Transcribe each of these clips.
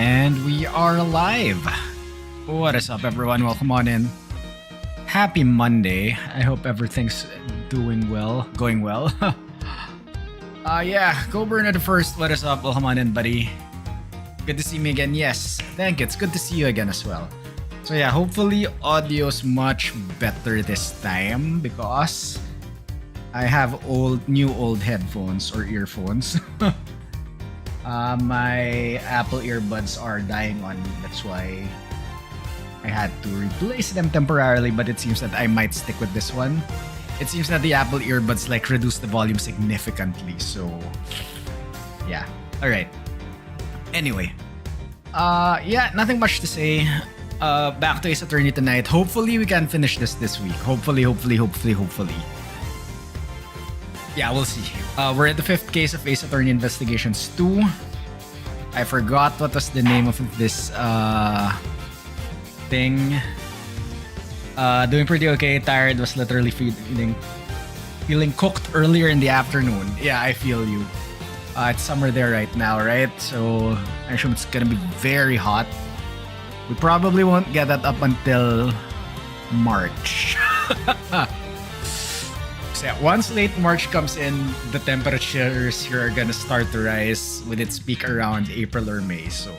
And we are live. What is up, everyone? Welcome on in. Happy Monday. I hope everything's going well. Yeah, Go Burner the first. What is up? Welcome on in, buddy. Good to see me again. Yes, thank you. It's good to see you again as well. So yeah, hopefully audio's much better this time because I have new old headphones or earphones. My Apple earbuds are dying on me. That's why I had to replace them temporarily, but it seems that I might stick with this one. It seems that the Apple earbuds reduce the volume significantly. So yeah. Alright. Anyway. Yeah, nothing much to say. Back to Ace Attorney tonight. Hopefully we can finish this week. Hopefully. Yeah, we'll see. We're at the 5th case of Ace Attorney Investigations 2. I forgot what was the name of this thing. Doing pretty okay. Tired. Was literally feeling cooked earlier in the afternoon. Yeah, I feel you. It's summer there right now, right? So I assume it's gonna be very hot. We probably won't get that up until March. So yeah, once late March comes in, the temperatures here are gonna start to rise with its peak around April or May. So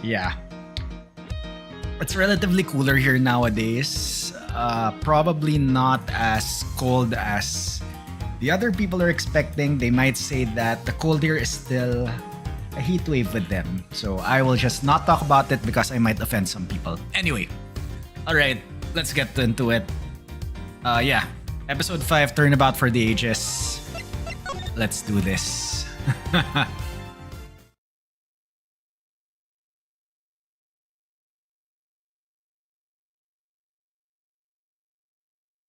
yeah, it's relatively cooler here nowadays. Probably not as cold as the other people are expecting. They might say that the cold here is still a heat wave with them. So I will just not talk about it because I might offend some people. Anyway, alright, let's get into it. Yeah. Episode 5, Turnabout for the Ages. Let's do this.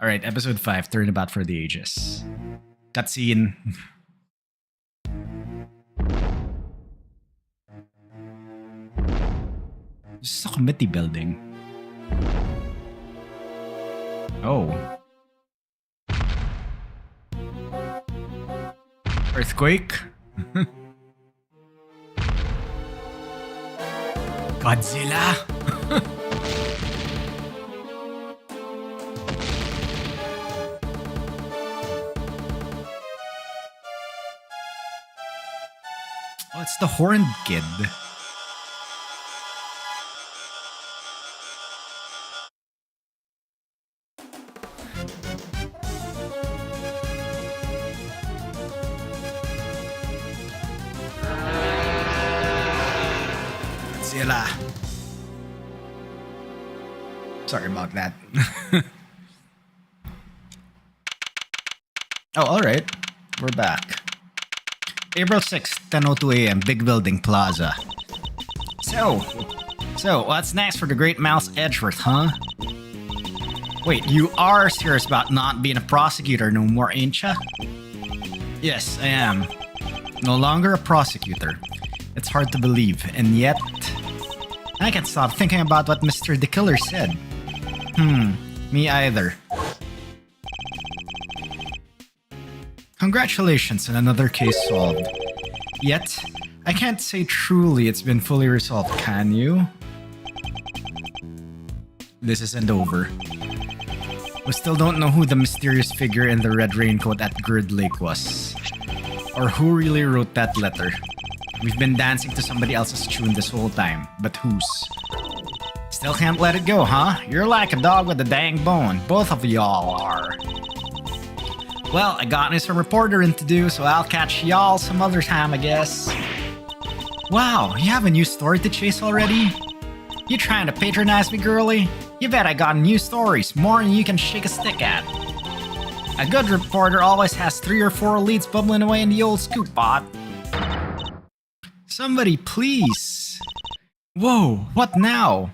Alright, episode 5, Turnabout for the Ages. Cutscene. This is a committee building. Oh. Earthquake? Godzilla? Oh, it's the Horned Kid. Sorry about that. Oh, alright. We're back. April 6th, 10:02 a.m. Big Building Plaza. So, what's next for the Great Mouse Edgeworth, huh? Wait, you are serious about not being a prosecutor no more, ain't ya? Yes, I am. No longer a prosecutor. It's hard to believe, and yet I can't stop thinking about what Mr. the Killer said. Me either. Congratulations on another case solved. Yet, I can't say truly it's been fully resolved, can you? This isn't over. We still don't know who the mysterious figure in the red raincoat at Gerd Lake was. Or who really wrote that letter. We've been dancing to somebody else's tune this whole time, but whose? Still can't let it go, huh? You're like a dog with a dang bone. Both of y'all are. Well, I got me some reportering to do, so I'll catch y'all some other time, I guess. Wow, you have a new story to chase already? You trying to patronize me, girly? You bet I got new stories, more than you can shake a stick at. A good reporter always has 3 or 4 leads bubbling away in the old scoop bot. Somebody, please. Whoa, what now?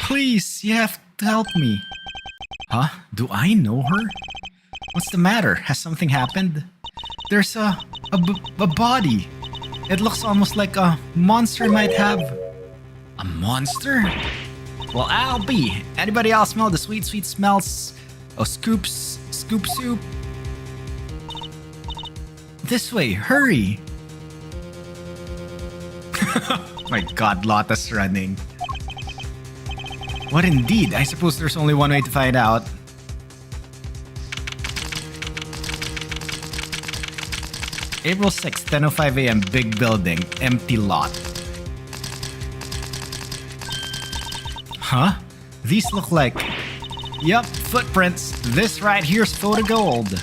Please, you have to help me. Huh? Do I know her? What's the matter? Has something happened? There's a body. It looks almost like a monster might have. A monster? Well, I'll be. Anybody else smell the sweet, sweet smells of scoop soup? This way, hurry! My god, Lotta's running. What indeed? I suppose there's only one way to find out. April 6th, 10:05 a.m. Big building, empty lot. Huh? These look like... Yup, footprints. This right here's photo gold.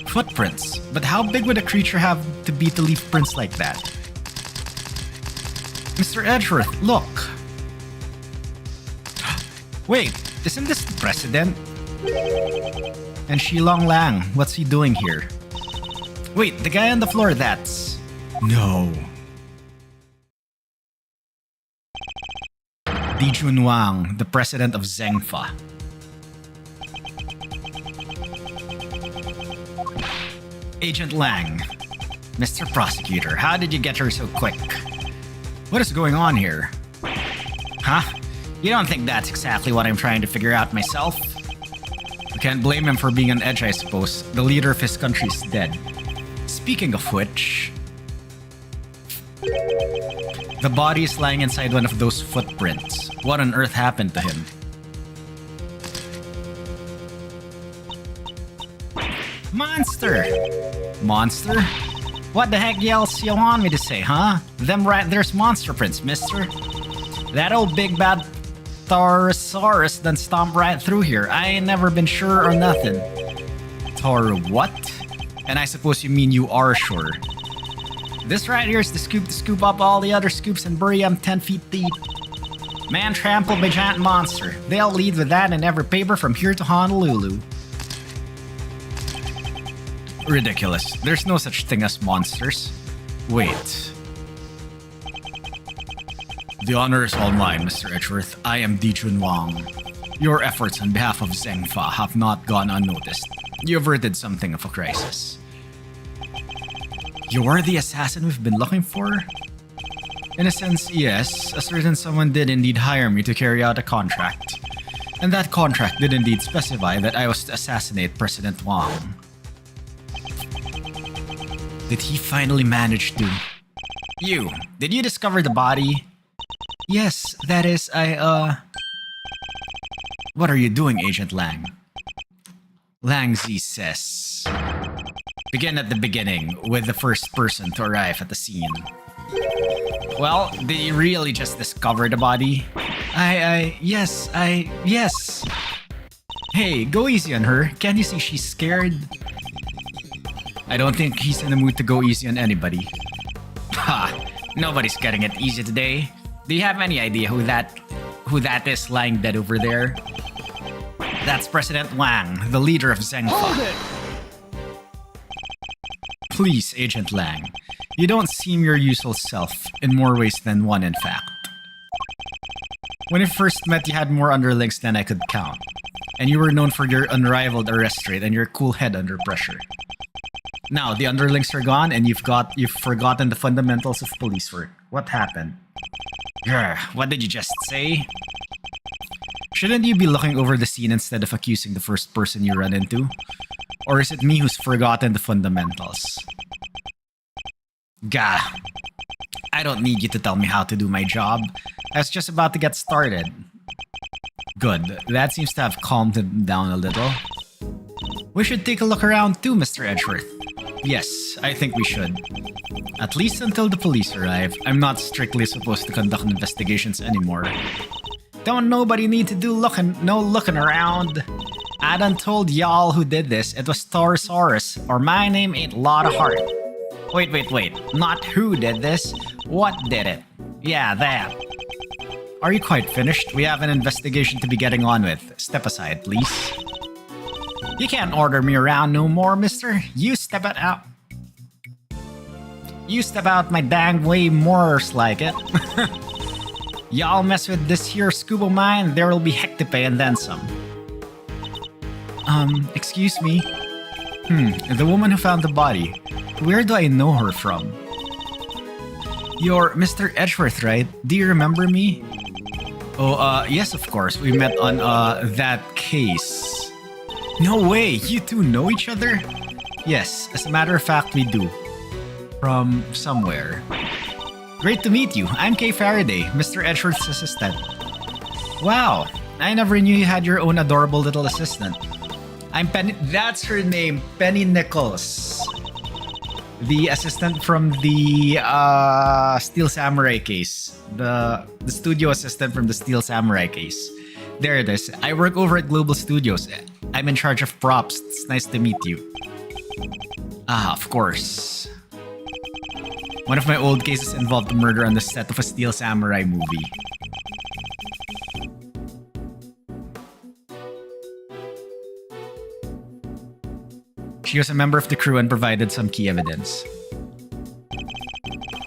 Footprints? But how big would a creature have to be to leave prints like that? Mr. Edgeworth, look! Wait, isn't this the president? And Shilong Lang, what's he doing here? Wait, the guy on the floor, that's... No. Di Junwang, the president of Zengfa. Agent Lang. Mr. Prosecutor, how did you get her so quick? What is going on here? Huh? You don't think that's exactly what I'm trying to figure out myself? You can't blame him for being on edge, I suppose. The leader of his country is dead. Speaking of which... The body is lying inside one of those footprints. What on earth happened to him? Monster! Monster? What the heck else you want me to say, huh? Them right there's monster prints, mister. That old big bad Taurosaurus done stomped right through here. I ain't never been sure or nothing. Taur what? And I suppose you mean you are sure. This right here is the scoop to scoop up all the other scoops and bury them 10 feet deep. Man trampled by giant monster. They'll lead with that in every paper from here to Honolulu. Ridiculous. There's no such thing as monsters. Wait. The honor is all mine, Mr. Edgeworth. I am Di Junwang. Your efforts on behalf of Zengfa have not gone unnoticed. You averted something of a crisis. You're the assassin we've been looking for? In a sense, yes. A certain someone did indeed hire me to carry out a contract. And that contract did indeed specify that I was to assassinate President Wang. Did he finally manage to... Did you discover the body? Yes, that is, What are you doing, Agent Lang? Lang Zi says... Begin at the beginning, with the first person to arrive at the scene. Well, did you really just discover the body? Yes. Hey, go easy on her. Can't you see she's scared? I don't think he's in the mood to go easy on anybody. Ha! Nobody's getting it easy today. Do you have any idea who that is lying dead over there? That's President Wang, the leader of Zengfa. Hold it! Please, Agent Lang. You don't seem your usual self, in more ways than one, in fact. When we first met, you had more underlings than I could count. And you were known for your unrivaled arrest rate and your cool head under pressure. Now, the underlings are gone and you've forgotten the fundamentals of police work. What happened? What did you just say? Shouldn't you be looking over the scene instead of accusing the first person you run into? Or is it me who's forgotten the fundamentals? Gah. I don't need you to tell me how to do my job. I was just about to get started. Good. That seems to have calmed him down a little. We should take a look around too, Mr. Edgeworth. Yes, I think we should. At least until the police arrive. I'm not strictly supposed to conduct investigations anymore. Don't nobody need to do no looking around. I done told y'all who did this. It was Taurosaurus, or my name ain't Lotta Hart. Wait. Not who did this. What did it? Yeah, that. Are you quite finished? We have an investigation to be getting on with. Step aside, please. You can't order me around no more, mister. You step it out. You step out my dang way, more's like it. Y'all mess with this here scuba mine, there will be heck to pay and then some. Excuse me? The woman who found the body. Where do I know her from? You're Mr. Edgeworth, right? Do you remember me? Oh, yes, of course. We met on, that case. No way! You two know each other? Yes, as a matter of fact, we do. From somewhere. Great to meet you. I'm Kay Faraday, Mr. Edgeworth's assistant. Wow, I never knew you had your own adorable little assistant. I'm Penny. That's her name, Penny Nichols. The assistant from the Steel Samurai case. The studio assistant from the Steel Samurai case. There it is. I work over at Global Studios. I'm in charge of props. It's nice to meet you. Ah, of course. One of my old cases involved a murder on the set of a Steel Samurai movie. She was a member of the crew and provided some key evidence.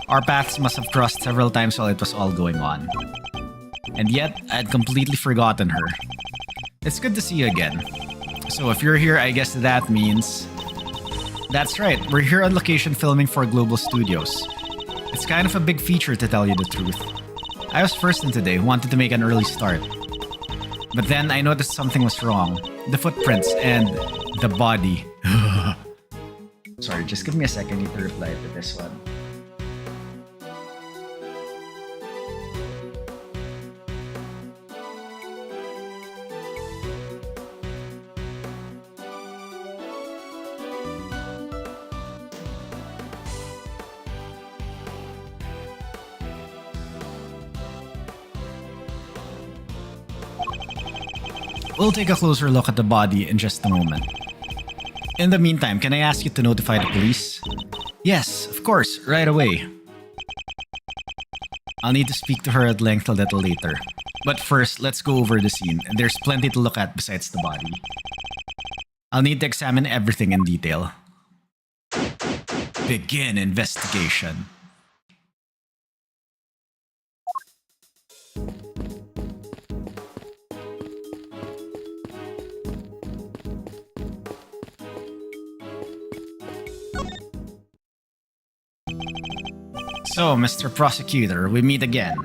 Our paths must have crossed several times while it was all going on. And yet, I had completely forgotten her. It's good to see you again. So if you're here, I guess that means... That's right, we're here on location filming for Global Studios. It's kind of a big feature, to tell you the truth. I was first in today, wanted to make an early start. But then I noticed something was wrong. The footprints and the body. Sorry, just give me a second. I need to reply to this one. We'll take a closer look at the body in just a moment. In the meantime, can I ask you to notify the police? Yes, of course, right away. I'll need to speak to her at length a little later. But first, let's go over the scene. There's plenty to look at besides the body. I'll need to examine everything in detail. Begin investigation. So, Mr. Prosecutor, we meet again.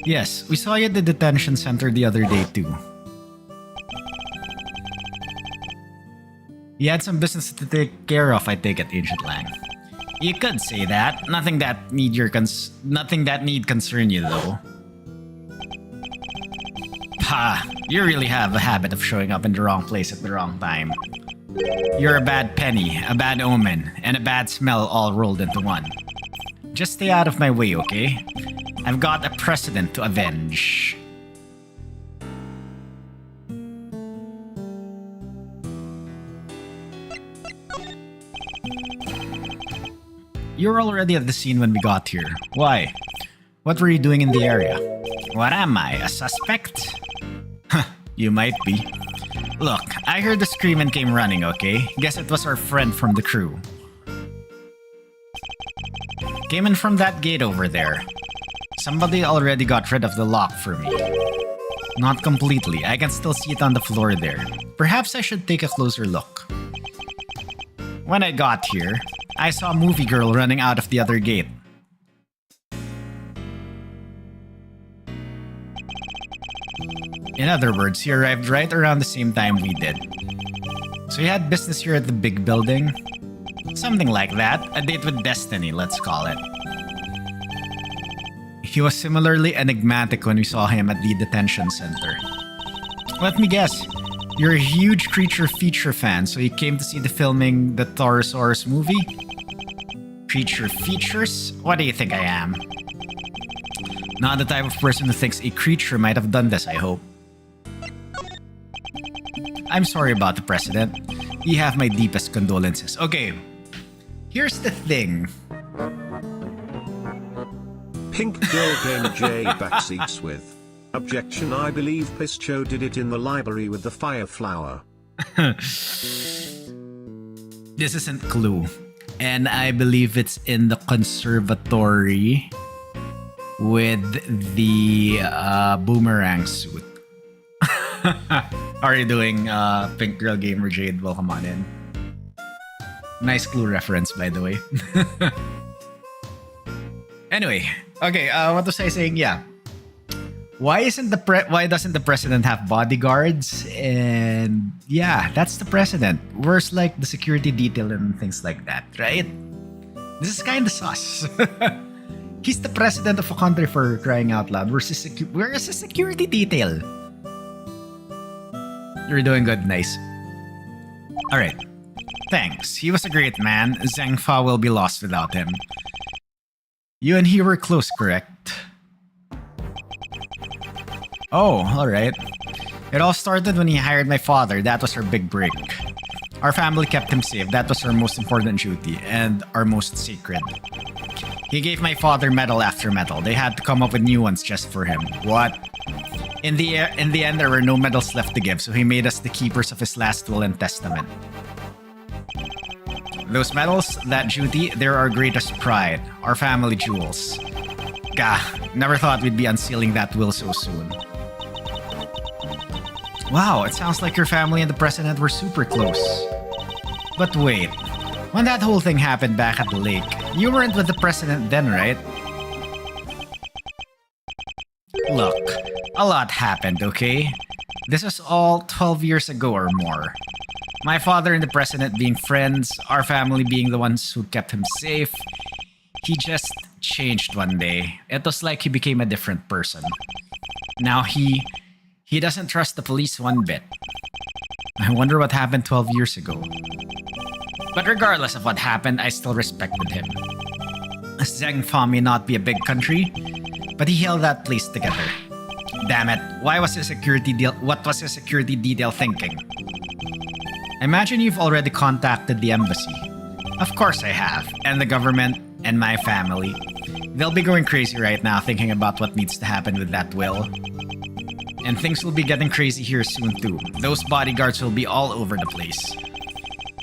Yes, we saw you at the detention center the other day too. You had some business to take care of, I take it, Agent Lang. You could say that. Nothing that need concern you though. Ha! You really have a habit of showing up in the wrong place at the wrong time. You're a bad penny, a bad omen, and a bad smell all rolled into one. Just stay out of my way, okay? I've got a precedent to avenge. You were already at the scene when we got here. Why? What were you doing in the area? What am I, a suspect? Huh, you might be. Look, I heard the scream and came running, okay? Guess it was our friend from the crew. Came in from that gate over there. Somebody already got rid of the lock for me. Not completely, I can still see it on the floor there. Perhaps I should take a closer look. When I got here, I saw a movie girl running out of the other gate. In other words, he arrived right around the same time we did. So he had business here at the big building? Something like that. A date with destiny, let's call it. He was similarly enigmatic when we saw him at the detention center. Let me guess, you're a huge Creature Feature fan, so you came to see the filming the Taurosaurus movie? Creature Features? What do you think I am? Not the type of person who thinks a creature might have done this, I hope. I'm sorry about the precedent. You have my deepest condolences. Okay, here's the thing. Pink Girl Game J backseats with. Objection, I believe Pischo did it in the library with the fire flower. This isn't Clue. And I believe it's in the conservatory with the boomerang suit. How are you doing, Pink Girl Gamer Jade? Welcome on in. Nice Clue reference, by the way. Anyway, okay, what was I saying? Yeah. Why doesn't the president have bodyguards? And yeah, that's the president. Where's like the security detail and things like that, right? This is kind of sus. He's the president of a country, for crying out loud. Where's the security detail? You're doing good, nice. Alright. Thanks. He was a great man. Zhang Fa will be lost without him. You and he were close, correct? Oh, alright. It all started when he hired my father. That was our big break. Our family kept him safe. That was our most important duty and our most sacred. He gave my father medal after medal. They had to come up with new ones just for him. What? In the end, there were no medals left to give, so he made us the keepers of his last will and testament. Those medals, that duty, they're our greatest pride, our family jewels. Gah, never thought we'd be unsealing that will so soon. Wow, it sounds like your family and the president were super close. But wait, when that whole thing happened back at the lake, you weren't with the president then, right? Look, a lot happened, okay? This was all 12 years ago or more. My father and the president being friends, our family being the ones who kept him safe. He just changed one day. It was like he became a different person. Now he doesn't trust the police one bit. I wonder what happened 12 years ago. But regardless of what happened, I still respected him. Zhang Fa may not be a big country, but he held that place together. Damn it, what was his security detail thinking? I imagine you've already contacted the embassy. Of course I have, and the government, and my family. They'll be going crazy right now thinking about what needs to happen with that will. And things will be getting crazy here soon too. Those bodyguards will be all over the place.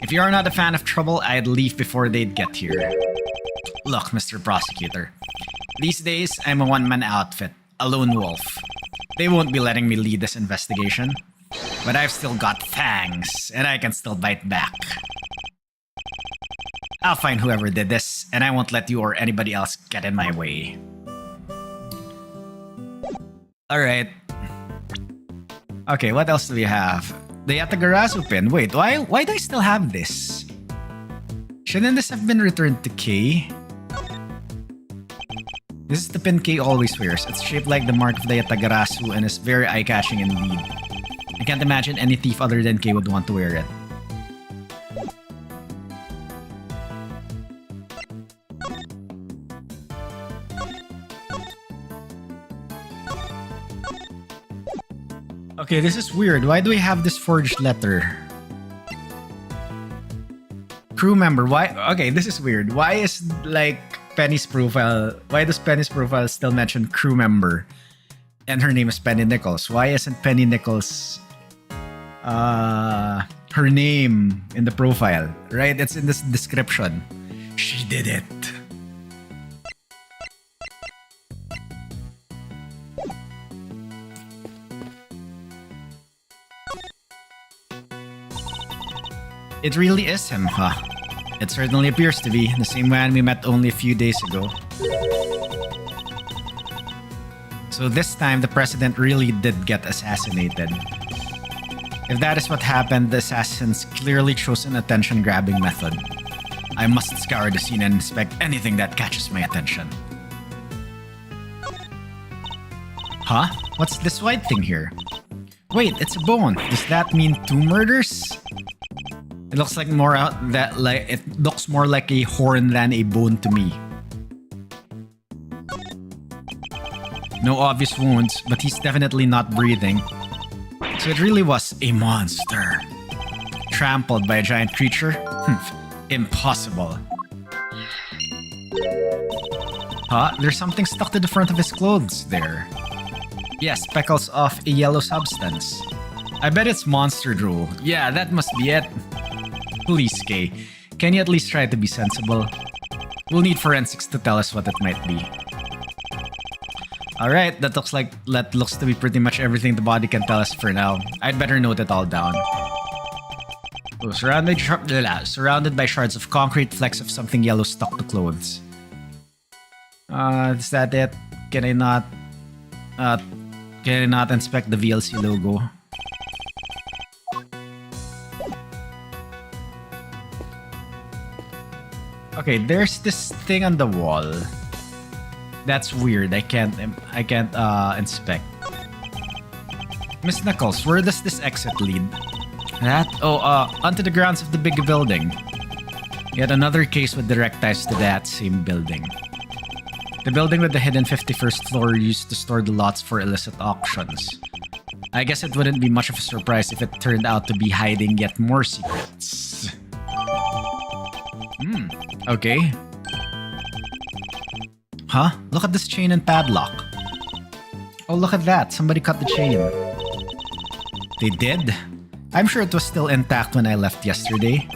If you're not a fan of trouble, I'd leave before they'd get here. Look, Mr. Prosecutor. These days, I'm a one-man outfit, a lone wolf. They won't be letting me lead this investigation. But I've still got fangs, and I can still bite back. I'll find whoever did this, and I won't let you or anybody else get in my way. Alright. Okay, what else do we have? The Yatagarasu pin. Wait, why do I still have this? Shouldn't this have been returned to Kay? This is the pin Kay always wears. It's shaped like the mark of the Yatagarasu and is very eye-catching indeed. I can't imagine any thief other than Kay would want to wear it. Okay, this is weird. Why do we have this forged letter? Crew member, why? Okay, this is weird. Why is like Penny's profile? Why does Penny's profile still mention crew member? And her name is Penny Nichols. Why isn't Penny Nichols her name in the profile? Right? It's in this description. She did it. It really is him, huh? It certainly appears to be the same man we met only a few days ago. So this time, the president really did get assassinated. If that is what happened, the assassins clearly chose an attention-grabbing method. I must scour the scene and inspect anything that catches my attention. Huh? What's this white thing here? Wait, it's a bone. Does that mean 2 murders? It looks like it looks more like a horn than a bone to me. No obvious wounds, but he's definitely not breathing. So it really was a monster. Trampled by a giant creature? Impossible. Huh? There's something stuck to the front of his clothes there. Yes, speckles of a yellow substance. I bet it's monster drool. Yeah, that must be it. Please, Kay. Can you at least try to be sensible? We'll need forensics to tell us what it might be. Alright, that looks to be pretty much everything the body can tell us for now. I'd better note it all down. Oh, surrounded by shards of concrete, flecks of something yellow stuck to clothes. Is that it? Can I not inspect the VLC logo? Okay, there's this thing on the wall. That's weird. I can't inspect. Miss Knuckles, where does this exit lead? Onto the grounds of the big building. Yet another case with direct ties to that same building. The building with the hidden 51st floor used to store the lots for illicit auctions. I guess it wouldn't be much of a surprise if it turned out to be hiding yet more secrets. Okay. Huh? Look at this chain and padlock. Oh, look at that. Somebody cut the chain. They did? I'm sure it was still intact when I left yesterday.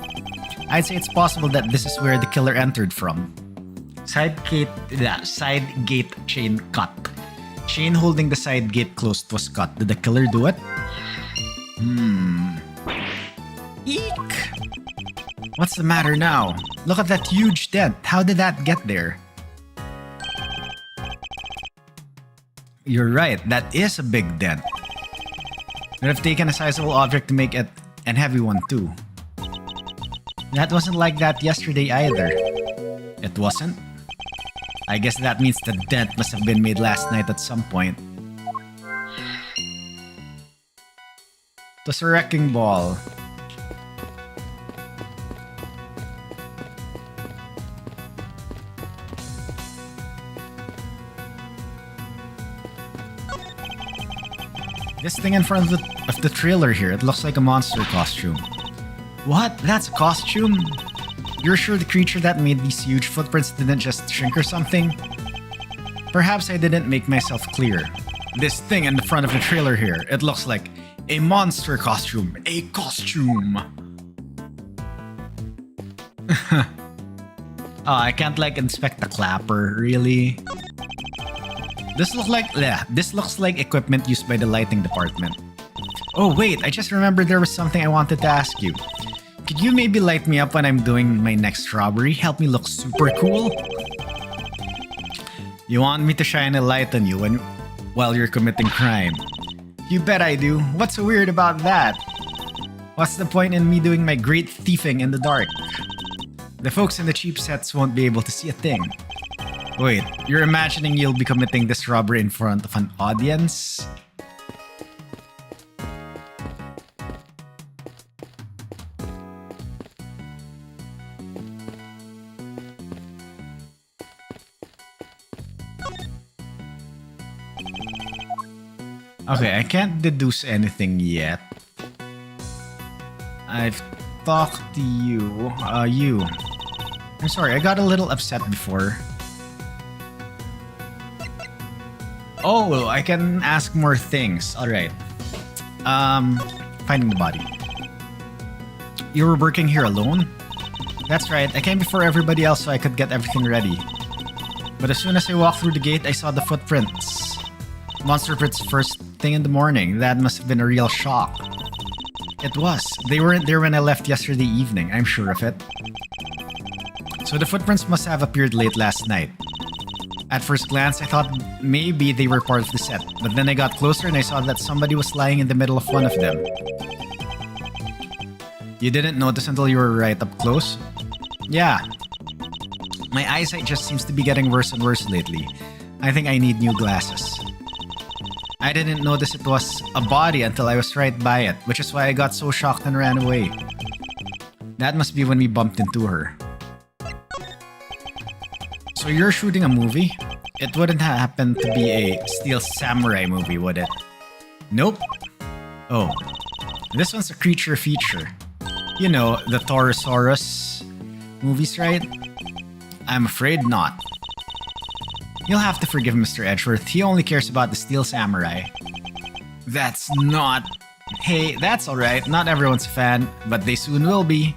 I'd say it's possible that this is where the killer entered from. Side gate chain cut. Chain holding the side gate closed was cut. Did the killer do it? Eek! What's the matter now? Look at that huge dent. How did that get there? You're right, that is a big dent. Would have taken a sizable object to make it, and heavy one too. That wasn't like that yesterday either. It wasn't? I guess that means the dent must have been made last night at some point. It was a wrecking ball. This thing in front of the trailer here, it looks like a monster costume. What? That's a costume? You're sure the creature that made these huge footprints didn't just shrink or something? Perhaps I didn't make myself clear. This thing in the front of the trailer here, it looks like a monster costume. A costume! Oh, I can't inspect the clapper, really? This looks like equipment used by the lighting department. Oh wait, I just remembered there was something I wanted to ask you. Could you maybe light me up when I'm doing my next robbery? Help me look super cool? You want me to shine a light on you while you're committing crime? You bet I do. What's so weird about that? What's the point in me doing my great thieving in the dark? The folks in the cheap sets won't be able to see a thing. Wait, you're imagining you'll be committing this robbery in front of an audience? Okay, I can't deduce anything yet. I've talked to you. I'm sorry, I got a little upset before. Oh, I can ask more things. Alright. Finding the body. You were working here alone? That's right, I came before everybody else so I could get everything ready. But as soon as I walked through the gate, I saw the footprints. Monster prints first thing in the morning. That must have been a real shock. It was. They weren't there when I left yesterday evening, I'm sure of it. So the footprints must have appeared late last night. At first glance, I thought maybe they were part of the set, but then I got closer and I saw that somebody was lying in the middle of one of them. You didn't notice until you were right up close? Yeah. My eyesight just seems to be getting worse and worse lately. I think I need new glasses. I didn't notice it was a body until I was right by it, which is why I got so shocked and ran away. That must be when we bumped into her. So you're shooting a movie? It wouldn't happen to be a Steel Samurai movie, would it? Nope. Oh. This one's a creature feature. You know, the Torosaurus movies, right? I'm afraid not. You'll have to forgive Mr. Edgeworth. He only cares about the Steel Samurai. That's not... Hey, that's alright. Not everyone's a fan, but they soon will be.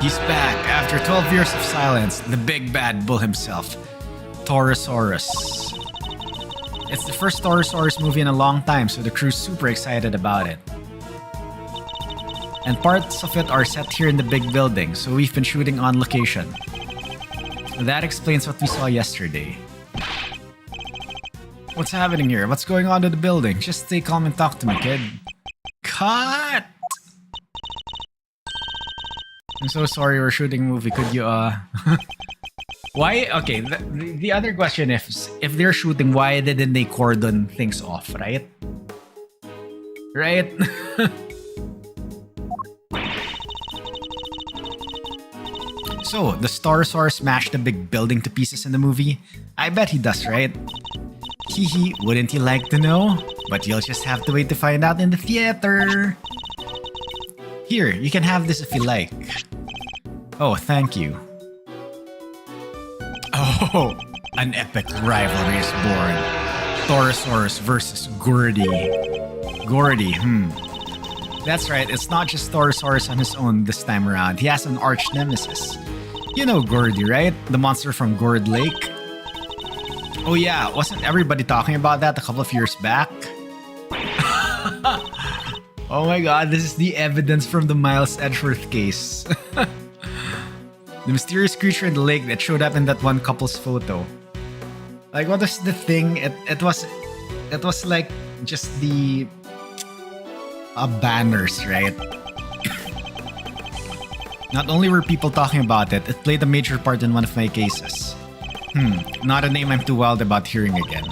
He's back after 12 years of silence. The big bad bull himself, Torosaurus. It's the first Torosaurus movie in a long time, so the crew's super excited about it. And parts of it are set here in the big building, so we've been shooting on location. That explains what we saw yesterday. What's happening here? What's going on in the building? Just stay calm and talk to me, kid. Cut! I'm so sorry we're shooting a movie. Could you, Why? Okay, the other question is, if they're shooting, why didn't they cordon things off, right? Right? So, the Starsaur smashed the big building to pieces in the movie? I bet he does, right? Hehe, wouldn't you like to know? But you'll just have to wait to find out in the theater. Here, you can have this if you like. Oh, thank you. Oh, an epic rivalry is born. Torosaurus versus Gordy. Gordy, That's right, it's not just Torosaurus on his own this time around. He has an arch nemesis. You know Gordy, right? The monster from Gourd Lake. Oh yeah, wasn't everybody talking about that a couple of years back? Oh my god, this is the evidence from the Miles Edgeworth case. The mysterious creature in the lake that showed up in that one couple's photo. Like, what was the thing? It was like just the banners, right? Not only were people talking about it, it played a major part in one of my cases. Not a name I'm too wild about hearing again.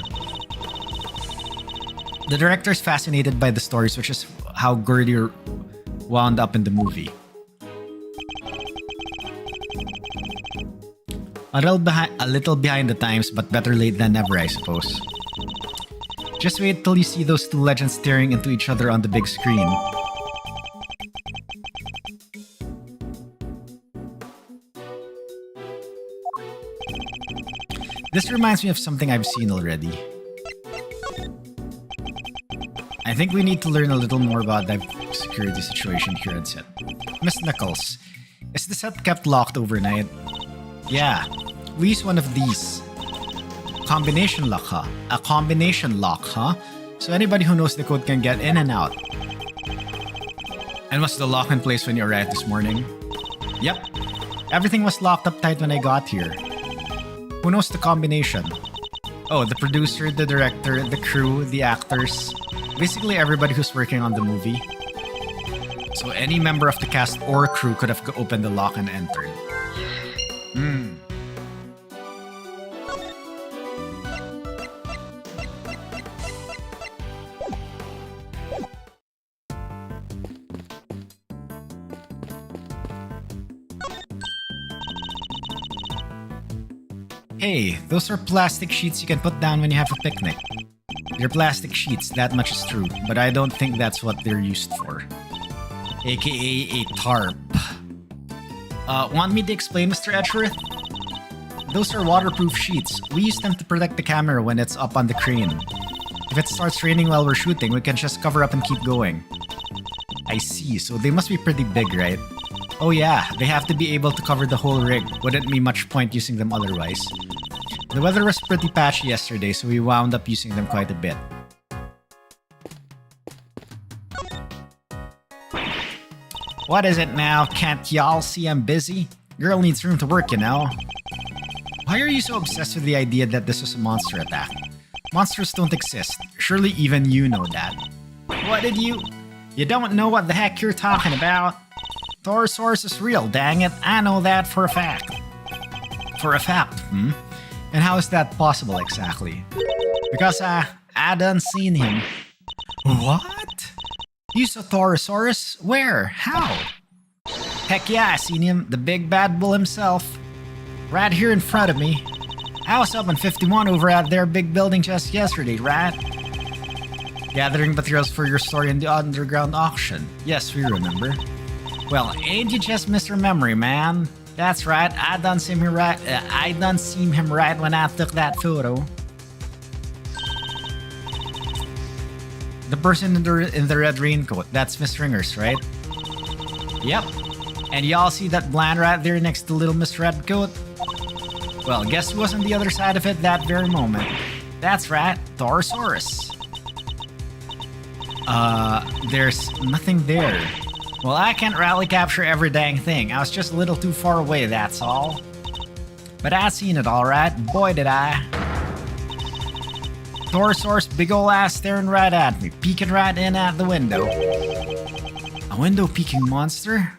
The director's fascinated by the stories, which is how Gordy wound up in the movie. A little behind the times, but better late than never, I suppose. Just wait till you see those two legends staring into each other on the big screen. This reminds me of something I've seen already. I think we need to learn a little more about the security situation here on set. Miss Nichols, is the set kept locked overnight? Yeah, we use one of these. Combination lock, huh? A combination lock, huh? So anybody who knows the code can get in and out. And was the lock in place when you arrived this morning? Yep. Everything was locked up tight when I got here. Who knows the combination? Oh, the producer, the director, the crew, the actors. Basically everybody who's working on the movie. So any member of the cast or crew could have opened the lock and entered. Hey, those are plastic sheets you can put down when you have a picnic. They're plastic sheets, that much is true, but I don't think that's what they're used for. AKA a tarp. Want me to explain, Mr. Edgeworth? Those are waterproof sheets. We use them to protect the camera when it's up on the crane. If it starts raining while we're shooting, we can just cover up and keep going. I see, so they must be pretty big, right? Oh yeah, they have to be able to cover the whole rig. Wouldn't be much point using them otherwise. The weather was pretty patchy yesterday, so we wound up using them quite a bit. What is it now? Can't y'all see I'm busy? Girl needs room to work, you know. Why are you so obsessed with the idea that this was a monster attack? Monsters don't exist. Surely even you know that. What did you... You don't know what the heck you're talking about. Torosaurus is real, dang it. I know that for a fact. For a fact, And how is that possible exactly? Because, I done seen him. What? You saw Torosaurus? Where? How? Heck yeah, I seen him. The big bad bull himself. Right here in front of me. I was up in 51 over at their big building just yesterday, right? Gathering materials for your story in the underground auction. Yes, we remember. Well, ain't you just Mr. Memory, man? That's right, I done seen him right when I took that photo. The person in the red raincoat, that's Miss Ringers, right? Yep. And y'all see that blind right there next to little Miss Redcoat? Well, guess who was on the other side of it that very moment? That's right, Torosaurus. There's nothing there. Well, I can't rally capture every dang thing. I was just a little too far away, that's all. But I seen it alright. Boy, did I. Torosaurus, big ol' ass staring right at me, peeking right in at the window. A window-peeking monster?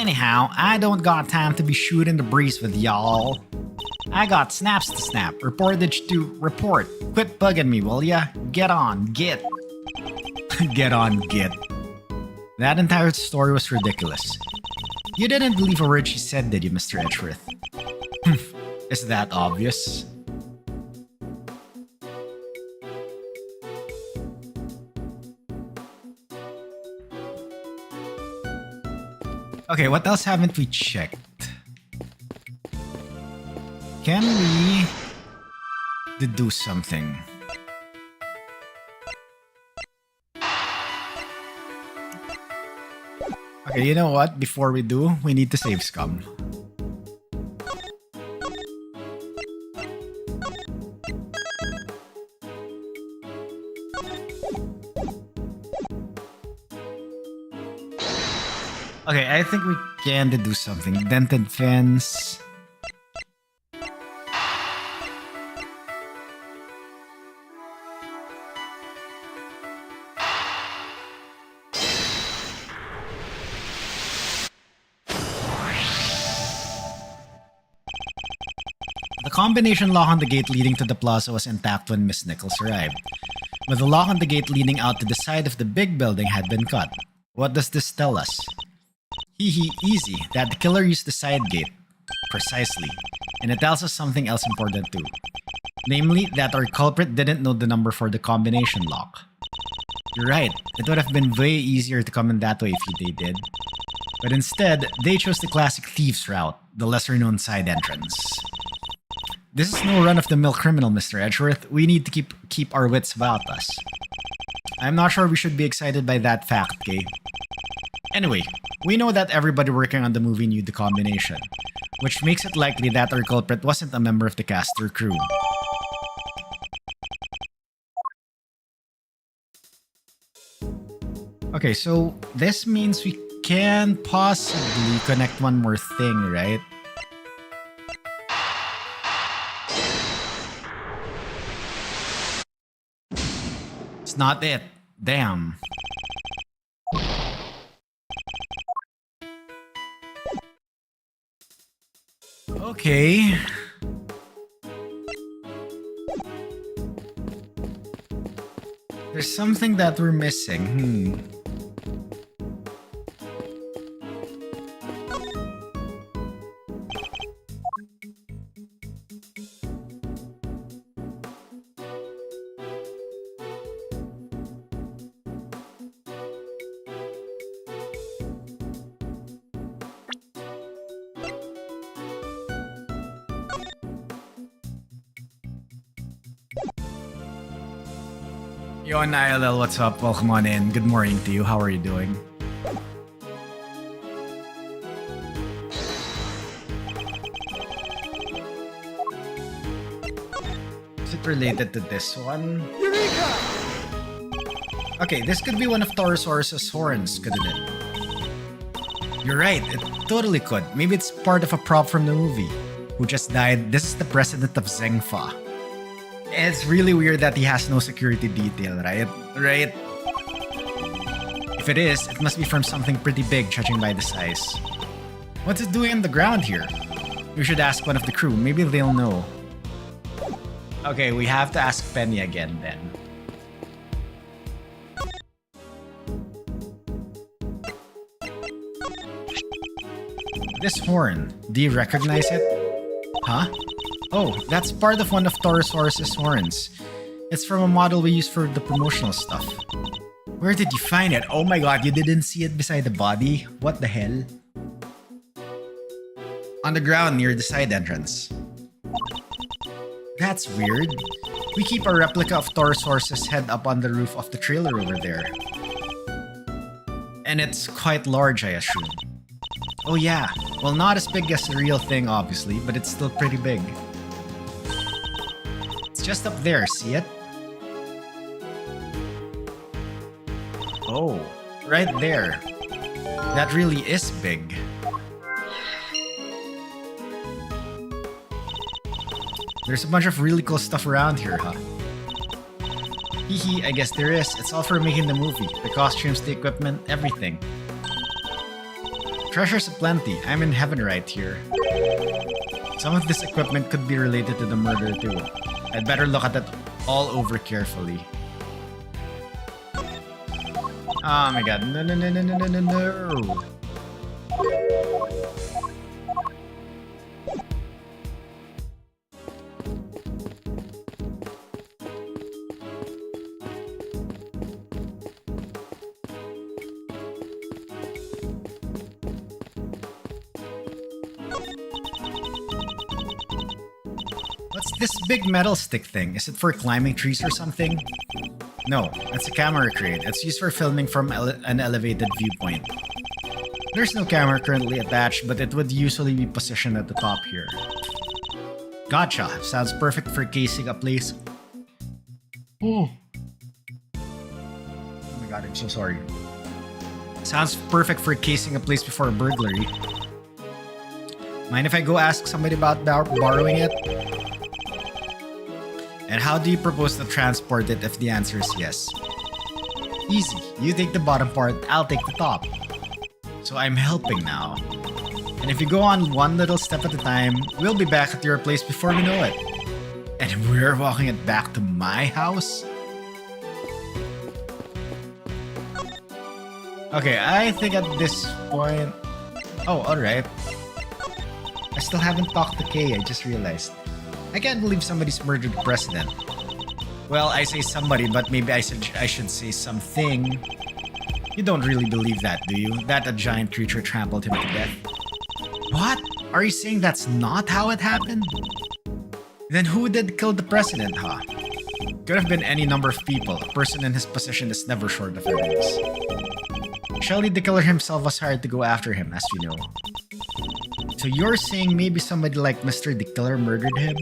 Anyhow, I don't got time to be shooting the breeze with y'all. I got snaps to snap, reportage to report. Quit bugging me, will ya? Get on, git. Get on, git. That entire story was ridiculous. You didn't believe a word she said, did you, Mr. Edgeworth? Is that obvious? Okay, what else haven't we checked? Can we deduce something? Okay, you know what? Before we do, we need to save Scum. Okay, I think we can deduce something. Dented fence. The combination lock on the gate leading to the plaza was intact when Miss Nichols arrived, but the lock on the gate leading out to the side of the big building had been cut. What does this tell us? Easy, that the killer used the side gate. Precisely. And it tells us something else important too. Namely, that our culprit didn't know the number for the combination lock. You're right, it would have been way easier to come in that way if they did. But instead, they chose the classic thieves route, the lesser-known side entrance. This is no run-of-the-mill criminal, Mr. Edgeworth. We need to keep our wits about us. I'm not sure we should be excited by that fact, Kay. Anyway, we know that everybody working on the movie knew the combination, which makes it likely that our culprit wasn't a member of the cast or crew. Okay, so this means we can possibly connect one more thing, right? It's not it. Damn. Okay. There's something that we're missing. Yo, ILL, what's up? Welcome on in. Good morning to you. How are you doing? Is it related to this one? Eureka! Okay, this could be one of Taurosaurus's horns, couldn't it? You're right, it totally could. Maybe it's part of a prop from the movie. Who just died? This is the president of Zengfa. It's really weird that he has no security detail, right? Right? If it is, it must be from something pretty big, judging by the size. What's it doing on the ground here? We should ask one of the crew. Maybe they'll know. Okay, we have to ask Penny again then. This horn, do you recognize it? Huh? Oh, that's part of one of Taurosaurus's horns. It's from a model we use for the promotional stuff. Where did you find it? Oh my god, you didn't see it beside the body? What the hell? On the ground near the side entrance. That's weird. We keep a replica of Taurosaurus's head up on the roof of the trailer over there. And it's quite large, I assume. Oh yeah, well not as big as the real thing obviously, but it's still pretty big. It's just up there, see it? Oh, right there. That really is big. There's a bunch of really cool stuff around here, huh? Hehe, I guess there is. It's all for making the movie. The costumes, the equipment, everything. treasures aplenty. I'm in heaven right here. Some of this equipment could be related to the murder too. I'd better look at it all over carefully. Oh my god, no, no, no, no, no, no, no, no. What's this big metal stick thing? Is it for climbing trees or something? No, it's a camera crate. It's used for filming from an elevated viewpoint. There's no camera currently attached, but it would usually be positioned at the top here. Gotcha. Sounds perfect for casing a place. Oh my god, I'm so sorry. Sounds perfect for casing a place before a burglary. Mind if I go ask somebody about borrowing it? And how do you propose to transport it if the answer is yes? Easy. You take the bottom part, I'll take the top. So I'm helping now. And if you go on one little step at a time, we'll be back at your place before we know it. And we're walking it back to my house? Okay, I think at this point... Oh, alright. I still haven't talked to Kay, I just realized. I can't believe somebody's murdered the president. Well, I say somebody, but maybe I should say something. You don't really believe that, do you? That a giant creature trampled him to death? What? Are you saying that's not how it happened? Then who did kill the president, huh? Could have been any number of people. A person in his position is never short of evidence. Surely the killer himself was hired to go after him, as we know. So you're saying maybe somebody like Mr. the Killer murdered him?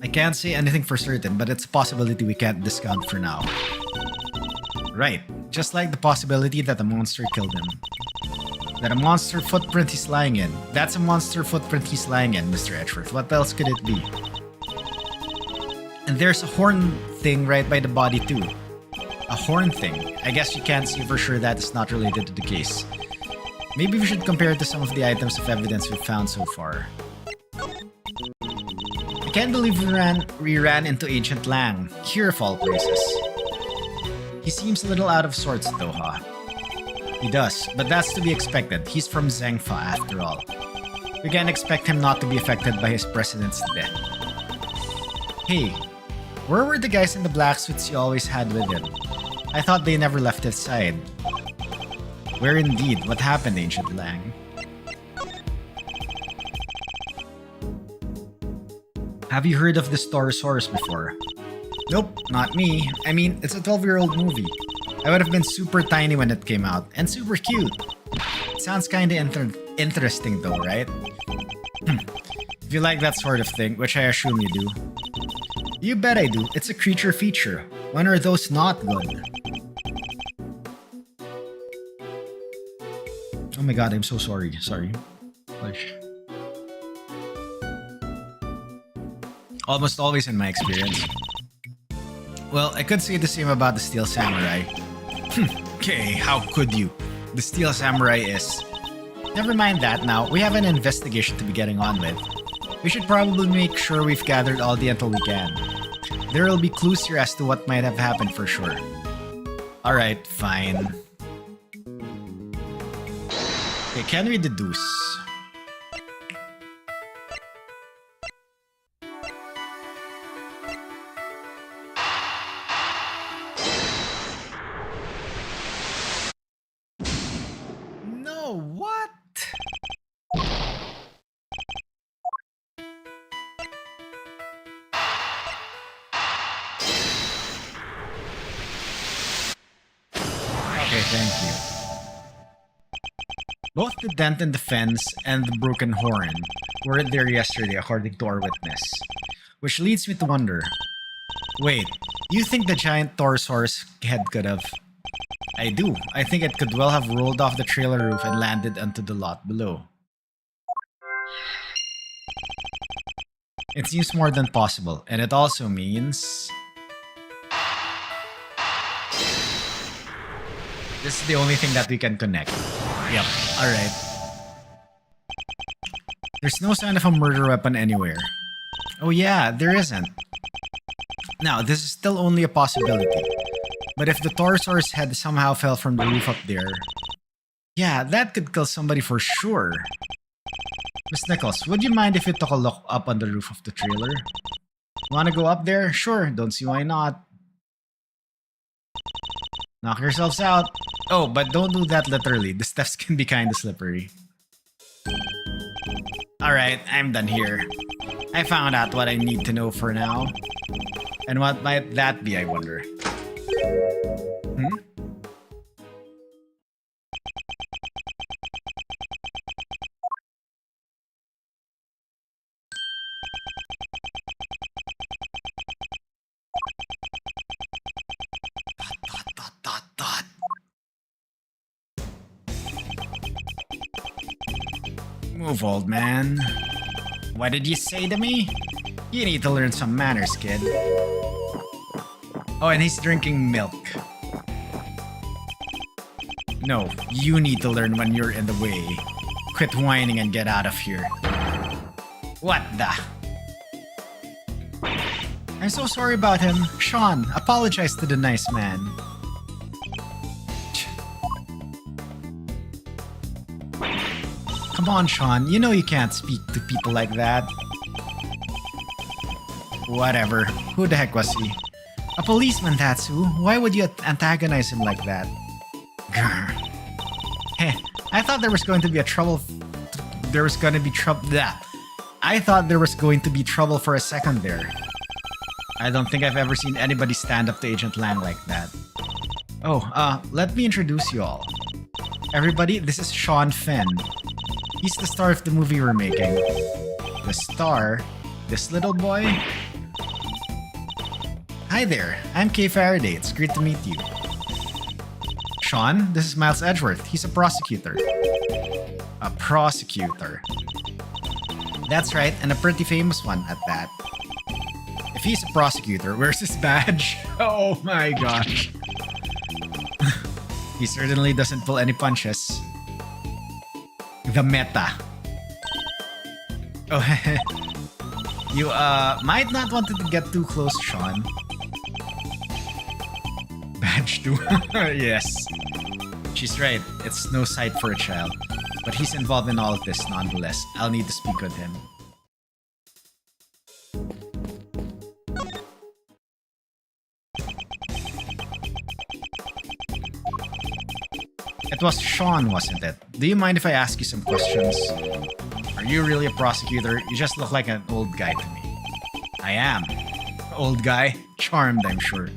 I can't say anything for certain, but it's a possibility we can't discount for now. Right, just like the possibility that a monster killed him. That a monster footprint he's lying in. That's a monster footprint he's lying in, Mr. Edgeworth. What else could it be? And there's a horn thing right by the body too. A horn thing. I guess you can't see for sure that is not related to the case. Maybe we should compare it to some of the items of evidence we've found so far. I can't believe we ran into Agent Lang, here of all places. He seems a little out of sorts though, huh? He does, but that's to be expected. He's from Zengfa after all. We can't expect him not to be affected by his president's death. Hey, where were the guys in the black suits you always had with him? I thought they never left his side. Where indeed? What happened, Ancient Lang? Have you heard of the Storosaurus before? Nope, not me. I mean, it's a 12-year-old movie. I would have been super tiny when it came out, and super cute. It sounds kinda interesting though, right? If you like that sort of thing, which I assume you do. You bet I do. It's a creature feature. When are those not good? Oh my god, I'm so sorry. Sorry. Gosh. Almost always in my experience. Well, I could say the same about the Steel Samurai. Okay, how could you? The Steel Samurai is... Never mind that now, we have an investigation to be getting on with. We should probably make sure we've gathered all the intel we can. There will be clues here as to what might have happened for sure. Alright, fine. Okay, can we deduce? No, what? Okay, thank you. Both the dent in the fence and the broken horn weren't there yesterday, according to our witness. Which leads me to wonder. Wait, you think the giant Torosaurus head could have... I do. I think it could well have rolled off the trailer roof and landed onto the lot below. It seems more than possible, and it also means... This is the only thing that we can connect. Yep, alright. There's no sign of a murder weapon anywhere. Oh yeah, there isn't. Now, this is still only a possibility. But if the Torosaurus head somehow fell from the roof up there, yeah, that could kill somebody for sure. Miss Nichols, would you mind if you took a look up on the roof of the trailer? Wanna go up there? Sure, don't see why not. Knock yourselves out. Oh, but don't do that literally. The steps can be kinda slippery. Alright, I'm done here. I found out what I need to know for now. And what might that be, I wonder? Hmm? Dot. Move, old man. What did you say to me? You need to learn some manners, kid. Oh, and he's drinking milk. No, you need to learn when you're in the way. Quit whining and get out of here. What the? I'm so sorry about him. Sean, apologize to the nice man. Come on, Sean. You know you can't speak to people like that. Whatever. Who the heck was he? A policeman, Tatsu. Why would you antagonize him like that? Grr. Heh. I thought there was going to be trouble. I thought there was going to be trouble for a second there. I don't think I've ever seen anybody stand up to Agent Lang like that. Oh, let me introduce you all. Everybody, this is Sean Fenn. He's the star of the movie we're making. The star? This little boy? Hi there, I'm Kay Faraday. It's great to meet you. Sean, this is Miles Edgeworth. He's a prosecutor. A prosecutor. That's right, and a pretty famous one at that. If he's a prosecutor, where's his badge? Oh my gosh. He certainly doesn't pull any punches. The meta. Oh, you might not want to get too close, Sean. Badge 2. Yes. She's right. It's no sight for a child. But he's involved in all of this nonetheless. I'll need to speak with him. It was Sean, wasn't it? Do you mind if I ask you some questions? Are you really a prosecutor? You just look like an old guy to me. I am. Old guy? Charmed, I'm sure.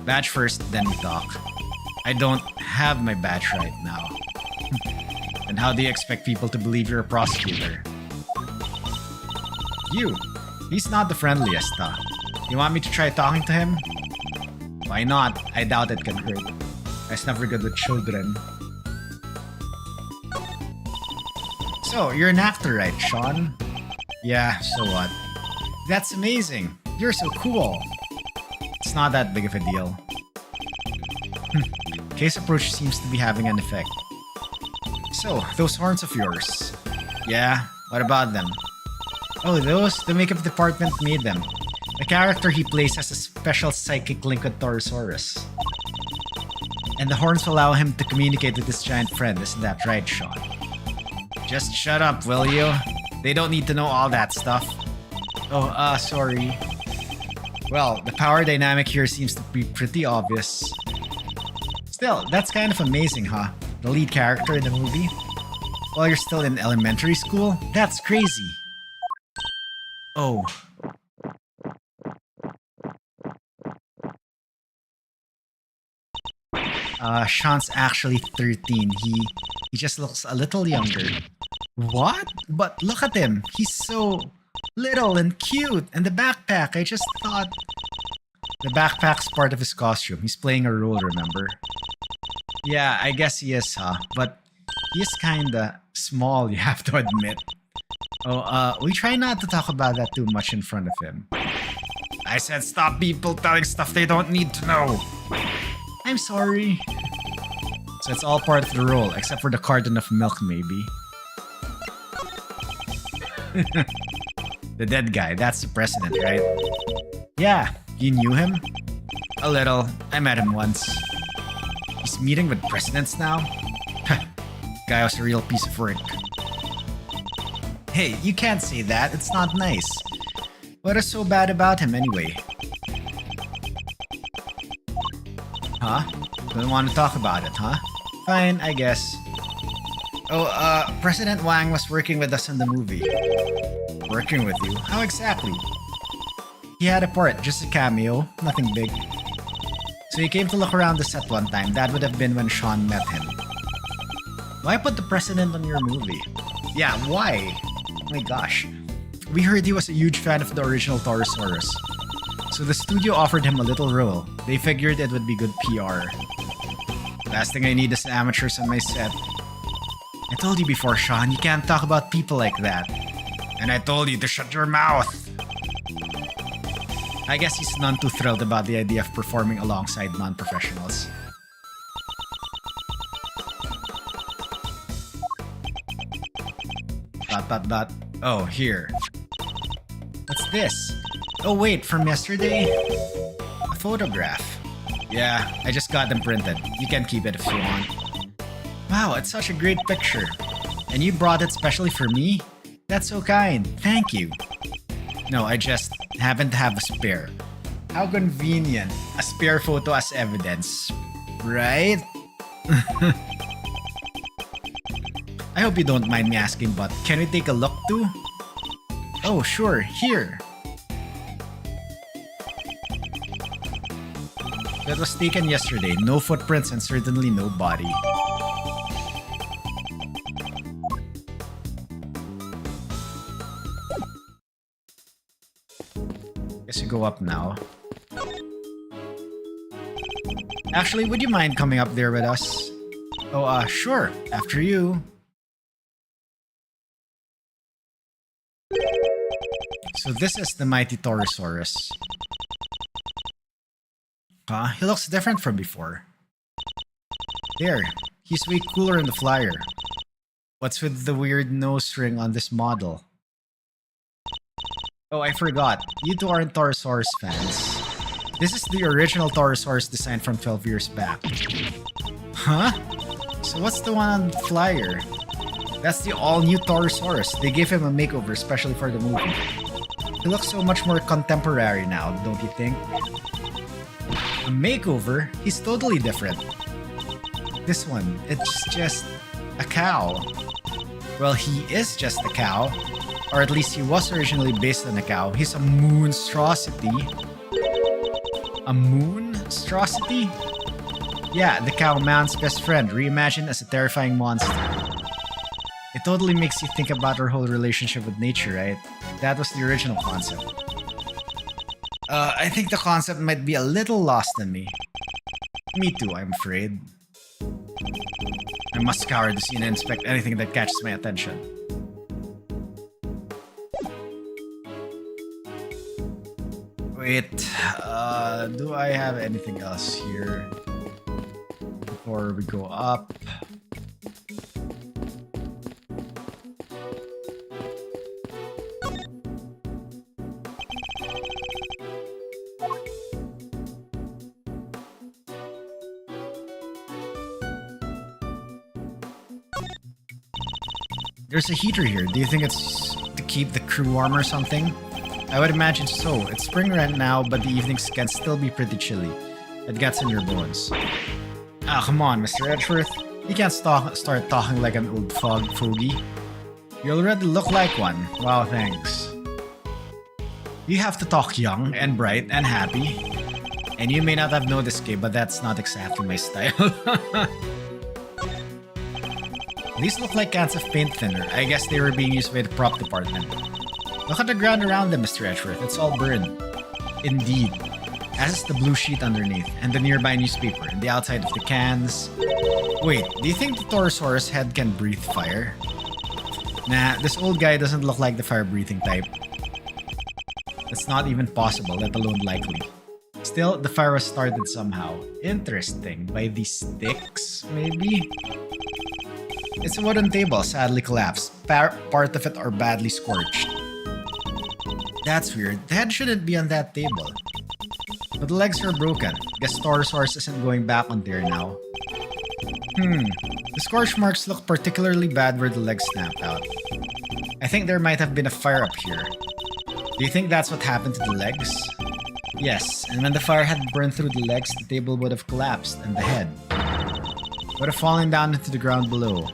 Badge first, then we talk. I don't have my badge right now. And how do you expect people to believe you're a prosecutor? You. He's not the friendliest, huh? You want me to try talking to him? Why not? I doubt it can hurt. I was never good with children. So, you're an actor, right, Sean? Yeah, so what? That's amazing. You're so cool. It's not that big of a deal. Case approach seems to be having an effect. So, those horns of yours. Yeah, what about them? Oh, those? The makeup department made them. The character he plays has a special psychic link with Torosaurus. And the horns allow him to communicate with his giant friend, isn't that right, Sean? Just shut up, will you? They don't need to know all that stuff. Oh, sorry. Well, the power dynamic here seems to be pretty obvious. Still, that's kind of amazing, huh? The lead character in the movie? While you're still in elementary school? That's crazy. Oh. Sean's actually 13. He just looks a little younger. What? But look at him. He's so little and cute. And the backpack, I just thought... The backpack's part of his costume. He's playing a role, remember? Yeah, I guess he is, huh? But he is kinda small, you have to admit. Oh, we try not to talk about that too much in front of him. I said stop people telling stuff they don't need to know. I'm sorry. So it's all part of the role, except for the carton of milk, maybe. The dead guy, that's the president, right? Yeah, you knew him? A little. I met him once. He's meeting with presidents now? Guy was a real piece of work. Hey, you can't say that. It's not nice. What is so bad about him anyway? Huh? Don't want to talk about it, huh? Fine, I guess. Oh, President Wang was working with us in the movie. Working with you? How exactly? He had a part, just a cameo, nothing big. So he came to look around the set one time. That would have been when Sean met him. Why put the president on your movie? Yeah, why? Oh my gosh. We heard he was a huge fan of the original Torosaurus. So the studio offered him a little role. They figured it would be good PR. Last thing I need is amateurs on my set. I told you before, Sean, you can't talk about people like that. And I told you to shut your mouth. I guess he's none too thrilled about the idea of performing alongside non-professionals. Oh, here. What's this? Oh wait, from yesterday? A photograph. Yeah, I just got them printed. You can keep it if you want. Wow, it's such a great picture. And you brought it specially for me? That's so kind. Thank you. No, I just happen to have a spare. How convenient. A spare photo as evidence. Right? I hope you don't mind me asking, but can we take a look too? Oh, sure. Here. That was taken yesterday. No footprints and certainly no body. Guess you go up now. Actually, would you mind coming up there with us? Oh, sure. After you. So this is the mighty Torosaurus. Huh? He looks different from before. There. He's way cooler in the flyer. What's with the weird nose ring on this model? Oh, I forgot. You two aren't Torosaurus fans. This is the original Torosaurus design from 12 years back. Huh? So what's the one on the flyer? That's the all-new Torosaurus. They gave him a makeover especially for the movie. He looks so much more contemporary now, don't you think? A makeover? He's totally different. This one, it's just a cow. Well, he is just a cow. Or at least he was originally based on a cow. He's a monstrosity. A monstrosity? Yeah, the cow man's best friend, reimagined as a terrifying monster. It totally makes you think about our whole relationship with nature, right? That was the original concept. I think the concept might be a little lost on me. Me too, I'm afraid. I must scour the scene and inspect anything that catches my attention. Wait, do I have anything else here before we go up? There's a heater here. Do you think it's to keep the crew warm or something? I would imagine so. It's spring right now, but the evenings can still be pretty chilly. It gets in your bones. Ah, come on, Mr. Edgeworth. You can't start talking like an old fogey. You already look like one. Wow, thanks. You have to talk young and bright and happy. And you may not have noticed, Gabe, but that's not exactly my style. These look like cans of paint thinner. I guess they were being used by the prop department. Look at the ground around them, Mr. Edgeworth. It's all burned. Indeed. As is the blue sheet underneath, and the nearby newspaper, and the outside of the cans. Wait, do you think the Torosaurus head can breathe fire? Nah, this old guy doesn't look like the fire-breathing type. It's not even possible, let alone likely. His Still, the fire was started somehow. Interesting. By these sticks, maybe? It's a wooden table, sadly collapsed. Part of it are badly scorched. That's weird. The head shouldn't be on that table. But the legs are broken. Guess Torosaurus isn't going back on there now. The scorch marks look particularly bad where the legs snapped out. I think there might have been a fire up here. Do you think that's what happened to the legs? Yes, and when the fire had burned through the legs, the table would have collapsed, and the head would have fallen down into the ground below.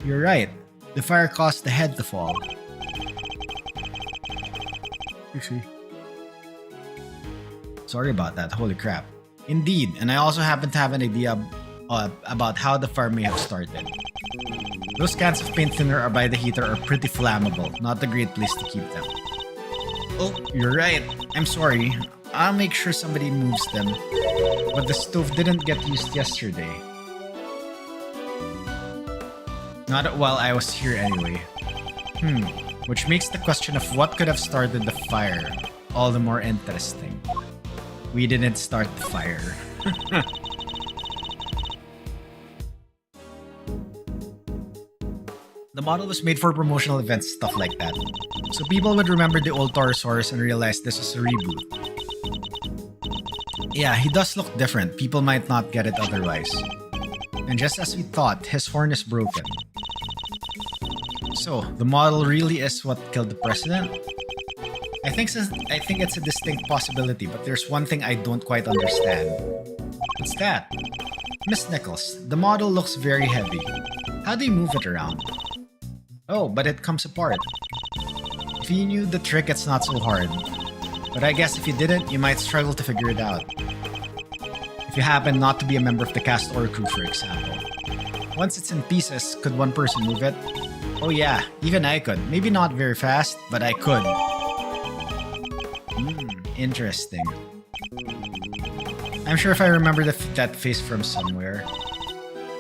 You're right. The fire caused the head to fall. You see. Sorry about that, holy crap. Indeed, and I also happen to have an idea about how the fire may have started. Those cans of paint thinner by the heater are pretty flammable, not a great place to keep them. Oh, you're right. I'm sorry. I'll make sure somebody moves them. But the stove didn't get used yesterday. Not while I was here anyway. Which makes the question of what could have started the fire all the more interesting. We didn't start the fire. The model was made for promotional events, stuff like that. So people would remember the old Torosaurus and realize this was a reboot. Yeah, he does look different. People might not get it otherwise. And just as we thought, his horn is broken. So, the model really is what killed the president? I think it's a distinct possibility, but there's one thing I don't quite understand. What's that? Miss Nichols, the model looks very heavy. How do you move it around? Oh, but it comes apart. If you knew the trick, it's not so hard. But I guess if you didn't, you might struggle to figure it out. If you happen not to be a member of the cast or crew, for example. Once it's in pieces, could one person move it? Oh yeah, even I could. Maybe not very fast, but I could. Interesting. I'm sure if I remember that face from somewhere.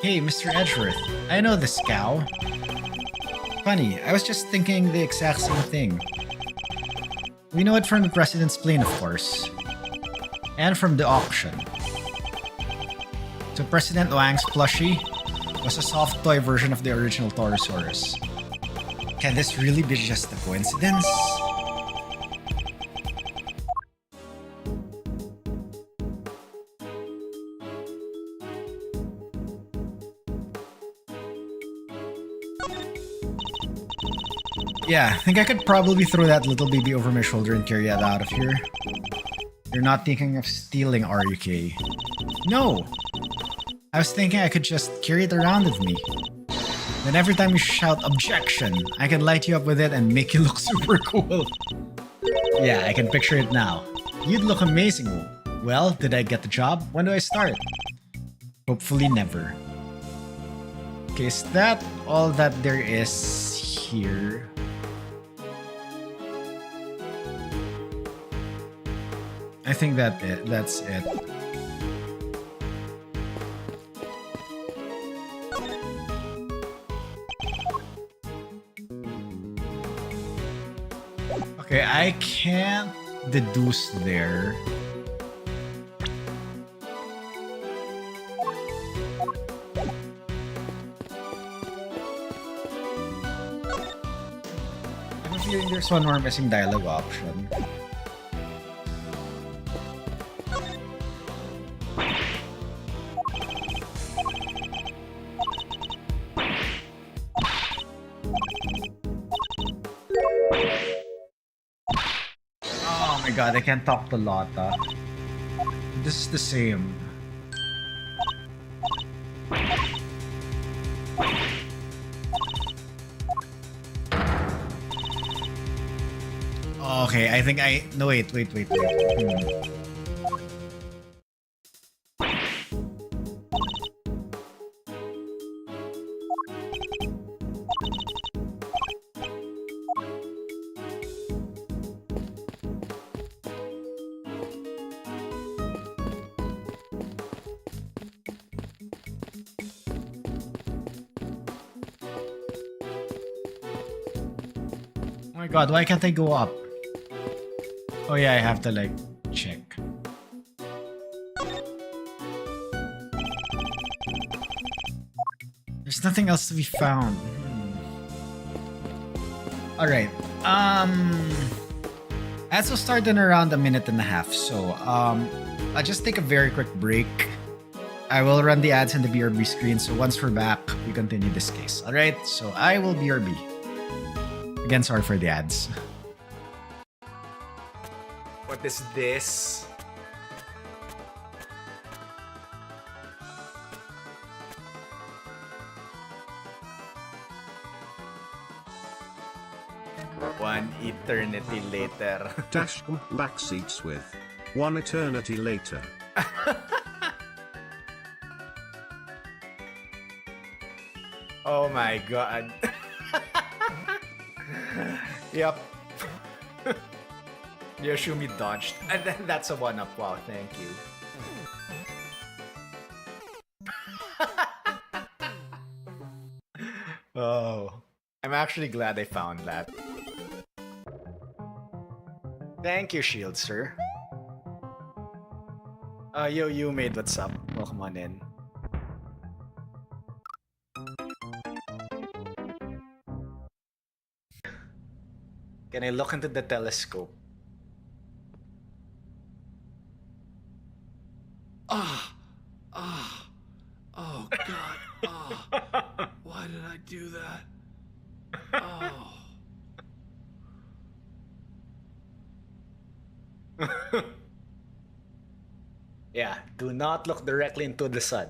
Hey, Mr. Edgeworth, I know this cow. Funny, I was just thinking the exact same thing. We know it from the President's plane, of course. And from the auction. So President Wang's plushie was a soft toy version of the original Torosaurus. Can this really be just a coincidence? Yeah, I think I could probably throw that little baby over my shoulder and carry it out of here. You're not thinking of stealing, are you, Kay? No! I was thinking I could just carry it around with me. Then every time you shout objection, I can light you up with it and make you look super cool. Yeah, I can picture it now. You'd look amazing. Well, did I get the job? When do I start? Hopefully never. Okay, is that all that there is here? I think that's it. Okay, I can't deduce there. I have a feeling there's one more missing dialogue option. Oh my god, I can't talk to Lotta. This is the same. Okay, I think I... No, wait. Oh my god, why can't I go up? Oh yeah, I have to like check. nothing else to be found. Alright. Ads will start in around a minute and a half. So I'll just take a very quick break. I will run the ads in the BRB screen. So once we're back, we continue this case. Alright, so I will BRB. Again, sorry for the ads. What is this? One eternity later. Dash backseats with one eternity later. Oh my god. Yep. Yoshumi dodged. And then that's a 1-up. Wow, thank you. Oh. I'm actually glad I found that. Thank you, Shield, sir. Yo, you made what's up? Welcome on in. Can I look into the telescope? Oh God! Oh, why did I do that? Oh. Yeah, do not look directly into the sun.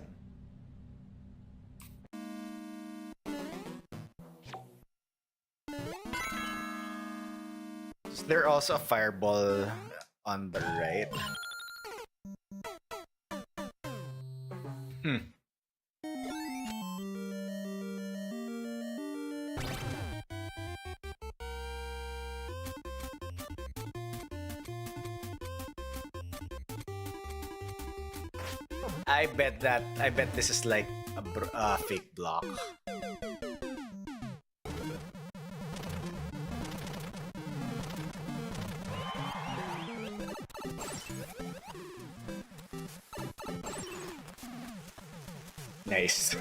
Is there also a fireball on the right? I bet this is like a fake block. Nice.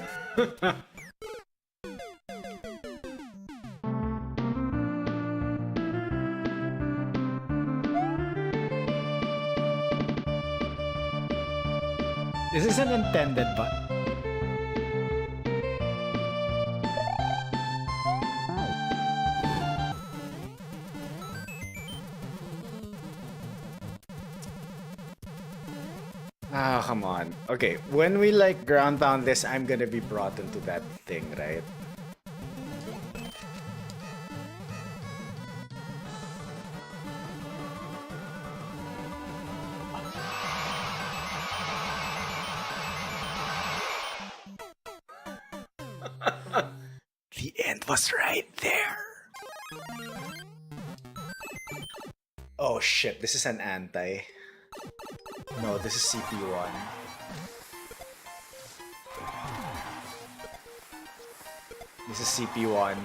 This isn't intended, but ah, come on. Okay, when we like ground pound this, I'm gonna be brought into that thing, right? The end was right there. Oh shit, this is an anti. No, this is CP1. This is CP1.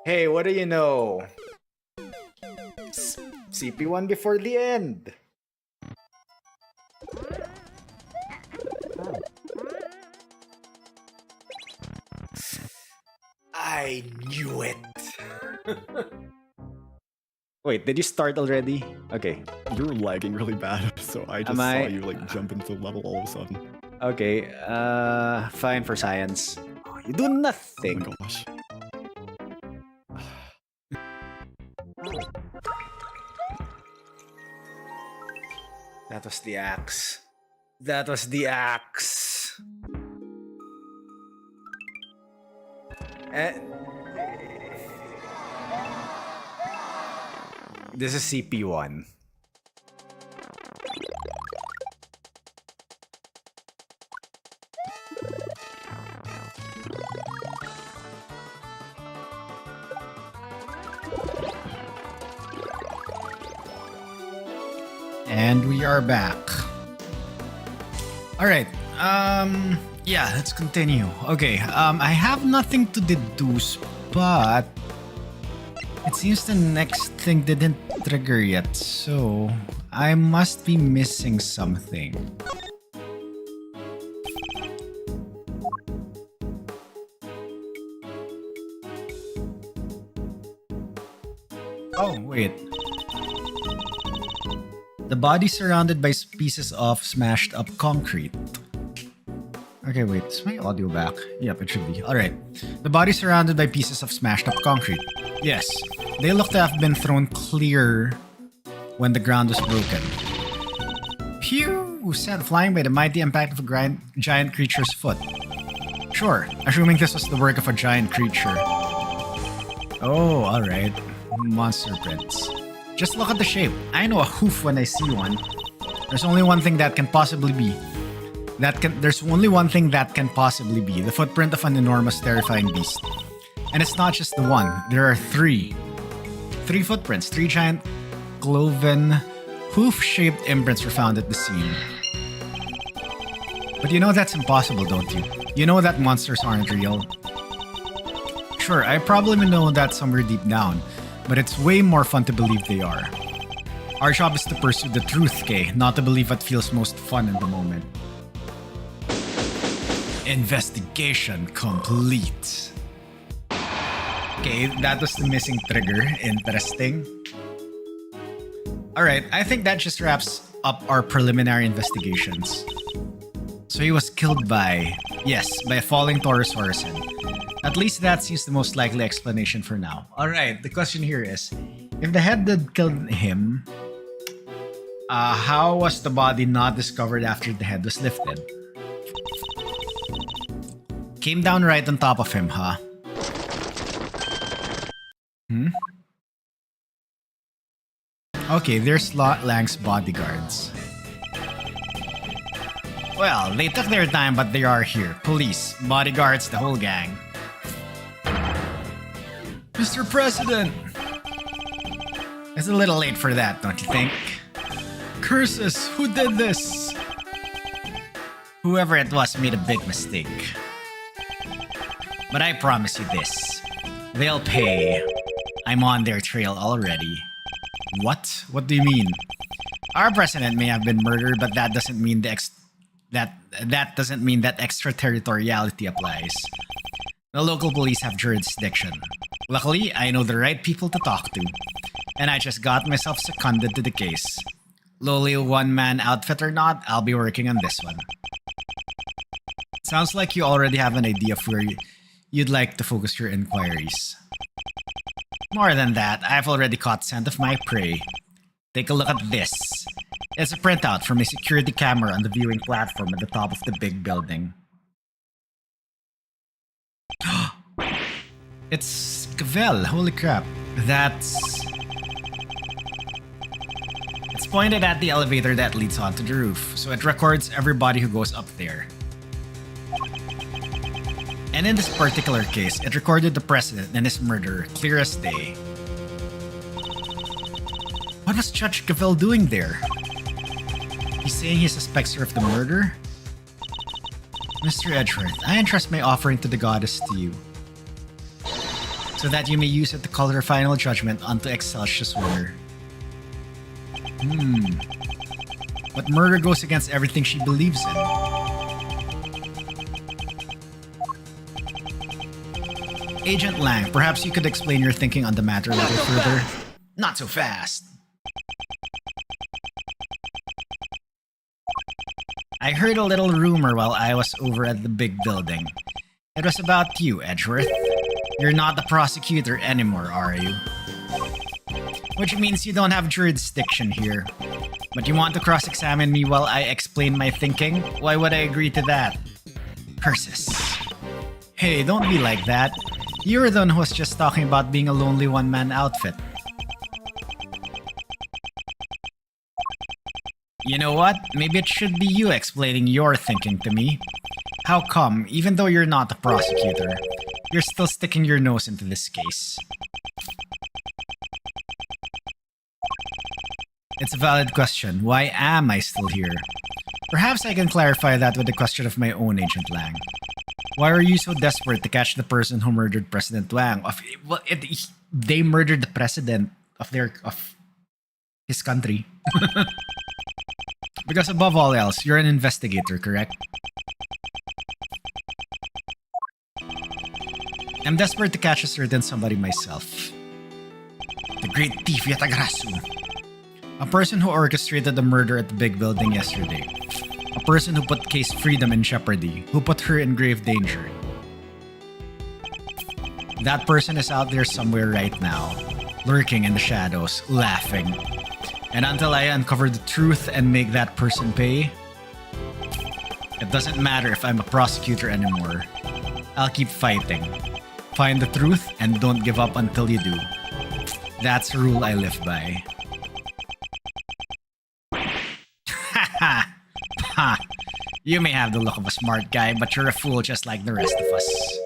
Hey, what do you know? CP1 before the end. I knew it. Wait, did you start already? Okay. You were lagging really bad, so I just saw you like jump into the level all of a sudden. Okay, fine for science. Oh, you do nothing. Oh my gosh. That was the axe. That was the axe. This is CP1. And we are back. Alright, yeah, let's continue. Okay, I have nothing to deduce, but it seems the next thing didn't trigger yet, so I must be missing something. Oh, wait. The body surrounded by pieces of smashed up concrete. Okay, wait. Is my audio back? Yep, it should be. Alright. The body surrounded by pieces of smashed up concrete. Yes. They look to have been thrown clear when the ground was broken. Phew! Sent flying by the mighty impact of a giant creature's foot. Sure, assuming this was the work of a giant creature. Oh, alright. Monster prints. Just look at the shape. I know a hoof when I see one. There's only one thing that can possibly be. There's only one thing that can possibly be the footprint of an enormous, terrifying beast. And it's not just the one. There are three. Three footprints. Three giant cloven, hoof-shaped imprints were found at the scene. But you know that's impossible, don't you? You know that monsters aren't real. Sure, I probably know that somewhere deep down, but it's way more fun to believe they are. Our job is to pursue the truth, Kay, not to believe what feels most fun in the moment. Investigation complete. Okay, that was the missing trigger. Interesting. Alright, I think that just wraps up our preliminary investigations. So he was killed by... yes, by a falling Taurosaurus. At least that seems the most likely explanation for now. Alright, the question here is, if the head did kill him, how was the body not discovered after the head was lifted? Came down right on top of him, huh? Okay, there's Lang's bodyguards. Well, they took their time, but they are here. Police, bodyguards, the whole gang. Mr. President! It's a little late for that, don't you think? Curses, who did this? Whoever it was made a big mistake. But I promise you this. They'll pay. I'm on their trail already. What? What do you mean? Our president may have been murdered, but that doesn't mean that doesn't mean that extraterritoriality applies. The local police have jurisdiction. Luckily, I know the right people to talk to. And I just got myself seconded to the case. Lowly one-man outfit or not, I'll be working on this one. Sounds like you already have an idea of where you'd like to focus your inquiries. More than that, I've already caught scent of my prey. Take a look at this. It's a printout from a security camera on the viewing platform at the top of the big building. It's Cavell, holy crap. It's pointed at the elevator that leads onto the roof, so it records everybody who goes up there. And in this particular case, it recorded the president and his murderer, clear as day. What was Judge Cavell doing there? He's saying he suspects her of the murder? Mr. Edgeworth, I entrust my offering to the goddess to you, so that you may use it to call her final judgment unto Excelsius winner. But murder goes against everything she believes in. Agent Lang, perhaps you could explain your thinking on the matter a little further? Not so fast. I heard a little rumor while I was over at the big building. It was about you, Edgeworth. You're not the prosecutor anymore, are you? Which means you don't have jurisdiction here. But you want to cross-examine me while I explain my thinking? Why would I agree to that? Curses. Hey, don't be like that. You're the one who was just talking about being a lonely one-man outfit. You know what? Maybe it should be you explaining your thinking to me. How come, even though you're not the prosecutor, you're still sticking your nose into this case? It's a valid question. Why am I still here? Perhaps I can clarify that with a question of my own, Agent Lang. Why are you so desperate to catch the person who murdered President Wang? They murdered the president of his country. Because above all else, you're an investigator, correct? I'm desperate to catch a certain somebody myself. The great thief Yatagrasu. A person who orchestrated the murder at the big building yesterday. A person who put Case Freedom in jeopardy, who put her in grave danger. That person is out there somewhere right now, lurking in the shadows, laughing. And until I uncover the truth and make that person pay, it doesn't matter if I'm a prosecutor anymore. I'll keep fighting. Find the truth and don't give up until you do. That's the rule I live by. Ha! You may have the look of a smart guy, but you're a fool just like the rest of us.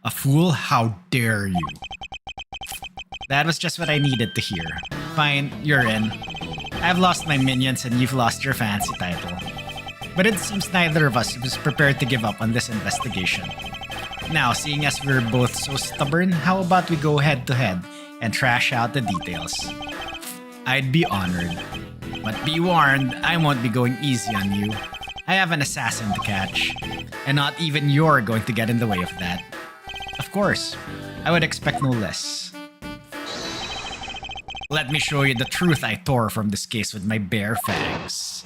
A fool? How dare you? That was just what I needed to hear. Fine, you're in. I've lost my minions and you've lost your fancy title. But it seems neither of us was prepared to give up on this investigation. Now, seeing as we're both so stubborn, how about we go head to head and trash out the details? I'd be honored. But be warned, I won't be going easy on you. I have an assassin to catch. And not even you're going to get in the way of that. Of course, I would expect no less. Let me show you the truth I tore from this case with my bare fangs.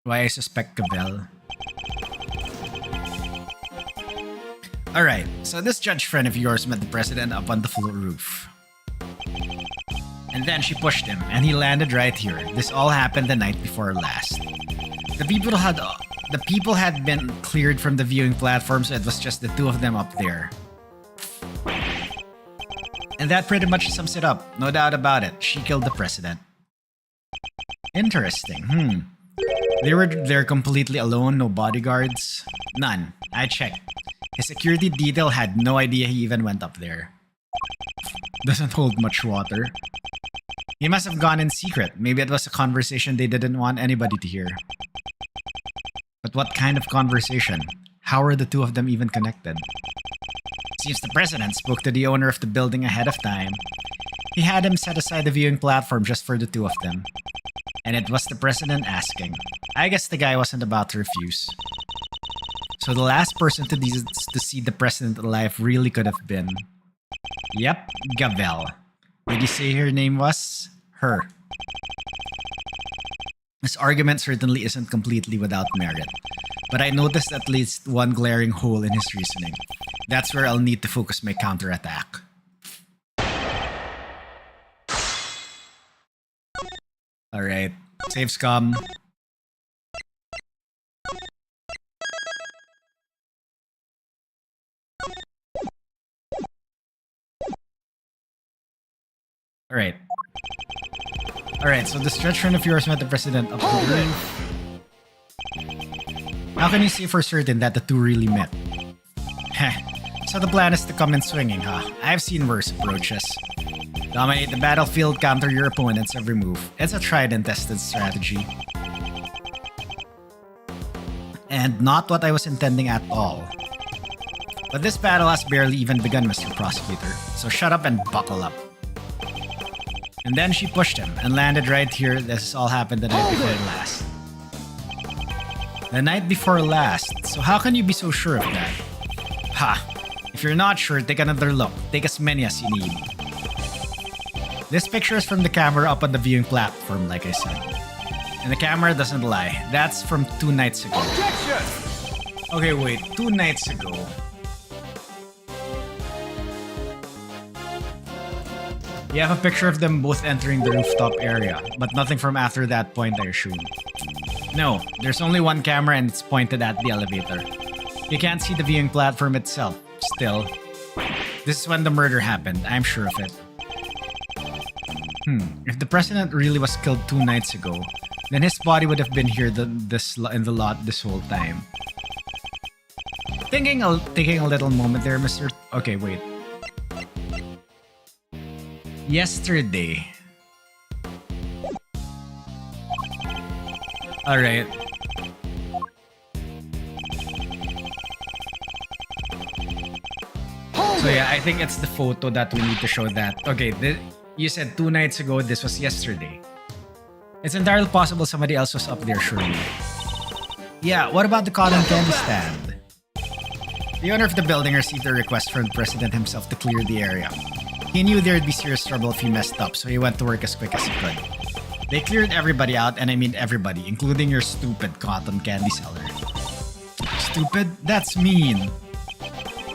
Why I suspect Cavell? Alright, so this judge friend of yours met the president up on the floor roof. And then she pushed him, and he landed right here. This all happened the night before last. The people had been cleared from the viewing platform, so it was just the two of them up there. And that pretty much sums it up. No doubt about it. She killed the president. Interesting. They were there completely alone, no bodyguards? None. I checked. His security detail had no idea he even went up there. Doesn't hold much water. He must have gone in secret. Maybe it was a conversation they didn't want anybody to hear. But what kind of conversation? How are the two of them even connected? Seems the president spoke to the owner of the building ahead of time. He had him set aside the viewing platform just for the two of them. And it was the president asking. I guess the guy wasn't about to refuse. So the last person to see the president alive really could have been... Yep, Gavel. Did you say her name was? Her. This argument certainly isn't completely without merit. But I noticed at least one glaring hole in his reasoning. That's where I'll need to focus my counterattack. Alright, save scum. Alright. Alright, so the stretch friend of yours met the president up to the roof. How can you say for certain that the two really met? Heh. So the plan is to come in swinging, huh? I've seen worse approaches. Dominate the battlefield, counter your opponent's every move. It's a tried and tested strategy. And not what I was intending at all. But this battle has barely even begun, Mr. Prosecutor. So shut up and buckle up. And then she pushed him and landed right here. This all happened the night before last. The night before last? So how can you be so sure of that? Ha! If you're not sure, take another look. Take as many as you need. This picture is from the camera up on the viewing platform, like I said. And the camera doesn't lie. That's from 2 nights ago. Objection! Okay, wait. 2 nights ago. You have a picture of them both entering the rooftop area, but nothing from after that point, I assume. No, there's only one camera and it's pointed at the elevator. You can't see the viewing platform itself. Still, this is when the murder happened, I'm sure of it. If the president really was killed 2 nights ago, then his body would have been here in the lot this whole time. Taking a little moment there, Mr. Okay, wait. Yesterday. Alright. So yeah, I think it's the photo that we need to show that. Okay, you said 2 nights ago, this was yesterday. It's entirely possible somebody else was up there, surely. Yeah, what about the cotton candy stand? The owner of the building received a request from the president himself to clear the area. He knew there'd be serious trouble if he messed up, so he went to work as quick as he could. They cleared everybody out, and I mean everybody, including your stupid cotton candy seller. Stupid? That's mean.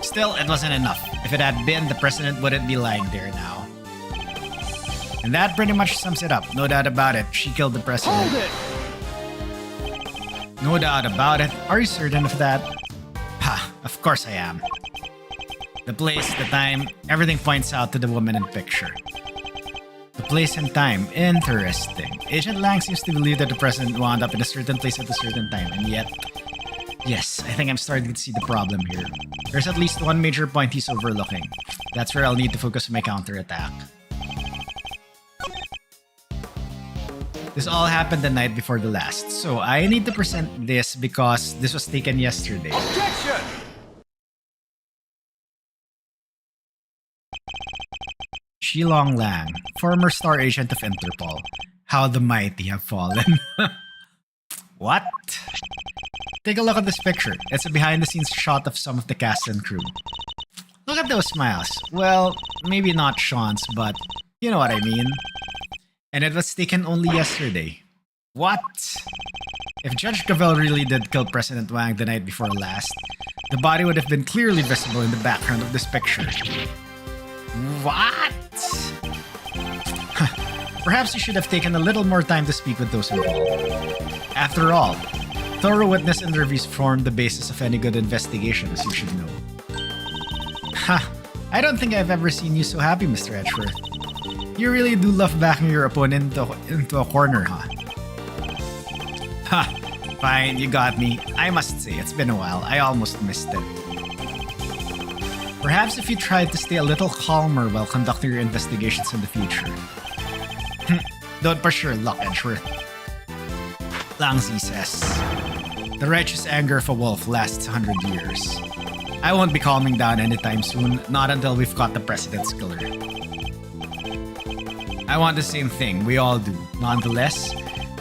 Still, it wasn't enough. If it had been, the president wouldn't be lying there now. And that pretty much sums it up. No doubt about it. She killed the president. Hold it! No doubt about it. Are you certain of that? Ha, of course I am. The place, the time, everything points out to the woman in picture. The place and time. Interesting. Agent Lang seems to believe that the president wound up in a certain place at a certain time, and yet... Yes, I think I'm starting to see the problem here. There's at least one major point he's overlooking. That's where I'll need to focus my counterattack. This all happened the night before the last, so I need to present this because this was taken yesterday. Objection! Shilong Lang, former star agent of Interpol. How the mighty have fallen. What? Take a look at this picture. It's a behind-the-scenes shot of some of the cast and crew. Look at those smiles. Well, maybe not Sean's, but you know what I mean. And it was taken only yesterday. What? If Judge Cavell really did kill President Wang the night before last, the body would have been clearly visible in the background of this picture. What? Perhaps you should have taken a little more time to speak with those involved. After all, thorough witness interviews form the basis of any good investigation, as you should know. Ha! I don't think I've ever seen you so happy, Mr. Edgeworth. You really do love backing your opponent into a corner, huh? Ha! Fine, you got me. I must say, it's been a while. I almost missed it. Perhaps if you tried to stay a little calmer while conducting your investigations in the future. Don't push your luck, Edgeworth. Langzi says, the righteous anger of a wolf lasts 100 years. I won't be calming down anytime soon, not until we've got the president's killer. I want the same thing, we all do. Nonetheless,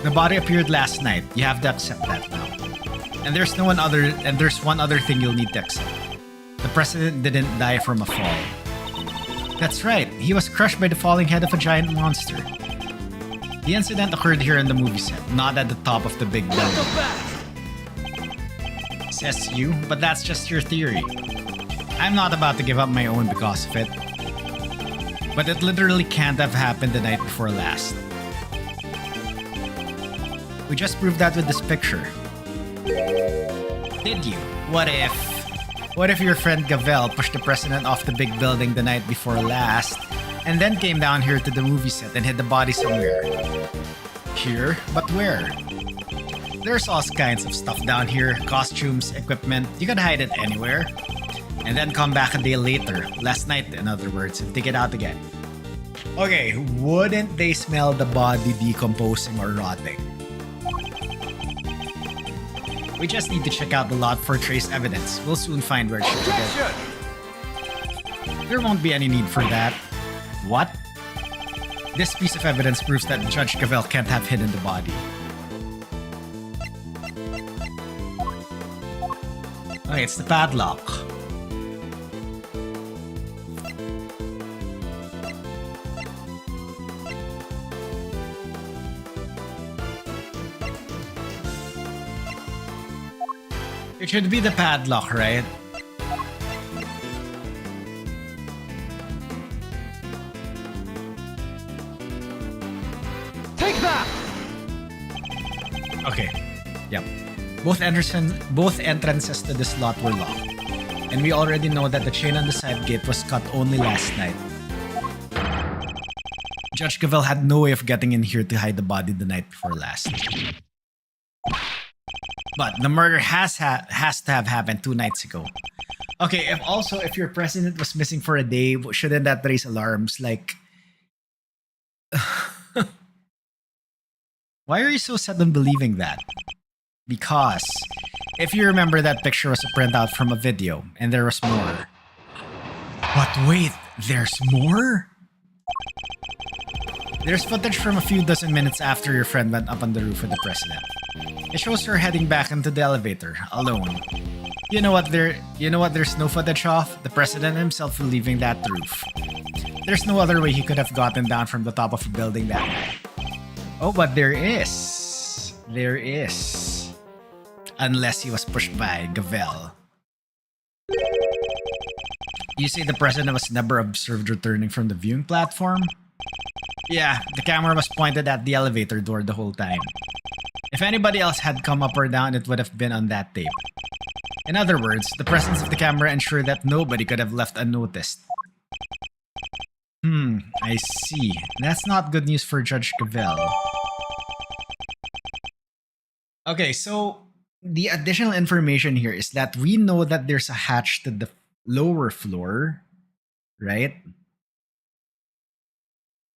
the body appeared last night. You have to accept that now. And there's one other thing you'll need to accept. The president didn't die from a fall. That's right, he was crushed by the falling head of a giant monster. The incident occurred here in the movie set, not at the top of the big building. Says you, but that's just your theory. I'm not about to give up my own because of it. But it literally can't have happened the night before last. We just proved that with this picture. Did you? What if your friend Gavel pushed the president off the big building the night before last, and then came down here to the movie set and hid the body somewhere? Here? But where? There's all kinds of stuff down here, costumes, equipment, you can hide it anywhere. And then come back a day later, last night in other words, and take it out again. Okay, wouldn't they smell the body decomposing or rotting? We just need to check out the lot for trace evidence. We'll soon find where she put it. There won't be any need for that. What? This piece of evidence proves that Judge Cavell can't have hidden the body. Okay, it's the padlock. It should be the padlock, right? Take that! Okay. Yep. Both entrances to this lot were locked. And we already know that the chain on the side gate was cut only last night. Judge Cavell had no way of getting in here to hide the body the night before last. But the murder has to have happened 2 nights ago. Okay, if your president was missing for a day, shouldn't that raise alarms? Like, why are you so set on believing that? Because if you remember, that picture was a printout from a video, and there was more. But wait, there's more? There's footage from a few dozen minutes after your friend went up on the roof with the president. It shows her heading back into the elevator, alone. You know what there's no footage of? The president himself leaving that roof. There's no other way he could have gotten down from the top of a building that night. Oh, but there is. There is. Unless he was pushed by Gavel. You say the president was never observed returning from the viewing platform? Yeah, the camera was pointed at the elevator door the whole time. If anybody else had come up or down, it would have been on that tape. In other words, the presence of the camera ensured that nobody could have left unnoticed. I see. That's not good news for Judge Gavel. Okay, so the additional information here is that we know that there's a hatch to the lower floor, right?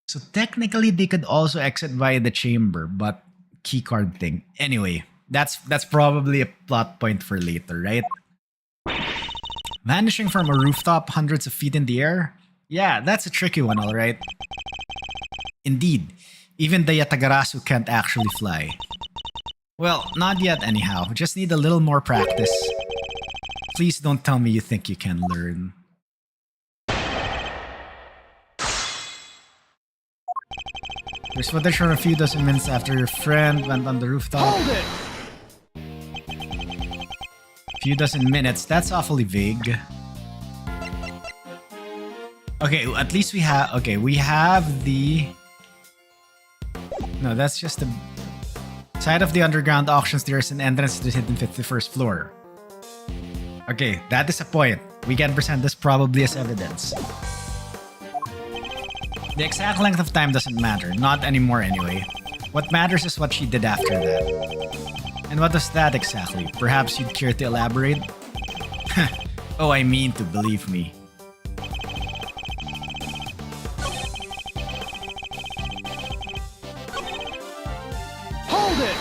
So technically they could also exit via the chamber, but keycard thing. Anyway, that's probably a plot point for later, right? Vanishing from a rooftop hundreds of feet in the air? Yeah, that's a tricky one, alright. Indeed, even the Yatagarasu can't actually fly. Well, not yet anyhow, just need a little more practice. Please don't tell me you think you can learn. There's footage from a few dozen minutes after your friend went on the rooftop. Hold it! Few dozen minutes, that's awfully vague. Okay, at least we have... Okay, we have the... No, that's just the... Side of the underground auctions, there's an entrance to the hidden 51st floor. Okay, that is a point. We can present this probably as evidence. The exact length of time doesn't matter, not anymore anyway. What matters is what she did after that. And what was that exactly? Perhaps you'd care to elaborate? Oh, I mean to, believe me. Hold it!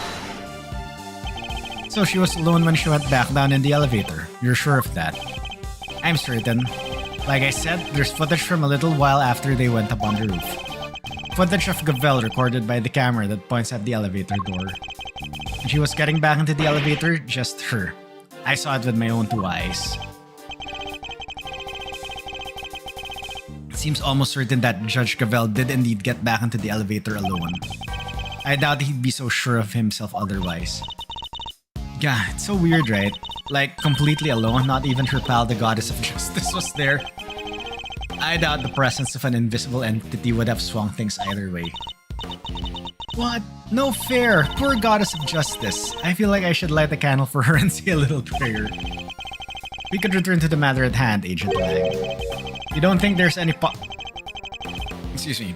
So she was alone when she went back down in the elevator. You're sure of that? I'm certain. Like I said, there's footage from a little while after they went up on the roof. Footage of Gavel recorded by the camera that points at the elevator door. When she was getting back into the elevator, just her. I saw it with my own two eyes. It seems almost certain that Judge Gavel did indeed get back into the elevator alone. I doubt he'd be so sure of himself otherwise. Yeah, it's so weird, right? Like, completely alone, not even her pal, the Goddess of Justice, was there. I doubt the presence of an invisible entity would have swung things either way. What? No fair! Poor Goddess of Justice. I feel like I should light a candle for her and say a little prayer. We could return to the matter at hand, Agent Lang. You don't think there's any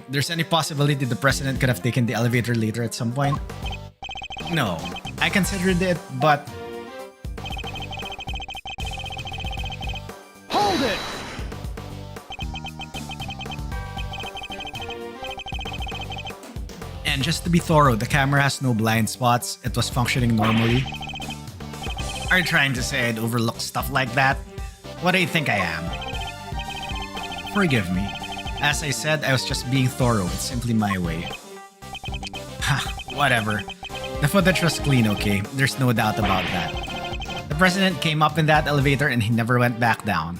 there's any possibility the President could have taken the elevator later at some point? No. I considered it, but... Hold it! And just to be thorough, the camera has no blind spots. It was functioning normally. Are you trying to say I'd overlook stuff like that? What do you think I am? Forgive me. As I said, I was just being thorough. It's simply my way. Ha, whatever. The footage was clean, okay? There's no doubt about that. The President came up in that elevator and he never went back down.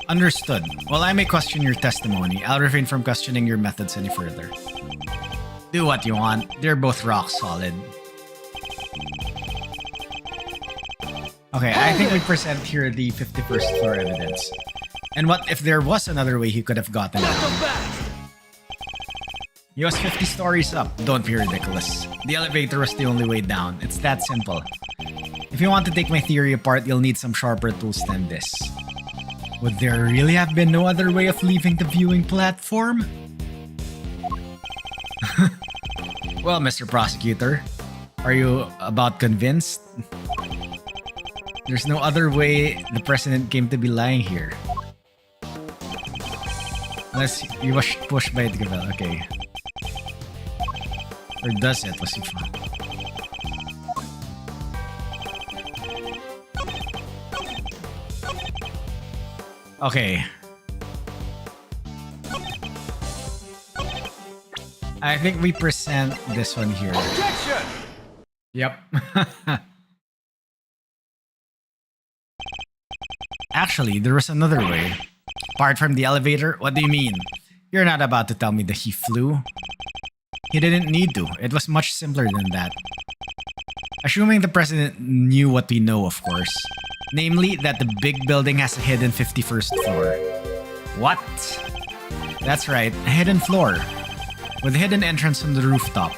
Understood. While I may question your testimony, I'll refrain from questioning your methods any further. Do what you want. They're both rock solid. Okay, I think we present here the 51st floor evidence. And what if there was another way he could have gotten down? He was 50 stories up. Don't be ridiculous. The elevator was the only way down. It's that simple. If you want to take my theory apart, you'll need some sharper tools than this. Would there really have been no other way of leaving the viewing platform? Well, Mr. Prosecutor, are you about convinced? There's no other way the President came to be lying here. Unless he was pushed by Gavel, okay. Or does it? Was he fun? Okay. I think we present this one here. Objection! Yep. Actually, there was another way. Apart from the elevator, what do you mean? You're not about to tell me that he flew? He didn't need to. It was much simpler than that. Assuming the president knew what we know, of course. Namely, that the big building has a hidden 51st floor. What? That's right, a hidden floor. With a hidden entrance on the rooftop.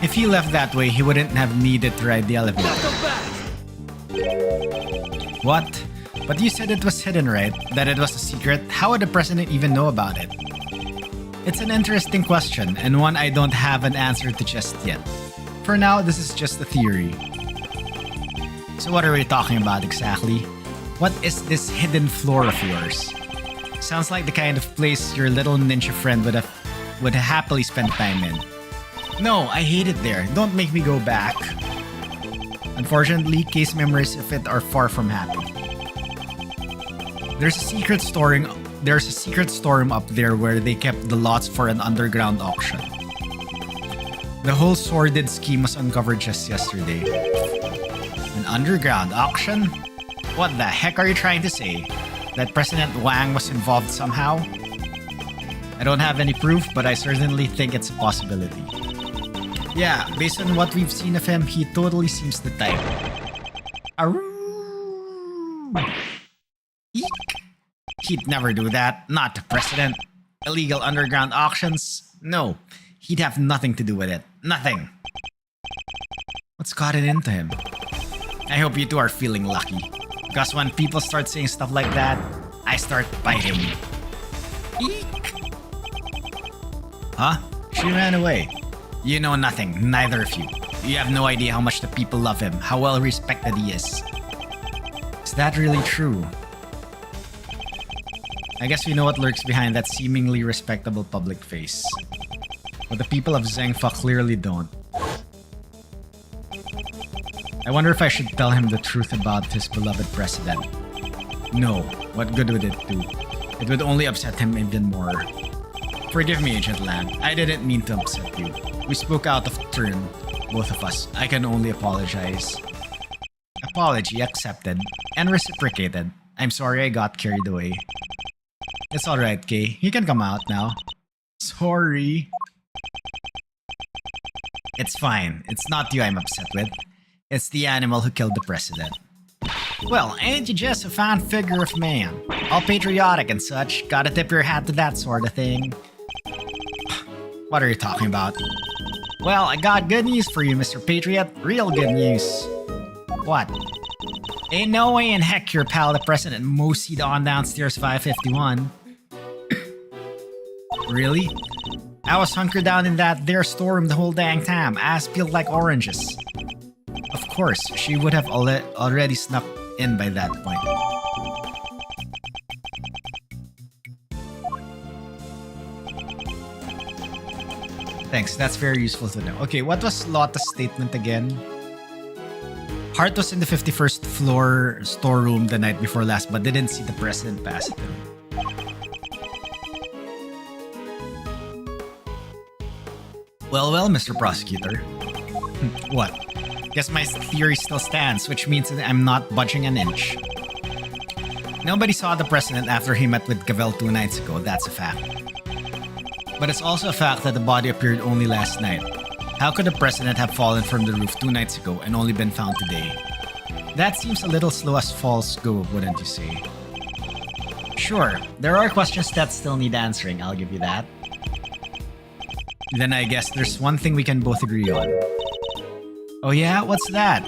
If he left that way, he wouldn't have needed to ride the elevator. What? But you said it was hidden, right? That it was a secret? How would the president even know about it? It's an interesting question, and one I don't have an answer to just yet. For now, this is just a theory. So what are we talking about exactly? What is this hidden floor of yours? Sounds like the kind of place your little ninja friend would happily spend time in. No, I hate it there. Don't make me go back. Unfortunately, case memories of it are far from happy. There's a secret storeroom up there where they kept the lots for an underground auction. The whole sordid scheme was uncovered just yesterday. An underground auction? What the heck are you trying to say? That President Wang was involved somehow? I don't have any proof, but I certainly think it's a possibility. Yeah, based on what we've seen of him, he totally seems the type. Aroo! Eek! He'd never do that. Not the president. Illegal underground auctions? No. He'd have nothing to do with it. Nothing. What's gotten into him? I hope you two are feeling lucky. Because when people start saying stuff like that, I start biting. Eek! Huh? She ran away. You know nothing, neither of you. You have no idea how much the people love him, how well respected he is. Is that really true? I guess we know what lurks behind that seemingly respectable public face. But the people of Zengfa clearly don't. I wonder if I should tell him the truth about his beloved president. No, what good would it do? It would only upset him even more. Forgive me, Agent Lang. I didn't mean to upset you. We spoke out of turn, both of us. I can only apologize. Apology accepted and reciprocated. I'm sorry I got carried away. It's alright, Kay. You can come out now. Sorry. It's fine. It's not you I'm upset with. It's the animal who killed the president. Well, ain't you just a fine figure of man? All patriotic and such. Gotta tip your hat to that sort of thing. What are you talking about? Well, I got good news for you, Mr. Patriot. Real good news. What? Ain't no way in heck your pal the president moseyed on downstairs 551. Really? I was hunkered down in that there storeroom the whole dang time, ass peeled like oranges. Of course, she would have already snuck in by that point. Thanks, that's very useful to know. Okay, what was Lotta's statement again? Hart was in the 51st floor storeroom the night before last but didn't see the president pass through. Well, Mr. Prosecutor. What? Guess my theory still stands, which means that I'm not budging an inch. Nobody saw the president after he met with Gavel 2 nights ago, that's a fact. But it's also a fact that the body appeared only last night. How could the president have fallen from the roof 2 nights ago and only been found today? That seems a little slow as falls go, wouldn't you say? Sure, there are questions that still need answering, I'll give you that. Then I guess there's one thing we can both agree on. Oh yeah? What's that?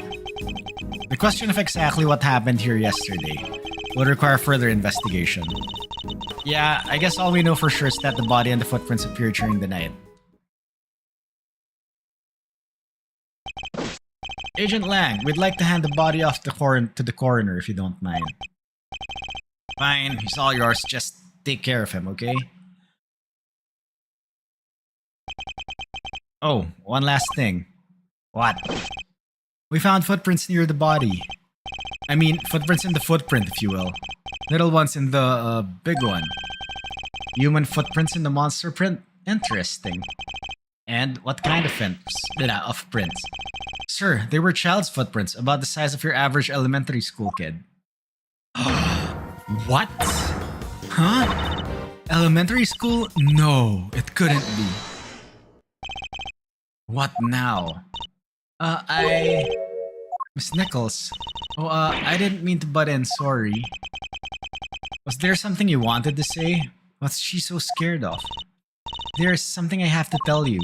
The question of exactly what happened here yesterday would require further investigation. Yeah, I guess all we know for sure is that the body and the footprints appeared during the night. Agent Lang, we'd like to hand the body off to the coroner if you don't mind. Fine, he's all yours. Just take care of him, okay? Oh, one last thing. What? We found footprints near the body. I mean, footprints in the footprint, if you will. Little ones in the big one. Human footprints in the monster print? Interesting. And what kind of prints? Sir, they were child's footprints, about the size of your average elementary school kid. What? Huh? Elementary school? No, it couldn't be. What now? Miss Nichols. Oh, I didn't mean to butt in, sorry. Was there something you wanted to say? What's she so scared of? There's something I have to tell you.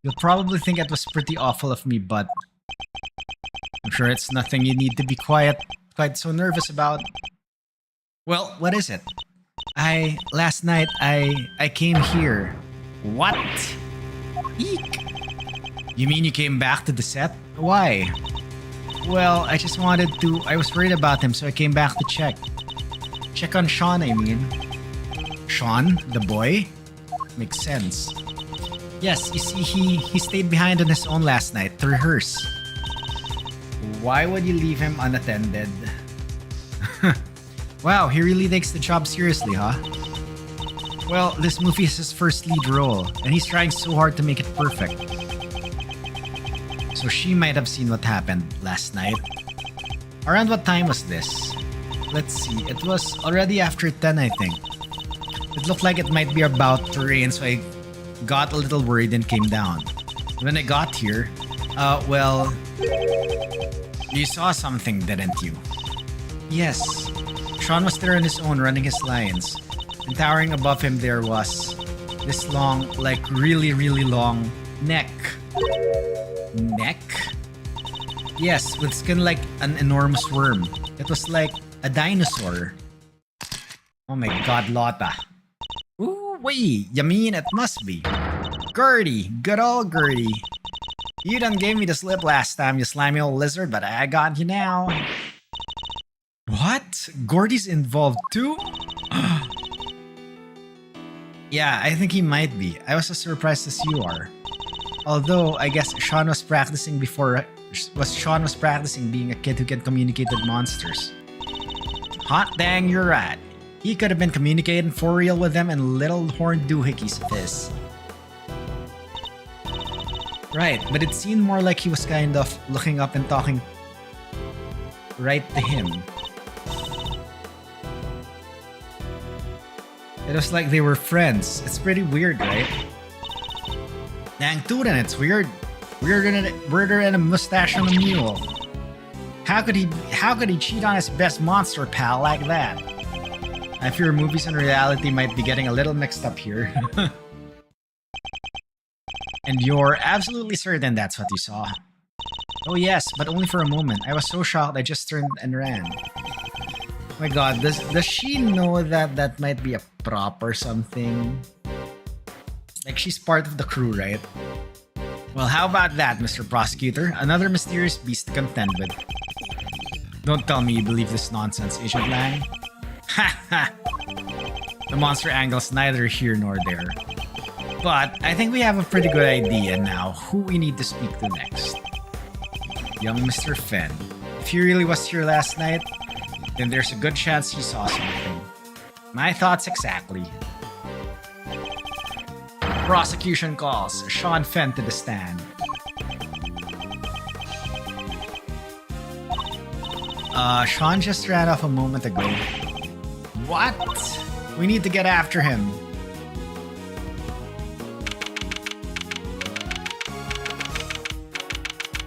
You'll probably think it was pretty awful of me, but I'm sure it's nothing you need to be quite so nervous about. Well, what is it? Last night, I came here. What? Eek. You mean you came back to the set? Why? Well, I was worried about him, so I came back to check. Check on Sean, I mean. Sean? The boy? Makes sense. Yes, you see, he stayed behind on his own last night to rehearse. Why would you leave him unattended? Wow, he really takes the job seriously, huh? Well, this movie is his first lead role, and he's trying so hard to make it perfect. So she might have seen what happened last night. Around what time was this? Let's see, it was already after 10, I think. It looked like it might be about to rain, so I got a little worried and came down. When I got here, well, you saw something, didn't you? Yes. Sean was there on his own running his lines. And towering above him there was this long, like really, really long neck. Neck? Yes, with skin like an enormous worm. It was like a dinosaur. Oh my god, Lotta. Ooh, wait, you mean it must be? Gertie, good old Gertie. You done gave me the slip last time, you slimy old lizard, but I got you now. What? Gordy's involved too? Yeah, I think he might be. I was as surprised as you are. Although, I guess Sean was practicing being a kid who can communicate with monsters. Hot dang, you're right. He could have been communicating for real with them and little horned doohickeys of his. Right, but it seemed more like he was kind of looking up and talking right to him. It was like they were friends. It's pretty weird, right? Dang tootin', it's weird. Weirder than a mustache on a mule. How could he cheat on his best monster pal like that? I fear movies and reality might be getting a little mixed up here. And you're absolutely certain that's what you saw? Oh yes, but only for a moment. I was so shocked I just turned and ran. My god, does she know that that might be a prop or something? Like she's part of the crew, right? Well, how about that, Mr. Prosecutor? Another mysterious beast to contend with. Don't tell me you believe this nonsense, Agent Lang. Ha ha! The monster angle's neither here nor there. But I think we have a pretty good idea now who we need to speak to next. Young Mr. Fenn. If he really was here last night, then there's a good chance he saw something. My thoughts exactly. Prosecution calls Sean Fenn to the stand. Sean just ran off a moment ago. What? We need to get after him.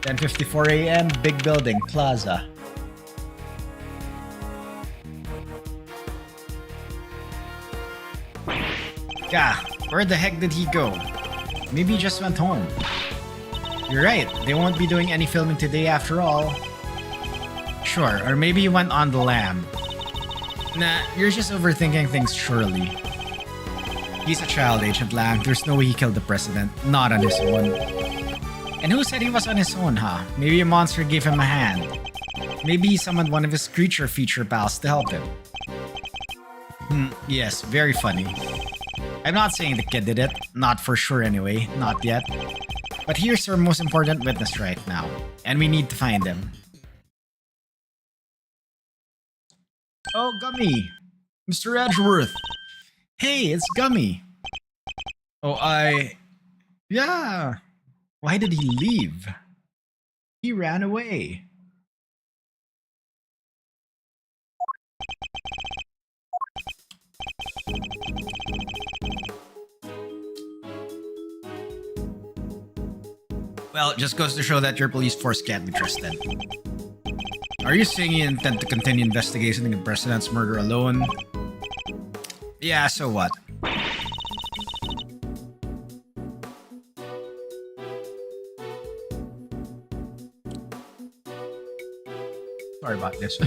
"10:54 a.m. Big building, Plaza." Gah, where the heck did he go? Maybe he just went home. You're right, they won't be doing any filming today after all. Sure, or maybe he went on the lam. Nah, you're just overthinking things, surely. He's a child, Agent Lang. There's no way he killed the president. Not on his own. And who said he was on his own, huh? Maybe a monster gave him a hand. Maybe he summoned one of his creature feature pals to help him. Yes, very funny. I'm not saying the kid did it. Not for sure anyway. Not yet. But here's our most important witness right now. And we need to find him. Oh, Gummy! Mr. Edgeworth! Hey, it's Gummy! Oh, yeah! Why did he leave? He ran away. Well, it just goes to show that your police force can't be trusted. Are you saying you intend to continue investigating the president's murder alone? Yeah, so what? Sorry about this.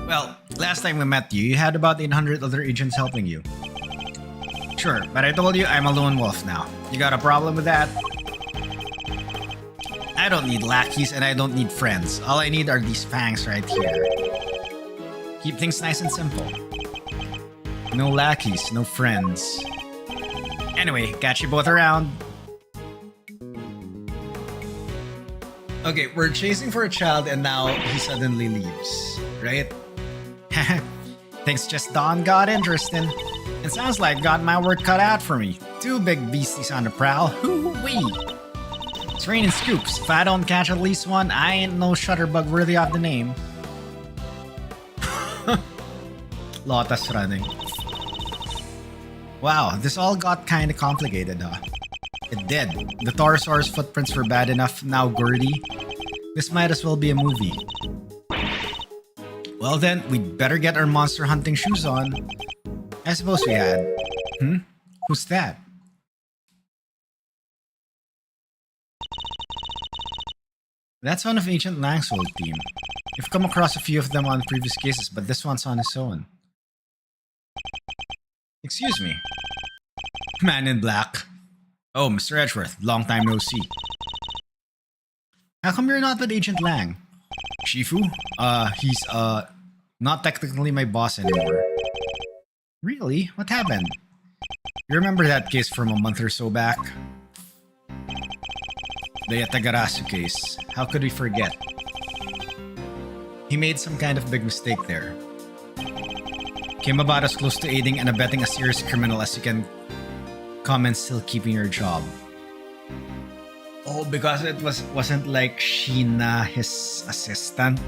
Well, last time we met you, you had about 800 other agents helping you. Sure, but I told you I'm a lone wolf now. You got a problem with that? I don't need lackeys and I don't need friends. All I need are these fangs right here. Keep things nice and simple. No lackeys, no friends. Anyway, catch you both around. Okay, we're chasing for a child and now he suddenly leaves, right? Thinks just Don got interesting. It sounds like got my work cut out for me. Two big beasties on the prowl. Hoo-wee! It's raining scoops. If I don't catch at least one, I ain't no shutterbug worthy of the name. Lotus running. Wow, this all got kinda complicated, huh? It did. The Taurosaurus footprints were bad enough, now Gordy. This might as well be a movie. Well then, we'd better get our monster hunting shoes on. I suppose we had. Who's that? That's one of Agent Lang's old team. You've come across a few of them on previous cases, but this one's on his own. Excuse me. Man in black. Oh, Mr. Edgeworth, long time no see. How come you're not with Agent Lang? Shifu? He's, not technically my boss anymore. Really? What happened? You remember that case from a month or so back? The Yatagarasu case. How could we forget? He made some kind of big mistake there. Came about as close to aiding and abetting a serious criminal as you can come and still keeping your job. Oh, because it wasn't like Sheena, his assistant,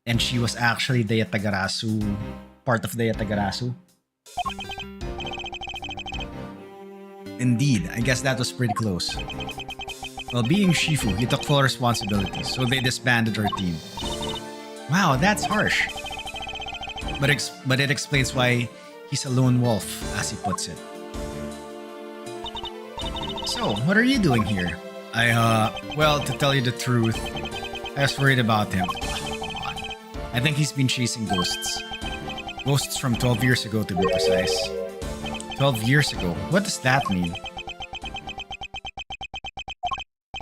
and she was actually the Yatagarasu, part of the Yatagarasu. Indeed, I guess that was pretty close. Well, being Shifu, he took full responsibility, so they disbanded our team. Wow, that's harsh. But it explains why he's a lone wolf, as he puts it. So, what are you doing here? Well, to tell you the truth, I was worried about him. I think he's been chasing ghosts. Ghosts from 12 years ago, to be precise. 12 years ago? What does that mean?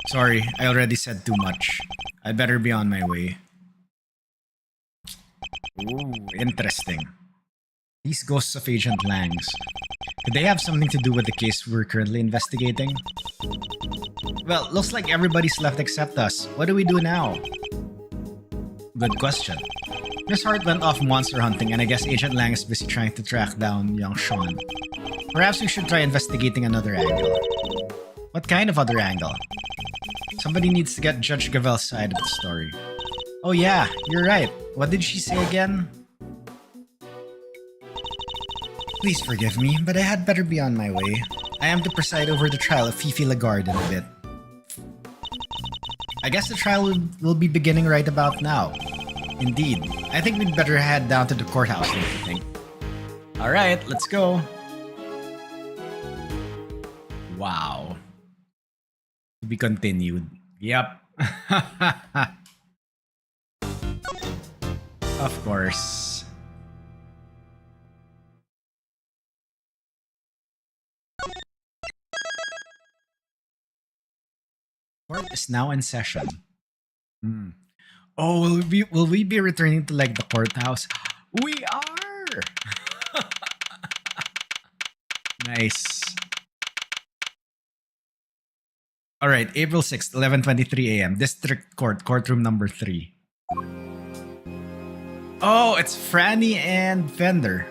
Sorry, I already said too much. I'd better be on my way. Ooh, interesting. These ghosts of Agent Lang's. Could they have something to do with the case we're currently investigating? Well, looks like everybody's left except us. What do we do now? Good question. Miss Hart went off monster hunting and I guess Agent Lang is busy trying to track down young Sean. Perhaps we should try investigating another angle. What kind of other angle? Somebody needs to get Judge Gavel's side of the story. Oh yeah, you're right. What did she say again? Please forgive me, but I had better be on my way. I am to preside over the trial of Fifi Lagarde in a bit. I guess the trial will be beginning right about now. Indeed. I think we'd better head down to the courthouse, don't you think? Alright, let's go. Wow. To be continued. Yep. Of course. Court is now in session. Oh, will we be returning to like the courthouse? We are. Nice. All right, April 6th, 11:23 a.m. District Court, courtroom number 3. Oh, it's Franny and Fender.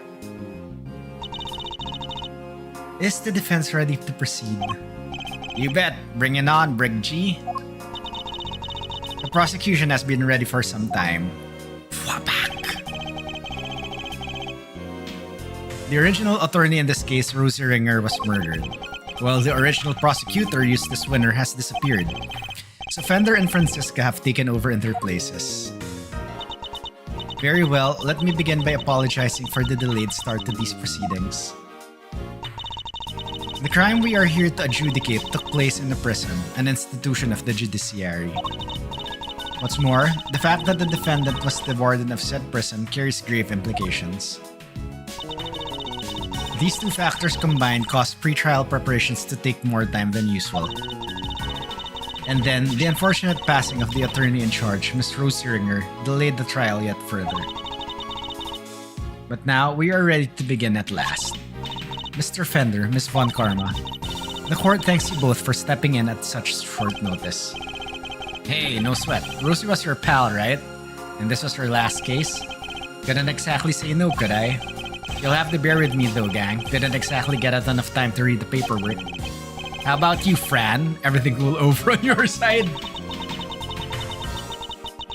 Is the defense ready to proceed? You bet. Bring it on, Brig G. The prosecution has been ready for some time. Fwapak. The original attorney in this case, Rosie Ringer, was murdered, while the original prosecutor, Eustace Winner, has disappeared. So Fender and Francisca have taken over in their places. Very well, let me begin by apologizing for the delayed start to these proceedings. The crime we are here to adjudicate took place in a prison, an institution of the judiciary. What's more, the fact that the defendant was the warden of said prison carries grave implications. These two factors combined caused pre-trial preparations to take more time than usual. And then, the unfortunate passing of the attorney in charge, Miss Rosie Ringer, delayed the trial yet further. But now, we are ready to begin at last. Mr. Fender, Miss Von Karma, the court thanks you both for stepping in at such short notice. Hey, no sweat. Rosie was your pal, right? And this was her last case? Couldn't exactly say no, could I? You'll have to bear with me though, gang. Didn't exactly get enough time to read the paperwork. How about you, Fran? Everything cool over on your side?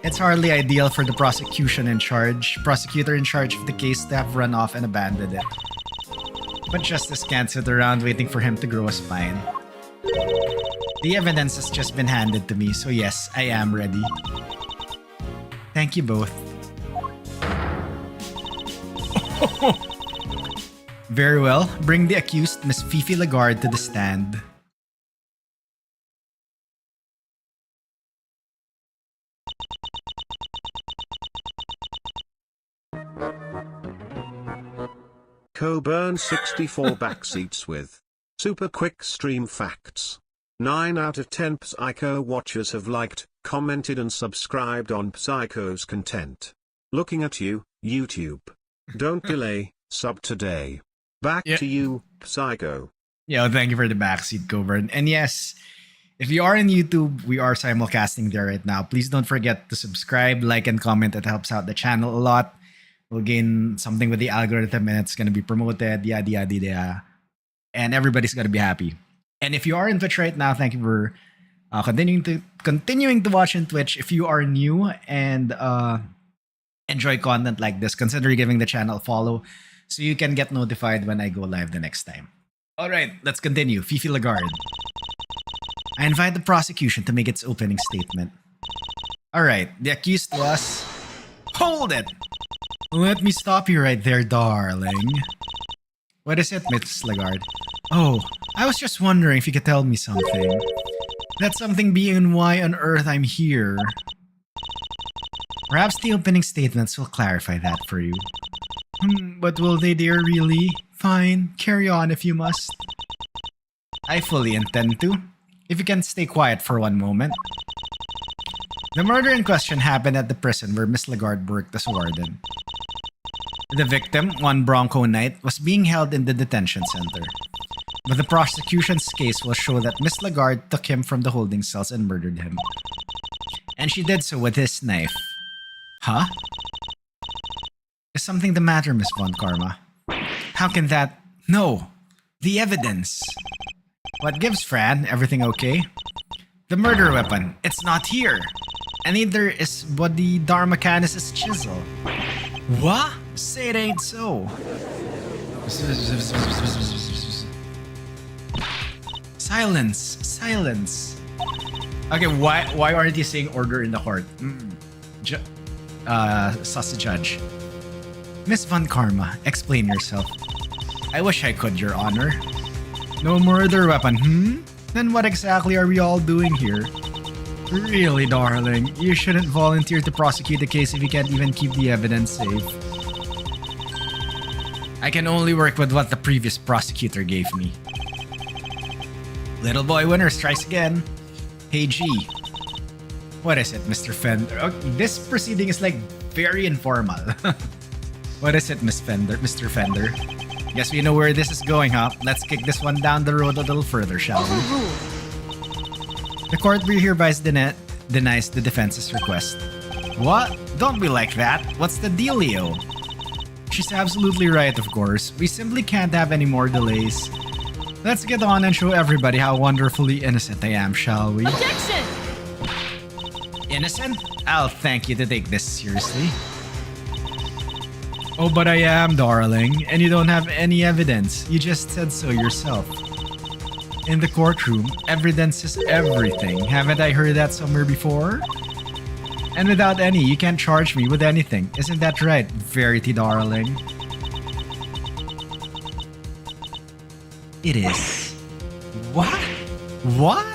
It's hardly ideal for the prosecutor in charge of the case to have run off and abandoned it. But justice can't sit around waiting for him to grow a spine. The evidence has just been handed to me, so yes, I am ready. Thank you both. Very well, bring the accused, Miss Fifi Lagarde, to the stand. Coburn 64 backseats with super quick stream facts. 9 out of 10 Psycho watchers have liked, commented and subscribed on Psycho's content. Looking at you, YouTube. Don't delay, sub today. Back to you, Psycho. Yo, thank you for the backseat, Coburn. And yes, if you are on YouTube, we are simulcasting there right now. Please don't forget to subscribe, like, and comment. It helps out the channel a lot. We'll gain something with the algorithm and it's going to be promoted, yada, yada, yada. And everybody's going to be happy. And if you are in Twitch right now, thank you for continuing to watch in Twitch. If you are new and enjoy content like this, consider giving the channel a follow so you can get notified when I go live the next time. All right, let's continue. Fifi Lagarde. I invite the prosecution to make its opening statement. All right, the accused was... Hold it! Let me stop you right there, darling. What is it, Miss Lagarde? Oh, I was just wondering if you could tell me something. That something being why on earth I'm here. Perhaps the opening statements will clarify that for you. But will they dare really? Fine, carry on if you must. I fully intend to. If you can stay quiet for one moment. The murder in question happened at the prison where Miss Lagarde worked as warden. The victim, one Bronco Knight, was being held in the detention center. But the prosecution's case will show that Miss Lagarde took him from the holding cells and murdered him. And she did so with his knife. Huh? Is something the matter, Miss Von Karma? How can that... No! The evidence! What gives, Fran? Everything okay? The murder weapon. It's not here! And neither is Buddy Dharmacanis' chisel. What? Say it ain't so. Silence! Silence! Okay, why aren't you saying order in the court? Sus judge. Miss Von Karma, explain yourself. I wish I could, Your Honor. No murder weapon, Then what exactly are we all doing here? Really, darling, you shouldn't volunteer to prosecute the case if you can't even keep the evidence safe. I can only work with what the previous prosecutor gave me. Little boy winner strikes again. Hey G. What is it, Mr. Fender? Okay, this proceeding is like very informal. What is it, Mr. Fender? Guess we know where this is going, huh? Let's kick this one down the road a little further, shall we? The court hereby denies the defense's request. What? Don't be like that. What's the dealio? She's absolutely right, of course. We simply can't have any more delays. Let's get on and show everybody how wonderfully innocent I am, shall we? Objection! Innocent? I'll thank you to take this seriously. Oh, but I am, darling, and you don't have any evidence. You just said so yourself. In the courtroom, evidence is everything. Haven't I heard that somewhere before? And without any, you can't charge me with anything. Isn't that right, Verity, darling? It is. What? What?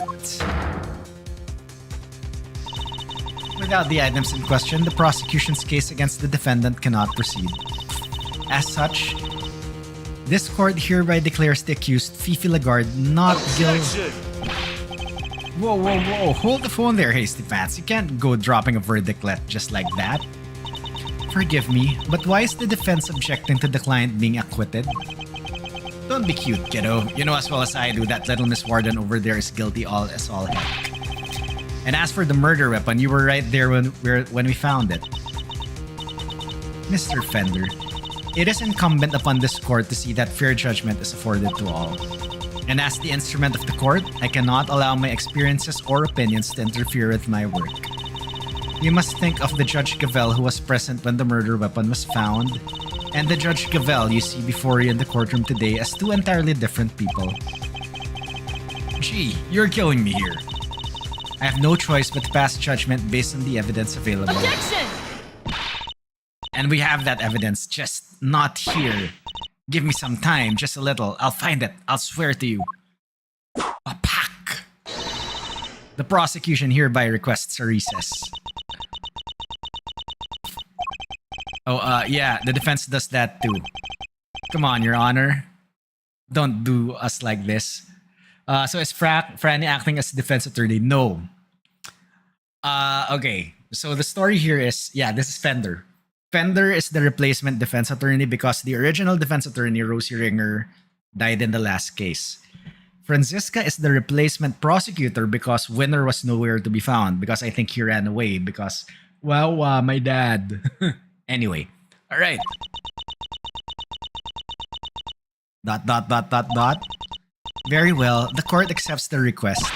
Without the items in question, the prosecution's case against the defendant cannot proceed. As such, this court hereby declares the accused, Fifi Lagarde, not guilty. Whoa, whoa, whoa. Hold the phone there, Hasty Pants. You can't go dropping a verdict just like that. Forgive me, but why is the defense objecting to the client being acquitted? Don't be cute, kiddo. You know as well as I do that little Miss Warden over there is guilty as all heck. And as for the murder weapon, you were right there when we found it. Mr. Fender, it is incumbent upon this court to see that fair judgment is afforded to all. And as the instrument of the court, I cannot allow my experiences or opinions to interfere with my work. You must think of the Judge Gavel who was present when the murder weapon was found, and the Judge Gavel you see before you in the courtroom today as two entirely different people. Gee, you're killing me here. I have no choice but to pass judgment based on the evidence available. Objection! And we have that evidence, just not here. Give me some time, just a little. I'll find it. I'll swear to you. A pack. The prosecution hereby requests a recess. Oh, yeah, the defense does that too. Come on, Your Honor. Don't do us like this. So is Franny acting as defense attorney? No. Okay, so the story here is, yeah, this is Fender. Fender is the replacement defense attorney because the original defense attorney, Rosie Ringer, died in the last case. Franziska is the replacement prosecutor because Winner was nowhere to be found because I think he ran away because, wow, my dad. Anyway, all right. ... Very well, the court accepts the request.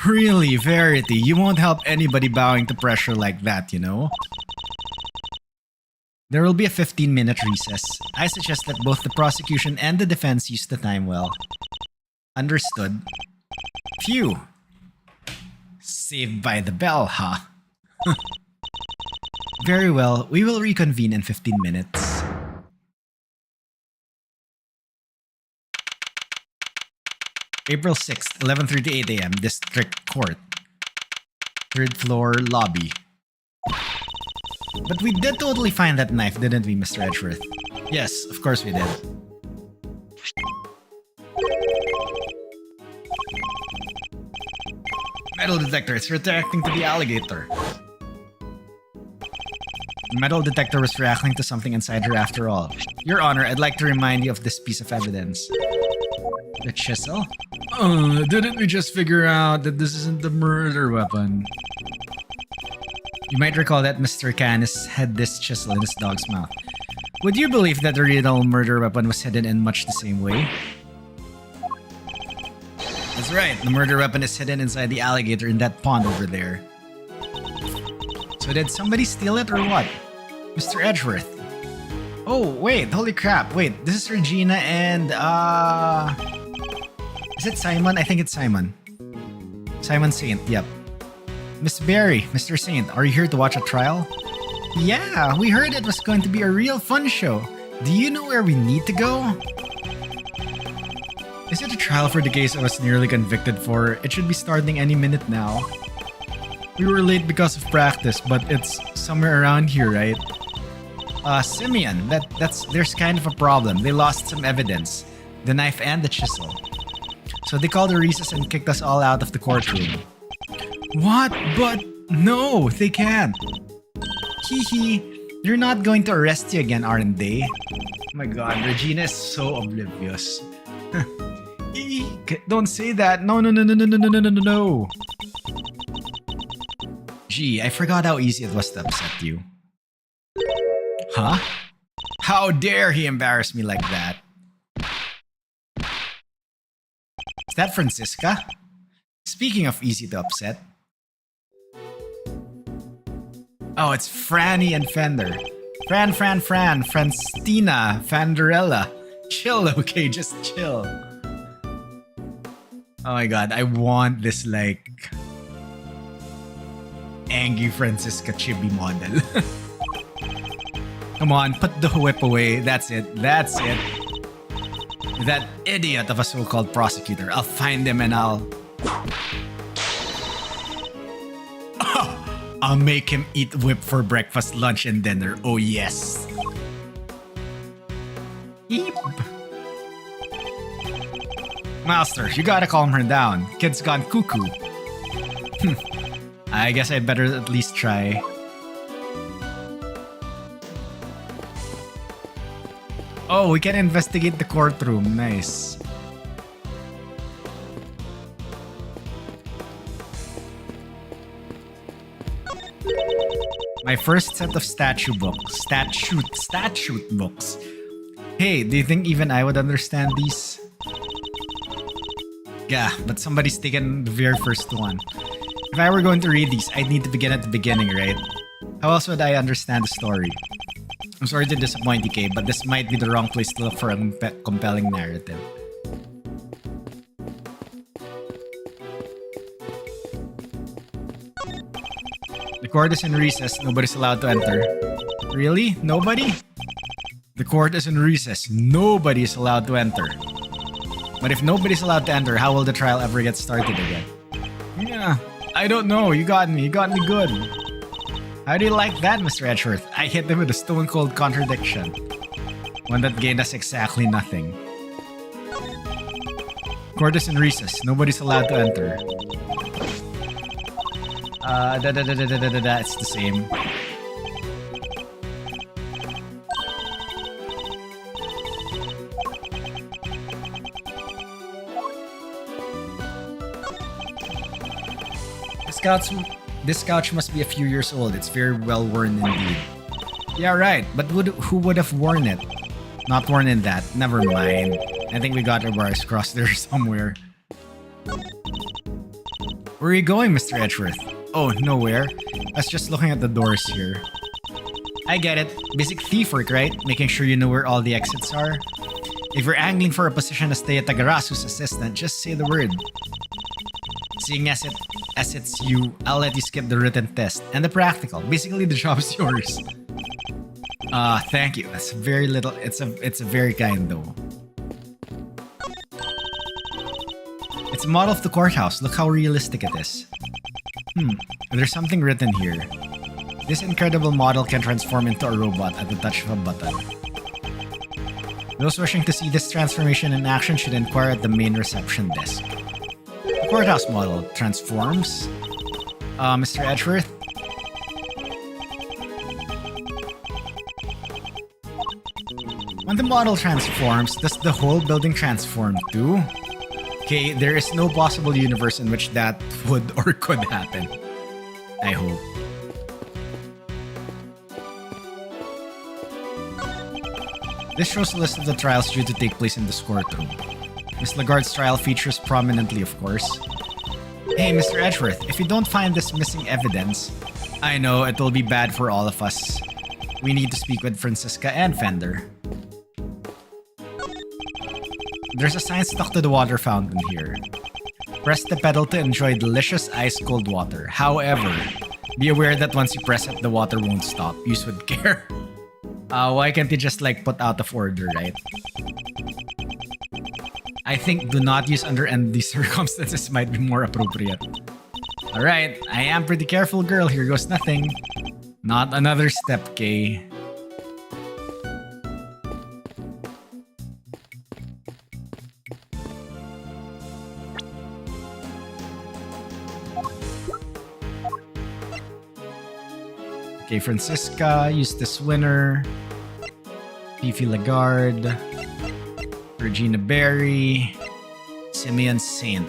Really, Verity, you won't help anybody bowing to pressure like that, you know? There will be a 15-minute recess. I suggest that both the prosecution and the defense use the time well. Understood. Phew. Saved by the bell, huh? Very well, we will reconvene in 15 minutes. April 6th, 11:38 a.m. District Court. 3rd floor lobby. But we did totally find that knife, didn't we, Mr. Edgeworth? Yes, of course we did. Metal detector, it's reacting to the alligator. The metal detector was reacting to something inside her after all. Your Honor, I'd like to remind you of this piece of evidence. The chisel? Didn't we just figure out that this isn't the murder weapon? You might recall that Mr. Canis had this chisel in his dog's mouth. Would you believe that the real murder weapon was hidden in much the same way? That's right, the murder weapon is hidden inside the alligator in that pond over there. So did somebody steal it or what? Mr. Edgeworth. Oh, wait, holy crap. Wait, this is Regina and, is it Simon? I think it's Simon. Simon Saint, yep. Miss Barry, Mr. Saint, are you here to watch a trial? Yeah, we heard it was going to be a real fun show. Do you know where we need to go? Is it a trial for the case I was nearly convicted for? It should be starting any minute now. We were late because of practice, but it's somewhere around here, right? Simeon, there's kind of a problem. They lost some evidence. The knife and the chisel. So they called a recess and kicked us all out of the courtroom. What? But no, they can't. Hee. They're not going to arrest you again, aren't they? Oh my god, Regina is so oblivious. Don't say that. No. Gee, I forgot how easy it was to upset you. Huh? How dare he embarrass me like that? Is that Francisca? Speaking of easy to upset. Oh, it's Franny and Fender. Fran, Francina, Fanderella. Chill, okay, just chill. Oh my god, I want this like angry Francisca chibi model. Come on, put the whip away. That's it. That's it. That idiot of a so-called prosecutor. I'll find him and I'll make him eat whip for breakfast, lunch, and dinner. Oh yes. Eep. Master, you gotta calm her down. Kid's gone cuckoo. I guess I'd better at least try. Oh, we can investigate the courtroom. Nice. My first set of statute books. Hey, do you think even I would understand these? Yeah, but somebody's taken the very first one. If I were going to read these, I'd need to begin at the beginning, right? How else would I understand the story? I'm sorry to disappoint you, Kay, but this might be the wrong place to look for a compelling narrative. The court is in recess. Nobody's allowed to enter. Really? Nobody? The court is in recess. Nobody is allowed to enter. But if nobody's allowed to enter, how will the trial ever get started again? Yeah, I don't know. You got me. You got me good. How do you like that, Mr. Edgeworth? I hit him with a stone-cold contradiction. One that gained us exactly nothing. Court is in recess. Nobody's allowed to enter. It's the same. This couch must be a few years old. It's very well worn indeed. Yeah, right. But who would have worn it? Not worn in that. Never mind. I think we got our wires crossed there somewhere. Where are you going, Mr. Edgeworth? Oh, nowhere. I was just looking at the doors here. I get it. Basic thief work, right? Making sure you know where all the exits are. If you're angling for a position as Taya Tagarasu's assistant, just say the word. Seeing as it's you, I'll let you skip the written test and the practical. Basically, the job's yours. Thank you. That's very little. It's a very kind though. It's a model of the courthouse. Look how realistic it is. There's something written here. This incredible model can transform into a robot at the touch of a button. Those wishing to see this transformation in action should inquire at the main reception desk. The courthouse model transforms. Mr. Edgeworth? When the model transforms, does the whole building transform too? Okay, there is no possible universe in which that would or could happen. I hope. This shows a list of the trials due to take place in this courtroom. Miss Lagarde's trial features prominently, of course. Hey, Mr. Edgeworth, if you don't find this missing evidence, I know it will be bad for all of us. We need to speak with Francisca and Fender. There's a sign stuck to the water fountain here. Press the pedal to enjoy delicious ice-cold water. However, be aware that once you press it, the water won't stop. Use with care. Why can't you just like put out of order, right? I think do not use under any circumstances might be more appropriate. Alright, I am pretty careful girl. Here goes nothing. Not another step, Kay. Okay, Francisca, Eustace Winner, Fifi Lagarde, Regina Berry, Simeon Saint.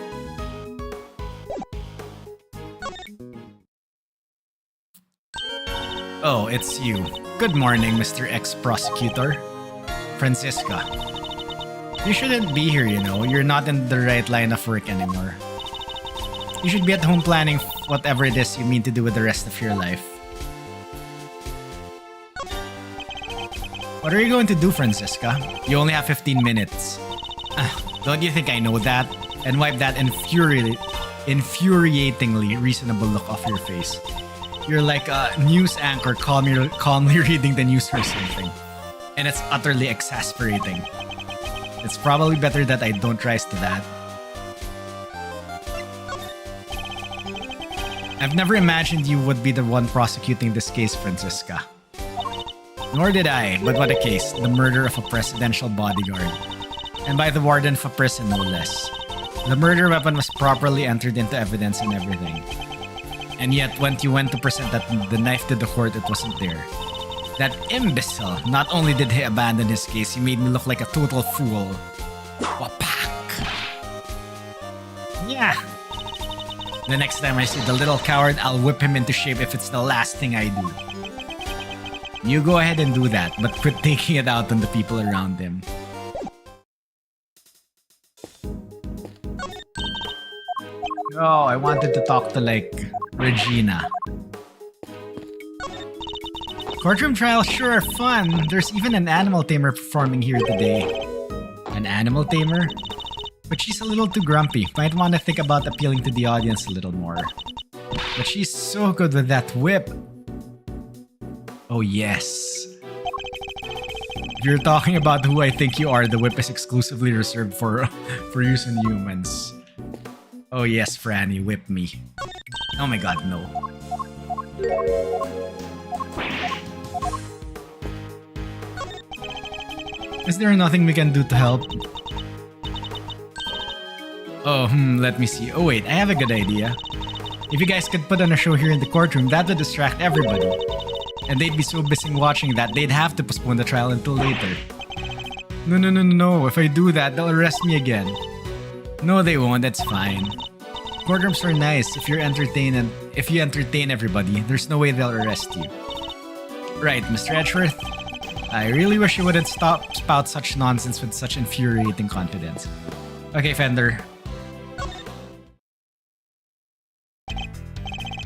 Oh, it's you. Good morning, Mr. Ex-Prosecutor. Francisca. You shouldn't be here, you know. You're not in the right line of work anymore. You should be at home planning whatever it is you mean to do with the rest of your life. What are you going to do, Francisca? You only have 15 minutes. Don't you think I know that? And wipe that infuriatingly reasonable look off your face. You're like a news anchor calmly reading the news or something. And it's utterly exasperating. It's probably better that I don't rise to that. I've never imagined you would be the one prosecuting this case, Francisca. Nor did I, but what a case. The murder of a presidential bodyguard. And by the warden of a prison, no less. The murder weapon was properly entered into evidence and everything. And yet, when you went to present the knife to the court, it wasn't there. That imbecile, not only did he abandon his case, he made me look like a total fool. Wapak! Yeah! The next time I see the little coward, I'll whip him into shape if it's the last thing I do. You go ahead and do that, but quit taking it out on the people around him. Oh, I wanted to talk to, like, Regina. Courtroom trials sure are fun. There's even an animal tamer performing here today. An animal tamer? But she's a little too grumpy. Might want to think about appealing to the audience a little more. But she's so good with that whip. Oh yes. If you're talking about who I think you are, the whip is exclusively reserved for use in humans. Oh yes, Franny, whip me. Oh my god, no. Is there nothing we can do to help? Oh, let me see. Oh wait, I have a good idea. If you guys could put on a show here in the courtroom, that would distract everybody. And they'd be so busy watching that they'd have to postpone the trial until later. No. If I do that, they'll arrest me again. No, they won't. That's fine. Courtrooms are nice if you entertain everybody. There's no way they'll arrest you. Right, Mr. Edgeworth? I really wish you wouldn't spout such nonsense with such infuriating confidence. Okay, Fender.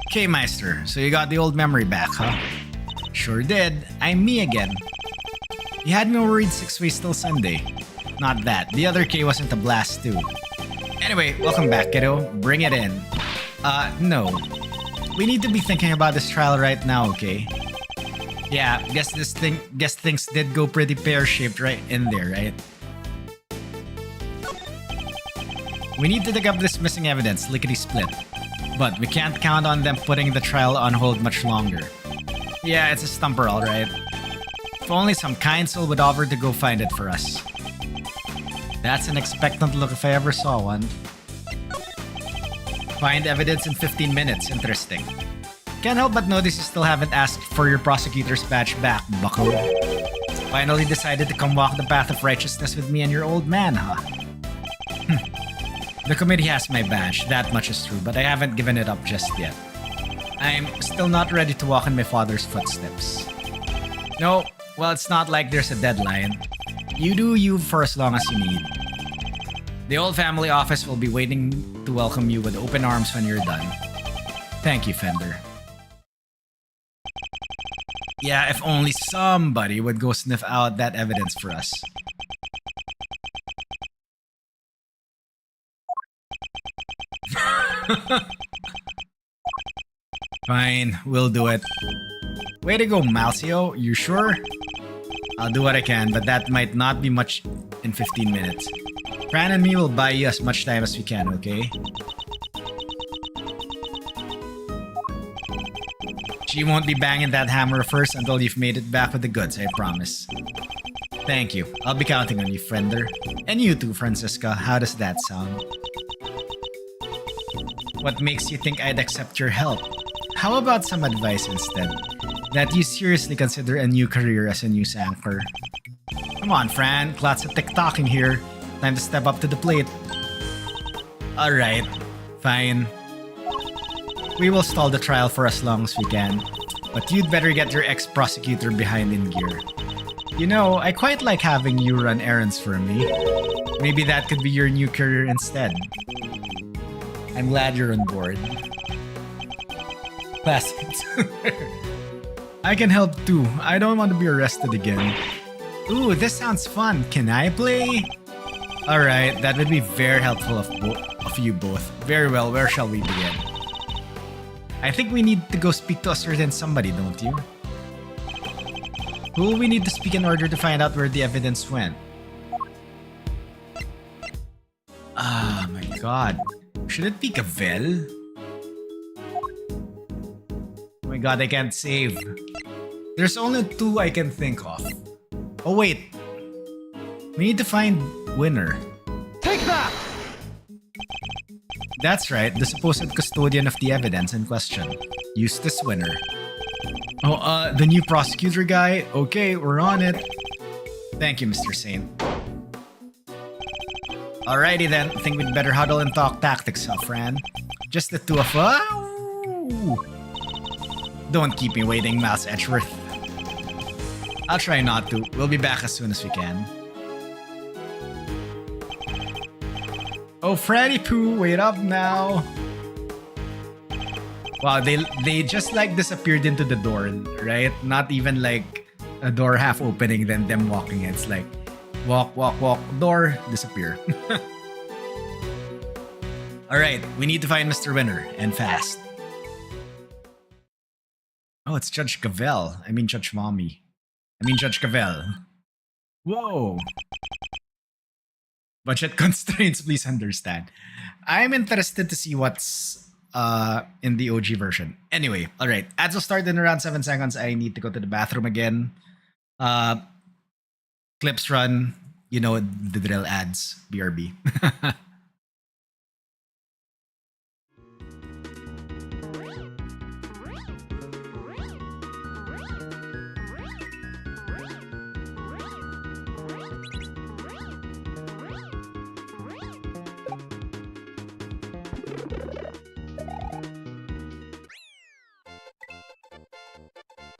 Okay, Meister. So you got the old memory back, huh? Sure did. I'm me again. You had me worried 6 ways till Sunday. Not that. The other K wasn't a blast too. Anyway, welcome back, kiddo. Bring it in. No. We need to be thinking about this trial right now, okay? Yeah, guess things did go pretty pear-shaped right in there, right? We need to dig up this missing evidence, lickety-split. But we can't count on them putting the trial on hold much longer. Yeah, it's a stumper, alright. If only some kind soul would offer to go find it for us. That's an expectant look if I ever saw one. Find evidence in 15 minutes. Interesting. Can't help but notice you still haven't asked for your prosecutor's badge back, bucko. Finally decided to come walk the path of righteousness with me and your old man, huh? The committee has my badge, that much is true, but I haven't given it up just yet. I'm still not ready to walk in my father's footsteps. No, well, it's not like there's a deadline. You do you for as long as you need. The old family office will be waiting to welcome you with open arms when you're done. Thank you, Fender. Yeah, if only somebody would go sniff out that evidence for us. Fine, we'll do it. Way to go, Malcio. You sure? I'll do what I can, but that might not be much in 15 minutes. Fran and me will buy you as much time as we can, okay? She won't be banging that hammer first until you've made it back with the goods, I promise. Thank you. I'll be counting on you, Fender. And you too, Francisca. How does that sound? What makes you think I'd accept your help? How about some advice instead? That you seriously consider a new career as a news anchor. Come on, Fran. Lots of TikToking here. Time to step up to the plate. Alright. Fine. We will stall the trial for as long as we can. But you'd better get your ex-prosecutor behind in gear. You know, I quite like having you run errands for me. Maybe that could be your new career instead. I'm glad you're on board. Classics. I can help too. I don't want to be arrested again. Ooh, this sounds fun. Can I play? Alright, that would be very helpful of you both. Very well, where shall we begin? I think we need to go speak to a certain somebody, don't you? Who will we need to speak in order to find out where the evidence went? Ah, my god. Should it be Gavel? Oh my god, I can't save. There's only two I can think of. Oh wait. We need to find Winner. Take that! That's right, the supposed custodian of the evidence in question. Eustace Winner. Oh, the new prosecutor guy? Okay, we're on it. Thank you, Mr. Saint. Alrighty then, think we'd better huddle and talk tactics, huh, Fran? Just the two of us? Don't keep me waiting, Mouse Edgeworth. I'll try not to. We'll be back as soon as we can. Oh, Freddy Pooh, wait up now. Wow, they just like disappeared into the door, right? Not even like a door half opening, then them walking. It's like walk, walk, walk, door, disappear. Alright, we need to find Mr. Winner, and fast. Oh, it's Judge Gavel. I mean Judge Mommy. I mean Judge Gavel. Whoa. Budget constraints, please understand. I'm interested to see what's in the OG version. Anyway, alright. Ads will start in around 7 seconds. I need to go to the bathroom again. Clips run. You know the drill, ads. BRB.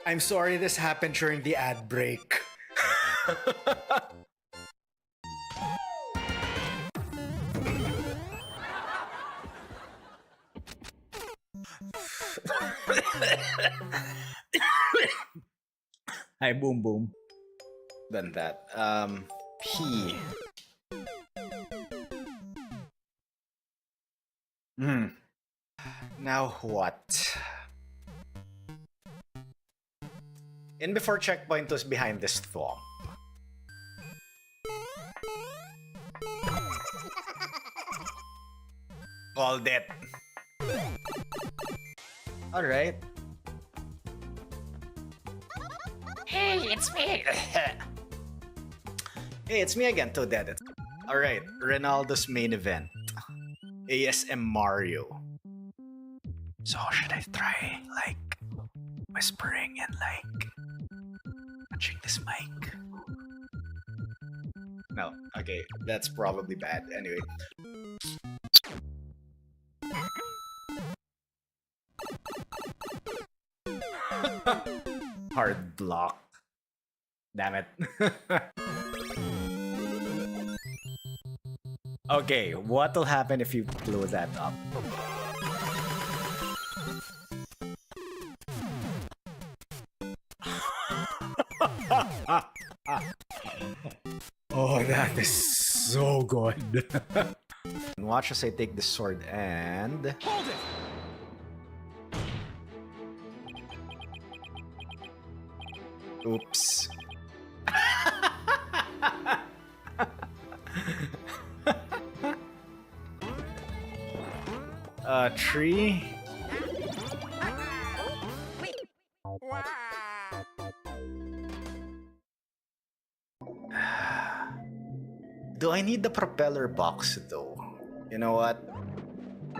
I'm sorry this happened during the ad break. Hi, boom boom. Done that. P. Now what? In before checkpoint was behind this thwomp. Called it. Alright. Hey, it's me. Hey, it's me again, Toadette. Alright, Ronaldo's main event. ASM Mario. So should I try, like, whispering and, like, touching this mic? No, okay, that's probably bad. Anyway. Hard block. Damn it. Okay, what will happen if you blow that up? Oh, that is so good. Watch as I take the sword and... Hold it! Oops. Tree. Do I need the propeller box though? You know what?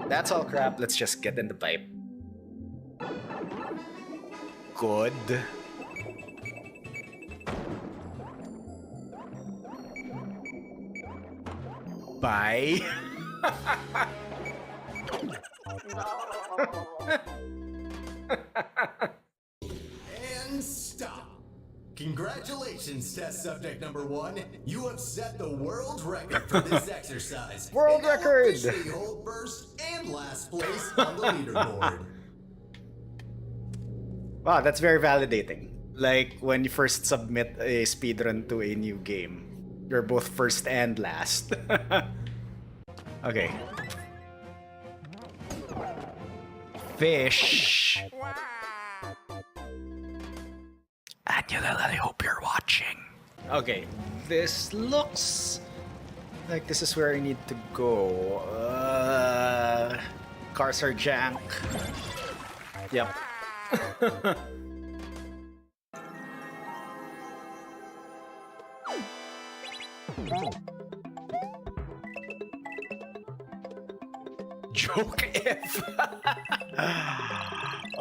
That's all crap. Let's just get in the pipe. Good. Bye. Congratulations, test subject number 1. You have set the world record for this exercise. World and now record! officially hold first and last place on the leaderboard. Wow, that's very validating. Like when you first submit a speedrun to a new game, you're both first and last. Okay. Fish. Annual, I hope you're watching. Okay, this looks like this is where I need to go. Cars are jank. Yep. Joke if.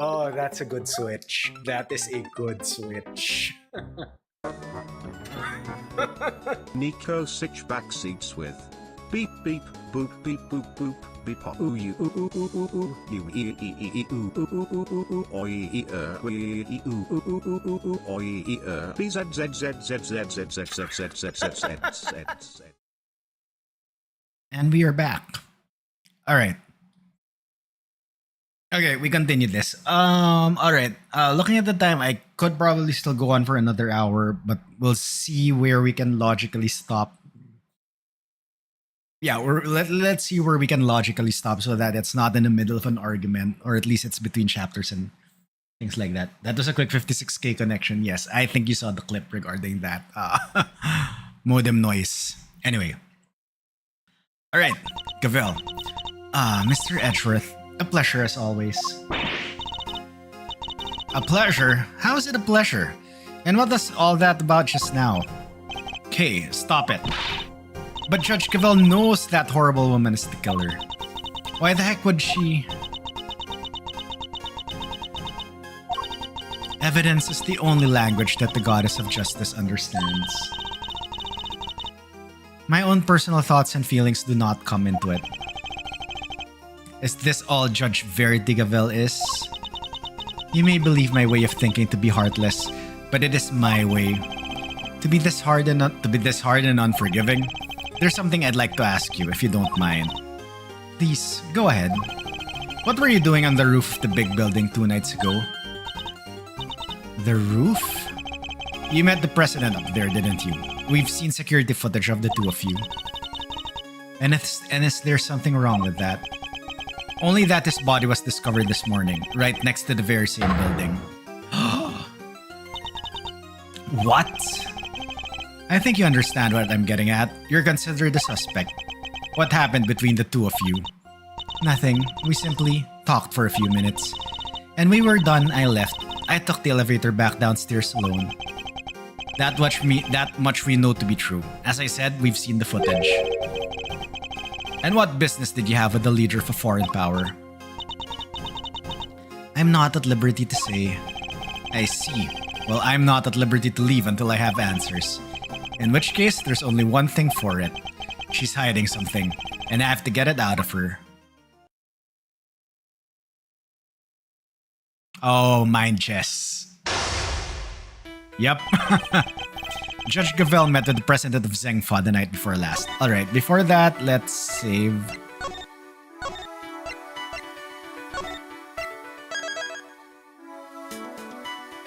Oh, that's a good switch. That is a good switch. Nico 6 backseats with beep beep boop beep boop boop beep ooh you ooh ooh ooh ooh ooh you ee ee ee ooh ooh ooh ooh ooh ooh oi ee wee ooh ooh ooh ooh ooh ooh oi ee b z z z z z z z z z z z. And we are back. All right. Okay, we continue this. All right. Looking at the time, I could probably still go on for another hour, but we'll see where we can logically stop. Yeah, let's see where we can logically stop so that it's not in the middle of an argument, or at least it's between chapters and things like that. That was a quick 56k connection. Yes, I think you saw the clip regarding that modem noise. Anyway. All right, Gavel. Mr. Edgeworth, a pleasure as always. A pleasure? How is it a pleasure? And what was all that about just now? Okay, stop it. But Judge Gavel knows that horrible woman is the killer. Why the heck would she? Evidence is the only language that the goddess of justice understands. My own personal thoughts and feelings do not come into it. Is this all Judge Verity Gavel is? You may believe my way of thinking to be heartless, but it is my way. To be this hard and unforgiving? There's something I'd like to ask you, if you don't mind. Please, go ahead. What were you doing on the roof of the big building 2 nights ago? The roof? You met the president up there, didn't you? We've seen security footage of the two of you. And is there something wrong with that? Only that his body was discovered this morning, right next to the very same building. What? I think you understand what I'm getting at. You're considered a suspect. What happened between the two of you? Nothing. We simply talked for a few minutes. And when we were done, I left. I took the elevator back downstairs alone. That much we know to be true. As I said, we've seen the footage. And what business did you have with the leader of a foreign power? I'm not at liberty to say. I see. Well, I'm not at liberty to leave until I have answers. In which case, there's only one thing for it. She's hiding something, and I have to get it out of her. Oh, mind chess. Yep. Judge Gavel met with the president of Zengfa the night before last. Alright, before that, let's save.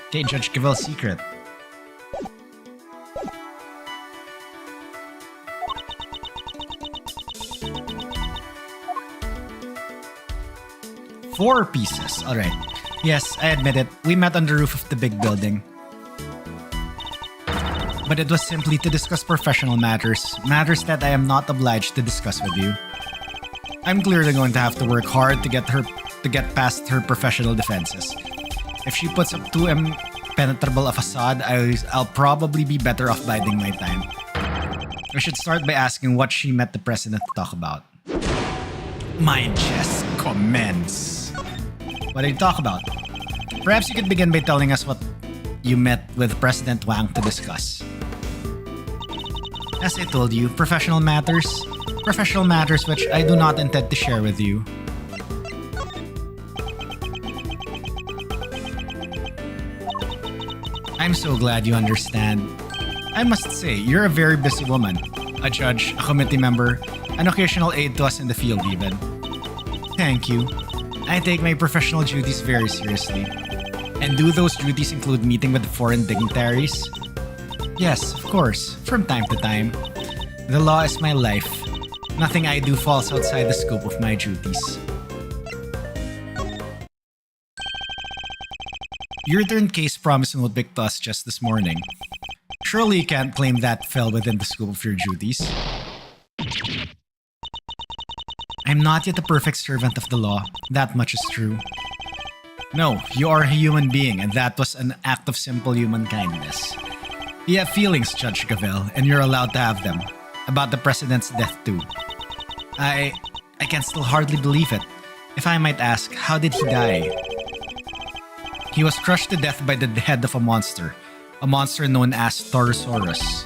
Okay, Judge Gavel's secret. Four pieces. Alright. Yes, I admit it. We met on the roof of the big building. But it was simply to discuss professional matters. Matters that I am not obliged to discuss with you. I'm clearly going to have to work hard to get past her professional defenses. If she puts up too impenetrable a facade, I'll probably be better off biding my time. I should start by asking what she met the president to talk about. Mind chess commence. What did you talk about? Perhaps you could begin by telling us what you met with President Wang to discuss. As I told you, professional matters which I do not intend to share with you. I'm so glad you understand. I must say, you're a very busy woman. A judge, a committee member, an occasional aide to us in the field even. Thank you. I take my professional duties very seriously. And do those duties include meeting with foreign dignitaries? Yes, of course, from time to time. The law is my life. Nothing I do falls outside the scope of my duties. You returned case promise notebook to us just this morning. Surely you can't claim that fell within the scope of your duties. I'm not yet a perfect servant of the law. That much is true. No, you are a human being, and that was an act of simple human kindness. You have feelings, Judge Gavel, and you're allowed to have them. About the president's death too. I can still hardly believe it. If I might ask, how did he die? He was crushed to death by the head of a monster known as Torosaurus.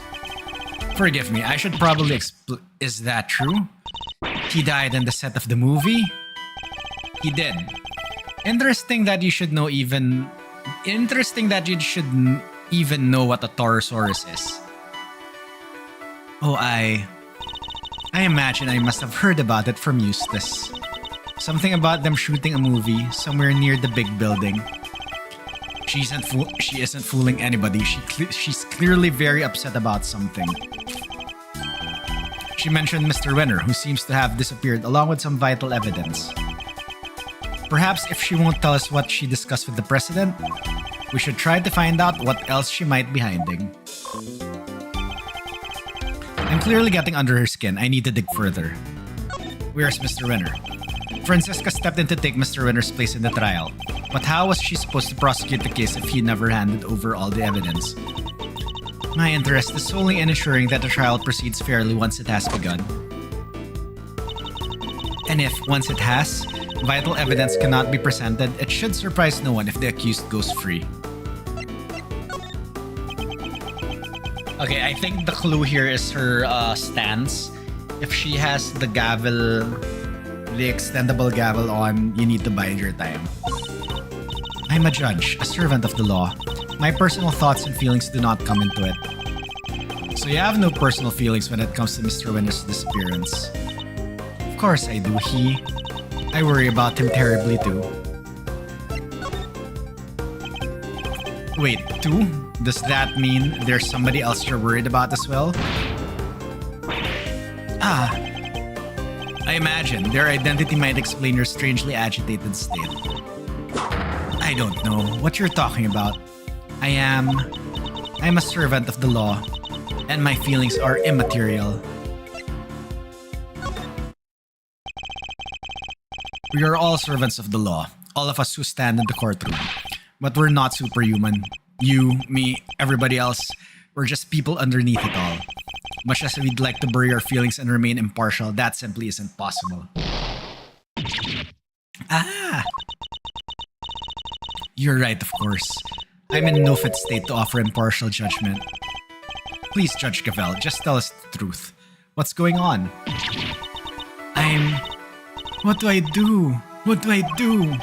Forgive me, I should probably is that true? He died in the set of the movie? He did. Interesting that you should even know what a Torosaurus is. Oh, I imagine I must have heard about it from Eustace. Something about them shooting a movie somewhere near the big building. She isn't fooling anybody. She's clearly very upset about something. She mentioned Mr. Winner, who seems to have disappeared along with some vital evidence. Perhaps if she won't tell us what she discussed with the president, we should try to find out what else she might be hiding. I'm clearly getting under her skin. I need to dig further. Where's Mr. Winner? Francisca stepped in to take Mr. Winner's place in the trial. But how was she supposed to prosecute the case if he never handed over all the evidence? My interest is solely in ensuring that the trial proceeds fairly once it has begun. And if, once it has, vital evidence cannot be presented, it should surprise no one if the accused goes free. Okay, I think the clue here is her stance. If she has the gavel, the extendable gavel on, you need to bide your time. I'm a judge, a servant of the law. My personal thoughts and feelings do not come into it. So you have no personal feelings when it comes to Mr. Winner's disappearance. Of course I do. I worry about him terribly too. Wait, too? Does that mean there's somebody else you're worried about as well? I imagine their identity might explain your strangely agitated state. I don't know what you're talking about. I'm a servant of the law, and my feelings are immaterial. We are all servants of the law, all of us who stand in the courtroom. But we're not superhuman. You, me, everybody else, we're just people underneath it all. Much as we'd like to bury our feelings and remain impartial, that simply isn't possible. You're right, of course. I'm in no fit state to offer impartial judgment. Please, Judge Gavel, just tell us the truth. What's going on? What do I do? What do I do?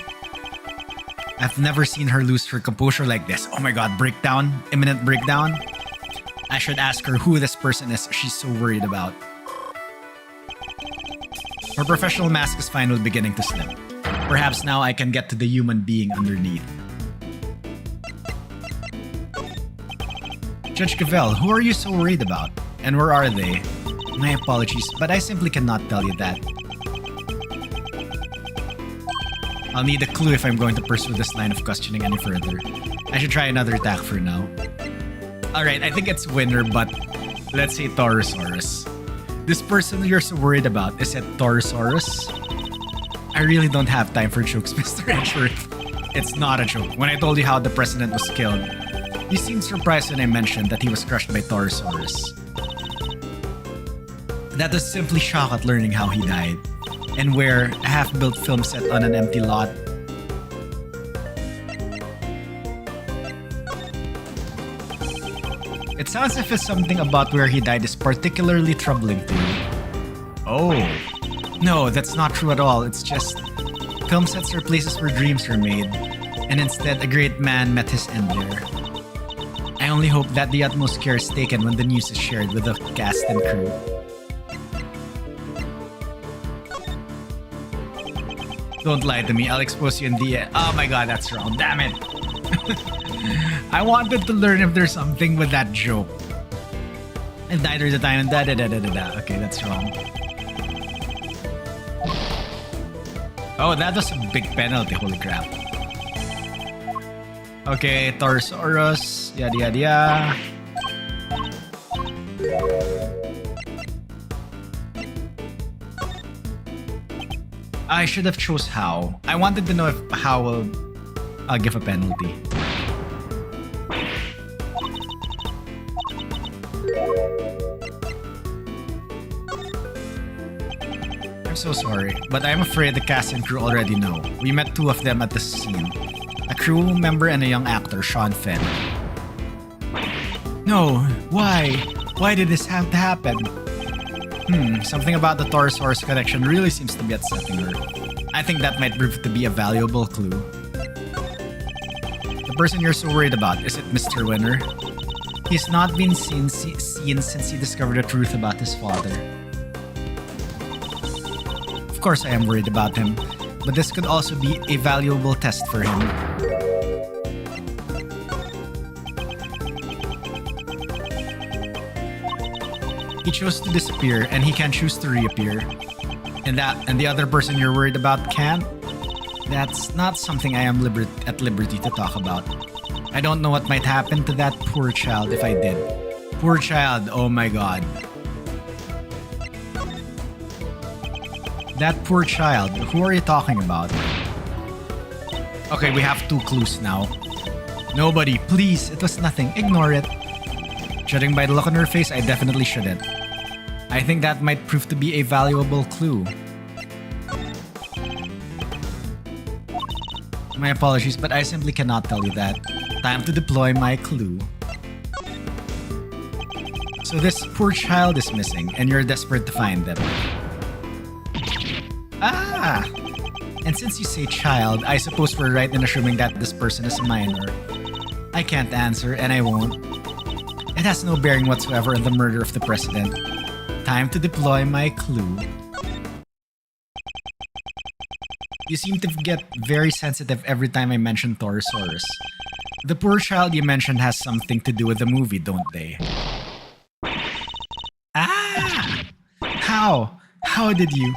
I've never seen her lose her composure like this. Oh my god, breakdown? Imminent breakdown? I should ask her who this person is she's so worried about. Her professional mask is finally beginning to slip. Perhaps now I can get to the human being underneath. Judge Gavel, who are you so worried about? And where are they? My apologies, but I simply cannot tell you that. I'll need a clue if I'm going to pursue this line of questioning any further. I should try another attack for now. Alright, I think it's Winner, but let's say Torosaurus. This person you're so worried about, is it Torosaurus? I really don't have time for jokes, Mr. Edgeworth. It's not a joke. When I told you how the president was killed, you seemed surprised when I mentioned that he was crushed by Torosaurus. That was simply shock at learning how he died, and where a half-built film set on an empty lot. It sounds as if something about where he died is particularly troubling to you. Oh. No, that's not true at all. It's just film sets are places where dreams are made, and instead a great man met his end there. only hope that the utmost care is taken when the news is shared with the cast and crew. Don't lie to me, I'll expose you in the end. Oh my god, that's wrong. Damn it. I wanted to learn if there's something with that joke. And neither the time and da da da da da da. Okay, that's wrong. Oh, that was a big penalty, holy crap. Okay, Torosaurus, yada yada yada. I should have chose How. I wanted to know if How will give a penalty. I'm so sorry, but I'm afraid the cast and crew already know. We met two of them at the scene. A crew member and a young actor, Sean Fenn. No, why? Why did this have to happen? Something about the Torosaurus connection really seems to be upsetting her. I think that might prove to be a valuable clue. The person you're so worried about, is it Mr. Winner? He's not been seen since he discovered the truth about his father. Of course I am worried about him, but this could also be a valuable test for him. He chose to disappear and he can choose to reappear. And the other person you're worried about can't? That's not something I am at liberty to talk about. I don't know what might happen to that poor child if I did. Poor child, oh my god. That poor child, who are you talking about? Okay, we have two clues now. Nobody, please, it was nothing, ignore it. Judging by the look on her face, I definitely shouldn't. I think that might prove to be a valuable clue. My apologies, but I simply cannot tell you that. Time to deploy my clue. So this poor child is missing, and you're desperate to find them. Ah! And since you say child, I suppose we're right in assuming that this person is a minor. I can't answer, and I won't. It has no bearing whatsoever on the murder of the president. Time to deploy my clue. You seem to get very sensitive every time I mention Torosaurus. The poor child you mentioned has something to do with the movie, don't they? Ah! How? How did you?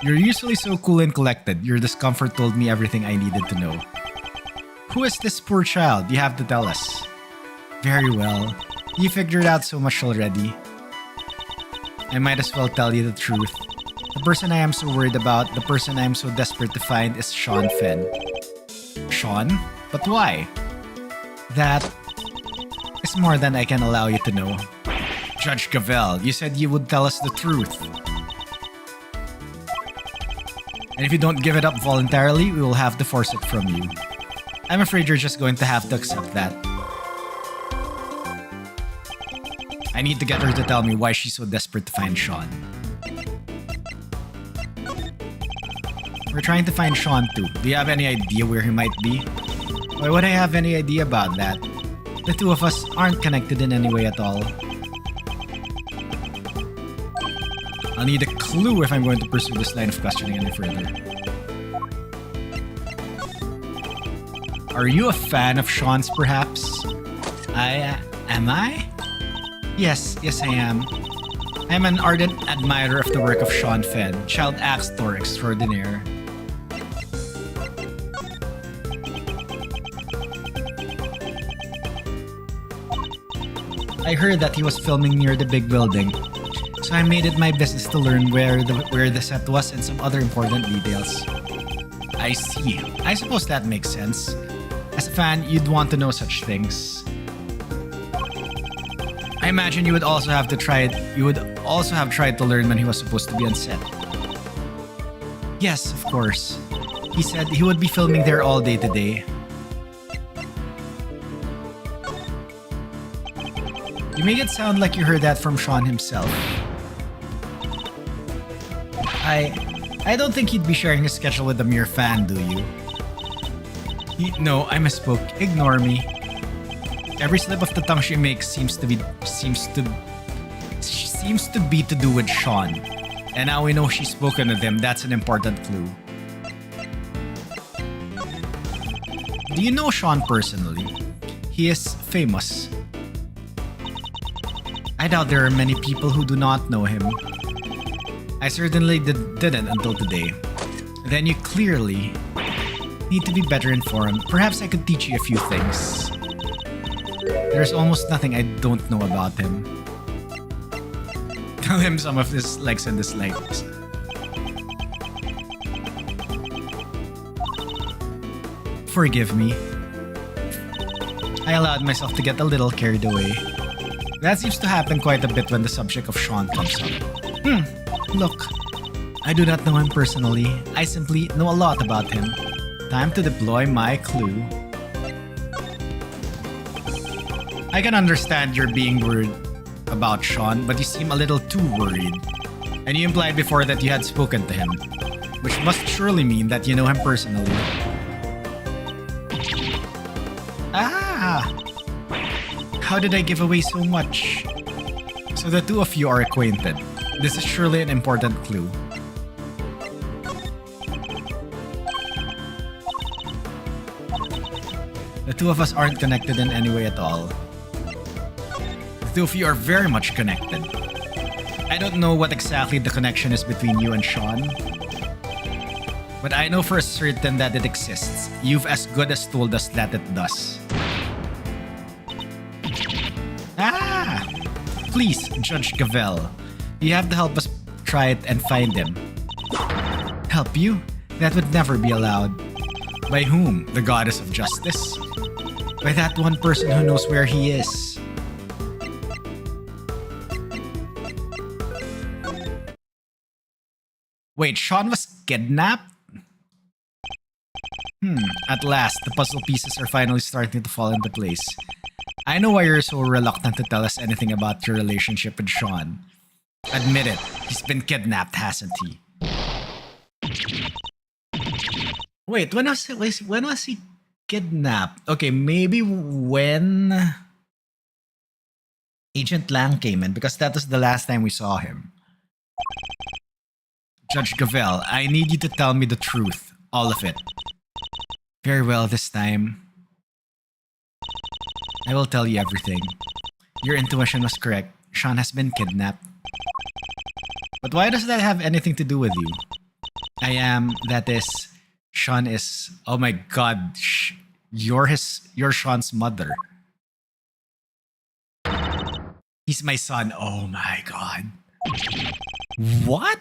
You're usually so cool and collected. Your discomfort told me everything I needed to know. Who is this poor child? You have to tell us. Very well. You figured out so much already. I might as well tell you the truth. The person I am so worried about, the person I am so desperate to find is Sean Fenn. Sean? But why? That is more than I can allow you to know. Judge Gavel, you said you would tell us the truth. And if you don't give it up voluntarily, we will have to force it from you. I'm afraid you're just going to have to accept that. I need to get her to tell me why she's so desperate to find Sean. We're trying to find Sean too. Do you have any idea where he might be? Why would I have any idea about that? The two of us aren't connected in any way at all. I'll need a clue if I'm going to pursue this line of questioning any further. Are you a fan of Sean's, perhaps? Am I? Yes, I am. I'm an ardent admirer of the work of Sean Fenn, child actor extraordinaire. I heard that he was filming near the big building, so I made it my business to learn where the set was and some other important details. I see. I suppose that makes sense. As a fan, you'd want to know such things. I imagine you would also have tried to learn when he was supposed to be on set. Yes, of course. He said he would be filming there all day today. You make it sound like you heard that from Sean himself. I don't think he'd be sharing his schedule with a mere fan, do you? No, I misspoke. Ignore me. Every slip of the tongue she makes seems to be to do with Sean. And now we know she's spoken with him. That's an important clue. Do you know Sean personally? He is famous. I doubt there are many people who do not know him. I certainly didn't until today. Then you clearly need to be better informed. Perhaps I could teach you a few things. There's almost nothing I don't know about him. Tell him some of his likes and dislikes. Forgive me. I allowed myself to get a little carried away. That seems to happen quite a bit when the subject of Sean comes up. Look, I do not know him personally. I simply know a lot about him. Time to deploy my clue. I can understand you're being worried about Sean, but you seem a little too worried. And you implied before that you had spoken to him, which must surely mean that you know him personally. How did I give away so much? So the two of you are acquainted. This is surely an important clue. The two of us aren't connected in any way at all. The two of you are very much connected. I don't know what exactly the connection is between you and Sean, but I know for certain that it exists. You've as good as told us that it does. Please, Judge Gavel. You have to help us try it and find him. Help you? That would never be allowed. By whom? The goddess of justice? By that one person who knows where he is. Wait, Sean was kidnapped? At last, the puzzle pieces are finally starting to fall into place. I know why you're so reluctant to tell us anything about your relationship with Sean. Admit it, he's been kidnapped, hasn't he? Wait, when was he kidnapped? Okay, maybe when Agent Lang came in, because that was the last time we saw him. Judge Gavel, I need you to tell me the truth. All of it. Very well this time. I will tell you everything. Your intuition was correct. Sean has been kidnapped. But why does that have anything to do with you? Sean is... Oh my god. You're Sean's mother. He's my son. Oh my god. What?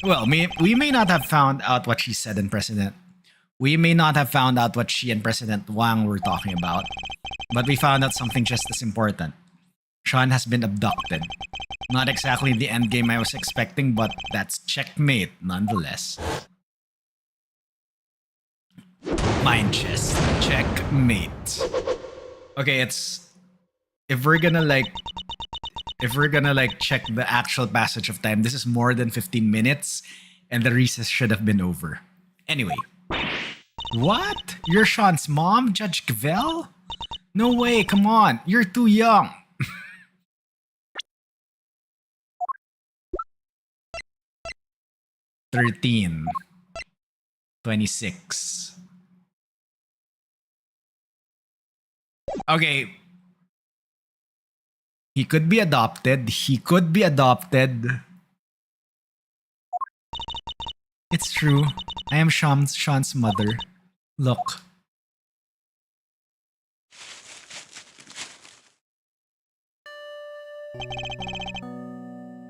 Well, we may not have found out what she said in President. We may not have found out what she and President Wang were talking about, but we found out something just as important. Sean has been abducted. Not exactly the endgame I was expecting, but that's checkmate nonetheless. Mind chess. Checkmate. Okay, if we're gonna check the actual passage of time, this is more than 15 minutes, and the recess should have been over. Anyway. What? You're Sean's mom, Judge Gavel? No way, come on. You're too young. $13. $26. Okay. He could be adopted. It's true. I am Sean's mother. Look.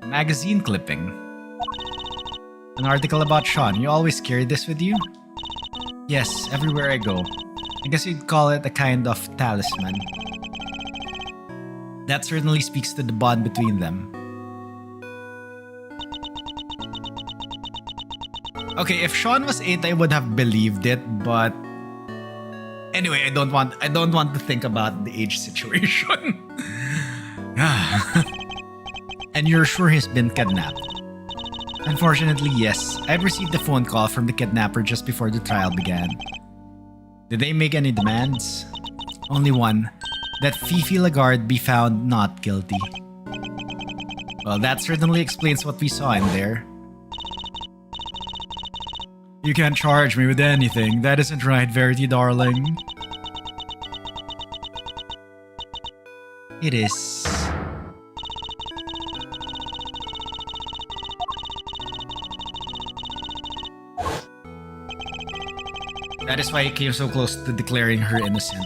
Magazine clipping. An article about Sean. You always carry this with you? Yes, everywhere I go. I guess you'd call it a kind of talisman. That certainly speaks to the bond between them. Okay, if Sean was 8, I would have believed it, but anyway, I don't want to think about the age situation. And you're sure he's been kidnapped? Unfortunately, yes. I'd received a phone call from the kidnapper just before the trial began. Did they make any demands? Only one. That Fifi Lagarde be found not guilty. Well, that certainly explains what we saw in there. You can't charge me with anything. That isn't right, Verity, darling. It is. That is why I came so close to declaring her innocent.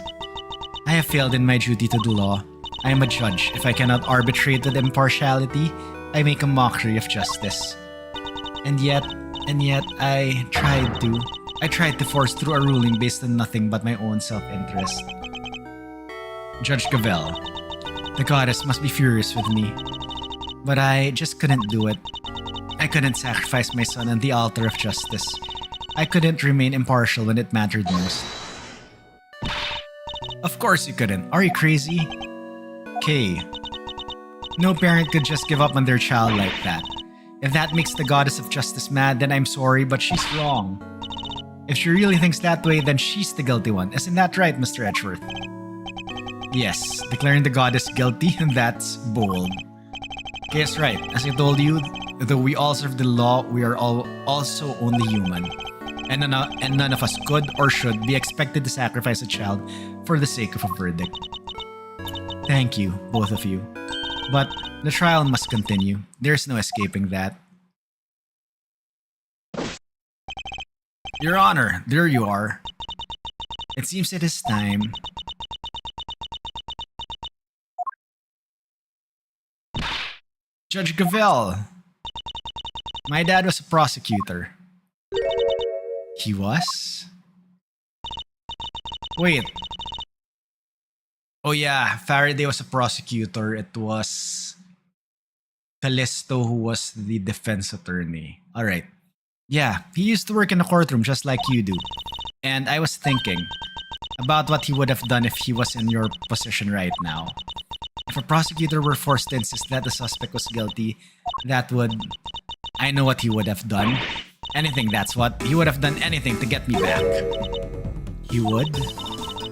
I have failed in my duty to the law. I am a judge. If I cannot arbitrate with impartiality, I make a mockery of justice. And yet, I tried to force through a ruling based on nothing but my own self-interest. Judge Gavel, the goddess must be furious with me. But I just couldn't do it. I couldn't sacrifice my son on the altar of justice. I couldn't remain impartial when it mattered most. Of course you couldn't. Are you crazy? Kay. No parent could just give up on their child like that. If that makes the goddess of justice mad, then I'm sorry, but she's wrong. If she really thinks that way, then she's the guilty one. Isn't that right, Mr. Edgeworth? Yes, declaring the goddess guilty, that's bold. Kay is right. As I told you, though we all serve the law, we are all also only human. And none of us could or should be expected to sacrifice a child for the sake of a verdict. Thank you, both of you. But the trial must continue. There's no escaping that. Your Honor, there you are. It seems it is time. Judge Gavel. My dad was a prosecutor. He was? Wait. Oh yeah, Faraday was a prosecutor. It was Callisto who was the defense attorney. Alright. Yeah, he used to work in a courtroom just like you do. And I was thinking about what he would have done if he was in your position right now. If a prosecutor were forced to insist that the suspect was guilty, that would... I know what he would have done. Anything, that's what. He would have done anything to get me back. He would?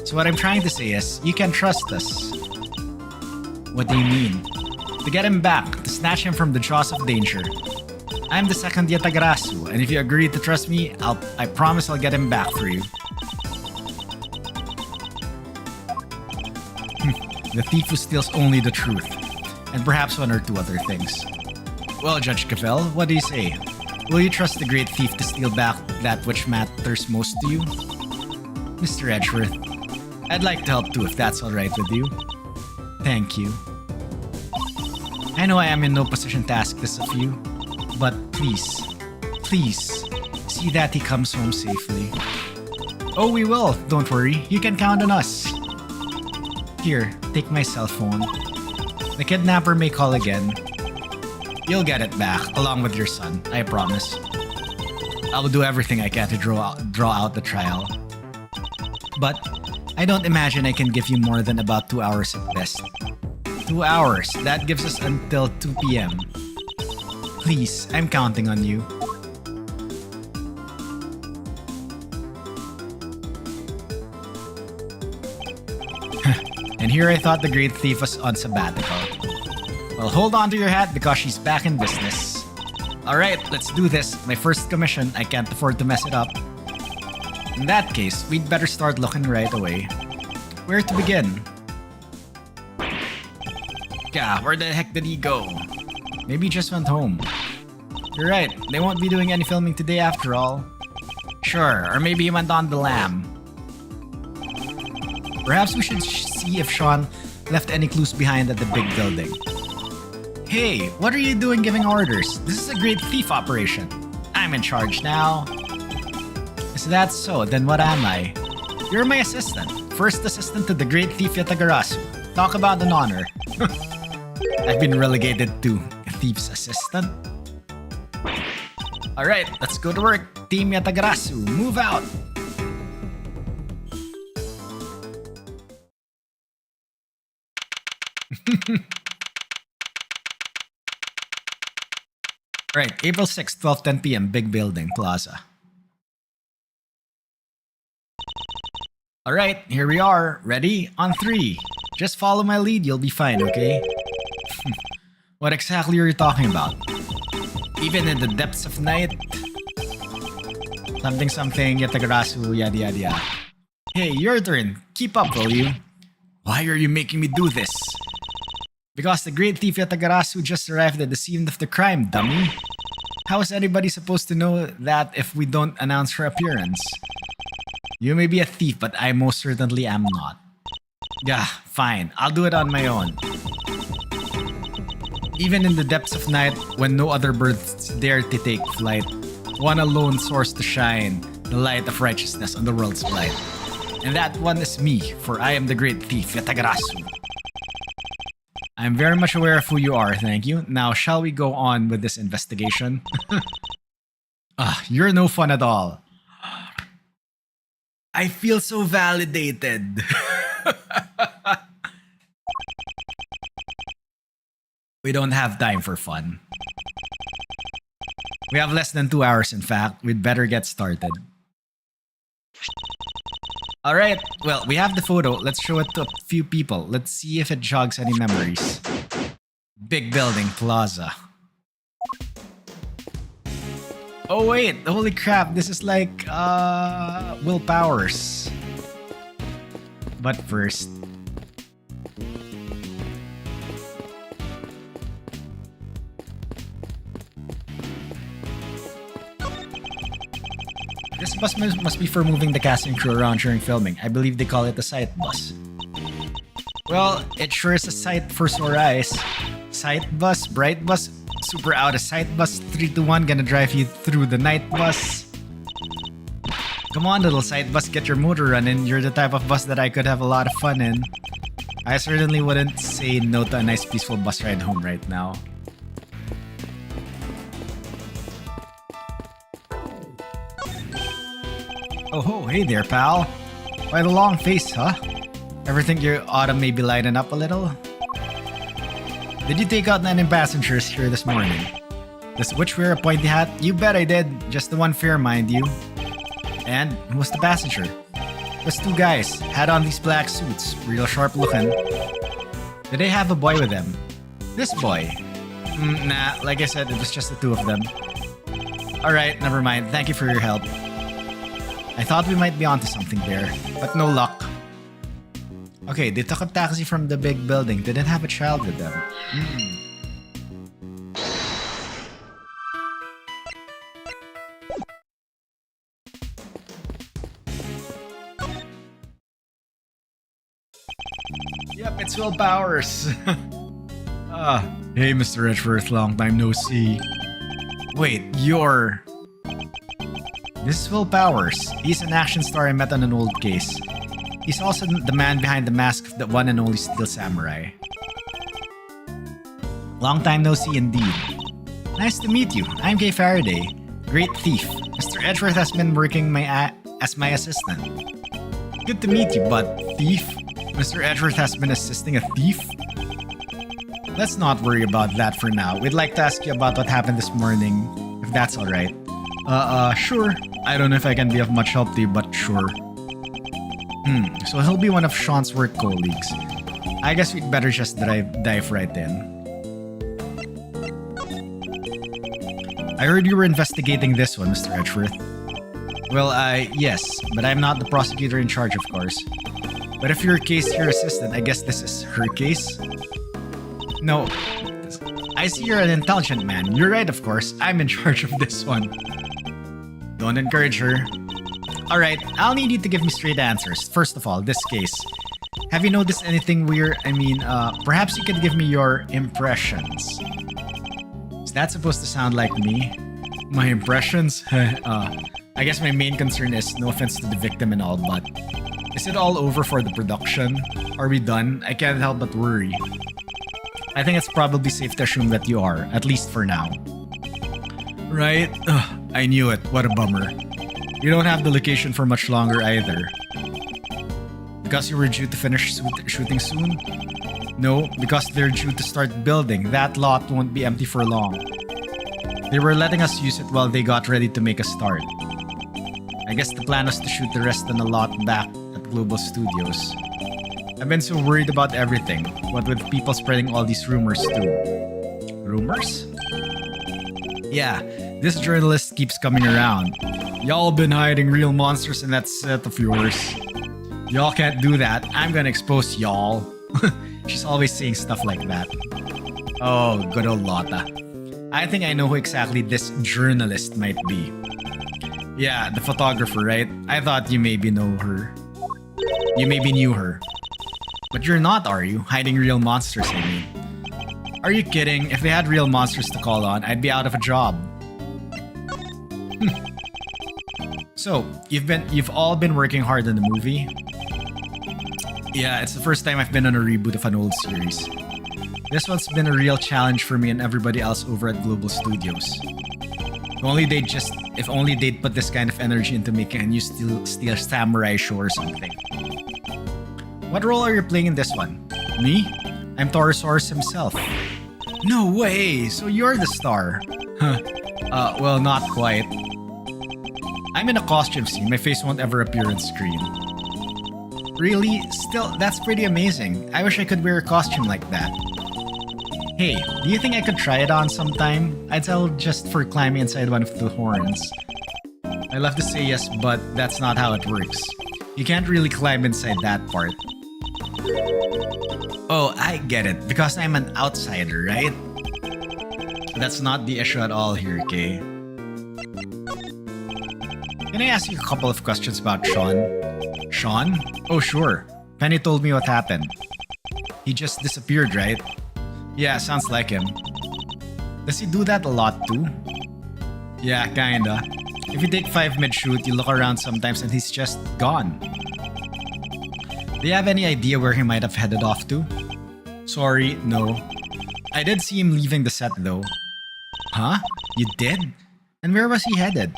So what I'm trying to say is, you can trust us. What do you mean? To get him back, to snatch him from the jaws of danger. I'm the second Yatagarasu, and if you agree to trust me, I promise I'll get him back for you. The thief who steals only the truth, and perhaps one or two other things. Well, Judge Gavel, what do you say? Will you trust the great thief to steal back that which matters most to you? Mr. Edgeworth, I'd like to help too if that's alright with you. Thank you. I know I am in no position to ask this of you, but please, see that he comes home safely. Oh, we will, don't worry, you can count on us. Here, take my cell phone. The kidnapper may call again. You'll get it back, along with your son, I promise. I will do everything I can to draw out the trial. But I don't imagine I can give you more than about 2 hours at best. 2 hours, that gives us until 2 p.m. Please, I'm counting on you. And here I thought the great thief was on sabbatical. Well, hold on to your hat because she's back in business. Alright, let's do this. My first commission, I can't afford to mess it up. In that case, we'd better start looking right away. Where to begin? Yeah, where the heck did he go? Maybe he just went home. You're right, they won't be doing any filming today after all. Sure, or maybe he went on the lam. Perhaps we should see if Sean left any clues behind at the big building. Hey, what are you doing giving orders? This is a great thief operation. I'm in charge now. Is that so? Then what am I? You're my assistant. First assistant to the great thief Yatagarasu. Talk about an honor. I've been relegated to a thief's assistant. Alright, let's go to work. Team Yatagarasu, move out! Right, April 6th, 12:10 p.m. Big Building, Plaza. Alright, here we are. Ready? On 3. Just follow my lead, you'll be fine, okay? What exactly are you talking about? Even in the depths of night? Something, Yatagarasu, yada yada yada. Hey, your turn. Keep up, will you? Why are you making me do this? Because the great thief Yatagarasu just arrived at the scene of the crime, dummy. How is anybody supposed to know that if we don't announce her appearance? You may be a thief, but I most certainly am not. Yeah, fine. I'll do it on my own. Even in the depths of night, when no other birds dare to take flight, one alone soars to shine, the light of righteousness on the world's plight. And that one is me, for I am the great thief, Yatagarasu. I am very much aware of who you are, thank you. Now, shall we go on with this investigation? You're no fun at all. I feel so validated. We don't have time for fun. We have less than 2 hours, in fact. We'd better get started. Alright, well, we have the photo. Let's show it to a few people. Let's see if it jogs any memories. Big building, plaza. Oh wait, holy crap, this is like, Will Powers. But first... This bus must be for moving the cast and crew around during filming. I believe they call it a sight bus. Well, it sure is a sight for sore eyes. Sight bus, bright bus, super out of sight bus, 3-2-1 gonna drive you through the night bus. Come on, little sight bus, get your motor running. You're the type of bus that I could have a lot of fun in. I certainly wouldn't say no to a nice peaceful bus ride home right now. Oh, hey there, pal. Why the long face, huh? Ever think your autumn may be lighting up a little? Did you take out any passengers here this morning? Does Witch wear a pointy hat? You bet I did. Just the one fare, mind you. And who was the passenger? Just 2 guys. Had on these black suits. Real sharp looking. Did they have a boy with them? This boy? Nah, like I said, it was just the 2 of them. Alright, never mind. Thank you for your help. I thought we might be onto something there, but no luck. Okay, they took a taxi from the big building. They didn't have a child with them. Yep, it's Will Powers. Hey Mr. Edgeworth, long time no see. Wait, you're... This is Will Powers. He's an action star I met on an old case. He's also the man behind the mask of the one and only Steel Samurai. Long time no see indeed. Nice to meet you. I'm Kay Faraday. Great thief. Mr. Edgeworth has been working as my assistant. Good to meet you, bud. Thief? Mr. Edgeworth has been assisting a thief? Let's not worry about that for now. We'd like to ask you about what happened this morning, if that's alright. Sure. I don't know if I can be of much help to you, but sure. So he'll be one of Sean's work colleagues. I guess we'd better just dive right in. I heard you were investigating this one, Mr. Edgeworth. Well, yes, but I'm not the prosecutor in charge, of course. But if you're a case here assistant, I guess this is her case? No, I see you're an intelligent man. You're right, of course. I'm in charge of this one. Don't encourage her. Alright, I'll need you to give me straight answers. First of all, this case. Have you noticed anything weird? I mean, perhaps you could give me your impressions. Is that supposed to sound like me? My impressions? I guess my main concern is, no offense to the victim and all, but... Is it all over for the production? Are we done? I can't help but worry. I think it's probably safe to assume that you are, at least for now. Right? I knew it. What a bummer. You don't have the location for much longer either. Because you were due to finish shooting soon? No, because they're due to start building. That lot won't be empty for long. They were letting us use it while they got ready to make a start. I guess the plan was to shoot the rest in a lot back at Global Studios. I've been so worried about everything, what with people spreading all these rumors too. Rumors? Yeah, this journalist keeps coming around. Y'all been hiding real monsters in that set of yours. Y'all can't do that. I'm gonna expose y'all. She's always saying stuff like that. Oh, good old Lotta. I think I know who exactly this journalist might be. Yeah, the photographer, right? I thought you maybe know her. You maybe knew her. But you're not, are you? Hiding real monsters, I mean. Are you kidding? If they had real monsters to call on, I'd be out of a job. So, you've all been working hard on the movie? Yeah, it's the first time I've been on a reboot of an old series. This one's been a real challenge for me and everybody else over at Global Studios. If only they'd put this kind of energy into making a new Steel Samurai show or something. What role are you playing in this one? Me? I'm Taurosaurus himself. No way! So you're the star. Huh. Well, not quite. I'm in a costume scene. My face won't ever appear on screen. Really? Still, that's pretty amazing. I wish I could wear a costume like that. Hey, do you think I could try it on sometime? I'd tell just for climbing inside one of the horns. I love to say yes, but that's not how it works. You can't really climb inside that part. Oh, I get it. Because I'm an outsider, right? That's not the issue at all here, okay? Can I ask you a couple of questions about Sean? Sean? Oh, sure. Penny told me what happened. He just disappeared, right? Yeah, sounds like him. Does he do that a lot too? Yeah, kinda. If you take 5 mid-shoot, you look around sometimes and he's just gone. Do you have any idea where he might have headed off to? Sorry, no. I did see him leaving the set though. Huh? You did? And where was he headed?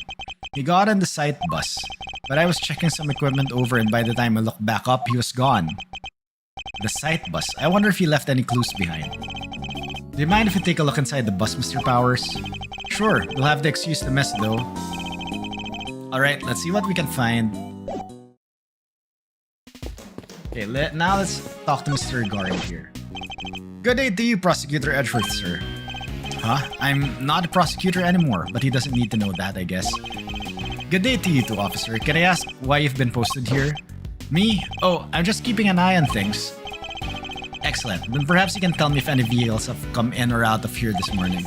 He got on the site bus, but I was checking some equipment over and by the time I looked back up, he was gone. The site bus? I wonder if he left any clues behind. Do you mind if we take a look inside the bus, Mr. Powers? Sure, we'll have to excuse the mess though. Alright, let's see what we can find. Okay, now let's talk to Mr. Garland here. Good day to you, Prosecutor Edgeworth, sir. Huh? I'm not a prosecutor anymore, but he doesn't need to know that, I guess. Good day to you too, officer. Can I ask why you've been posted here? Me? Oh, I'm just keeping an eye on things. Excellent. Then perhaps you can tell me if any vehicles have come in or out of here this morning.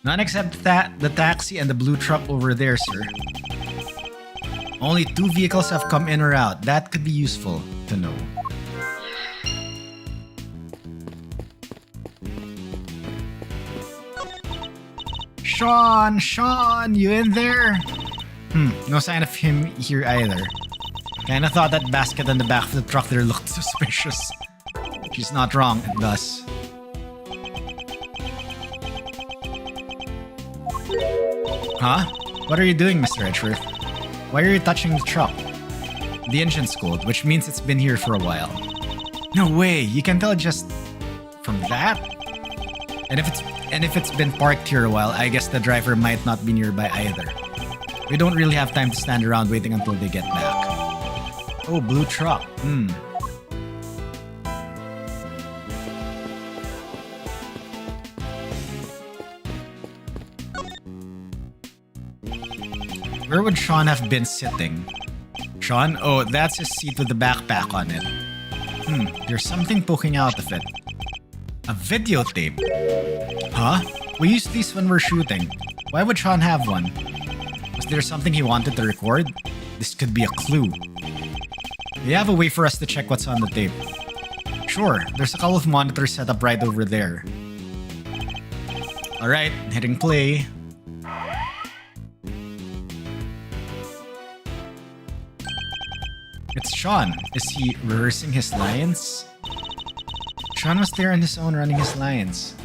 None except the taxi and the blue truck over there, sir. Only 2 vehicles have come in or out. That could be useful to know. Sean, you in there? No sign of him here either. Kinda thought that basket on the back of the truck there looked suspicious. She's not wrong, it does. Huh? What are you doing, Mr. Edgeworth? Why are you touching the truck? The engine's cold, which means it's been here for a while. No way, you can tell just from that? And if it's been parked here a while, I guess the driver might not be nearby either. We don't really have time to stand around waiting until they get back. Oh, blue truck. Where would Sean have been sitting? Sean? Oh, that's his seat with the backpack on it. There's something poking out of it. A videotape? Huh? We use these when we're shooting. Why would Sean have one? Was there something he wanted to record? This could be a clue. Do you have a way for us to check what's on the tape? Sure, there's a couple of monitors set up right over there. Alright, hitting play. It's Sean. Is he rehearsing his lines? Sean was there on his own running his lines.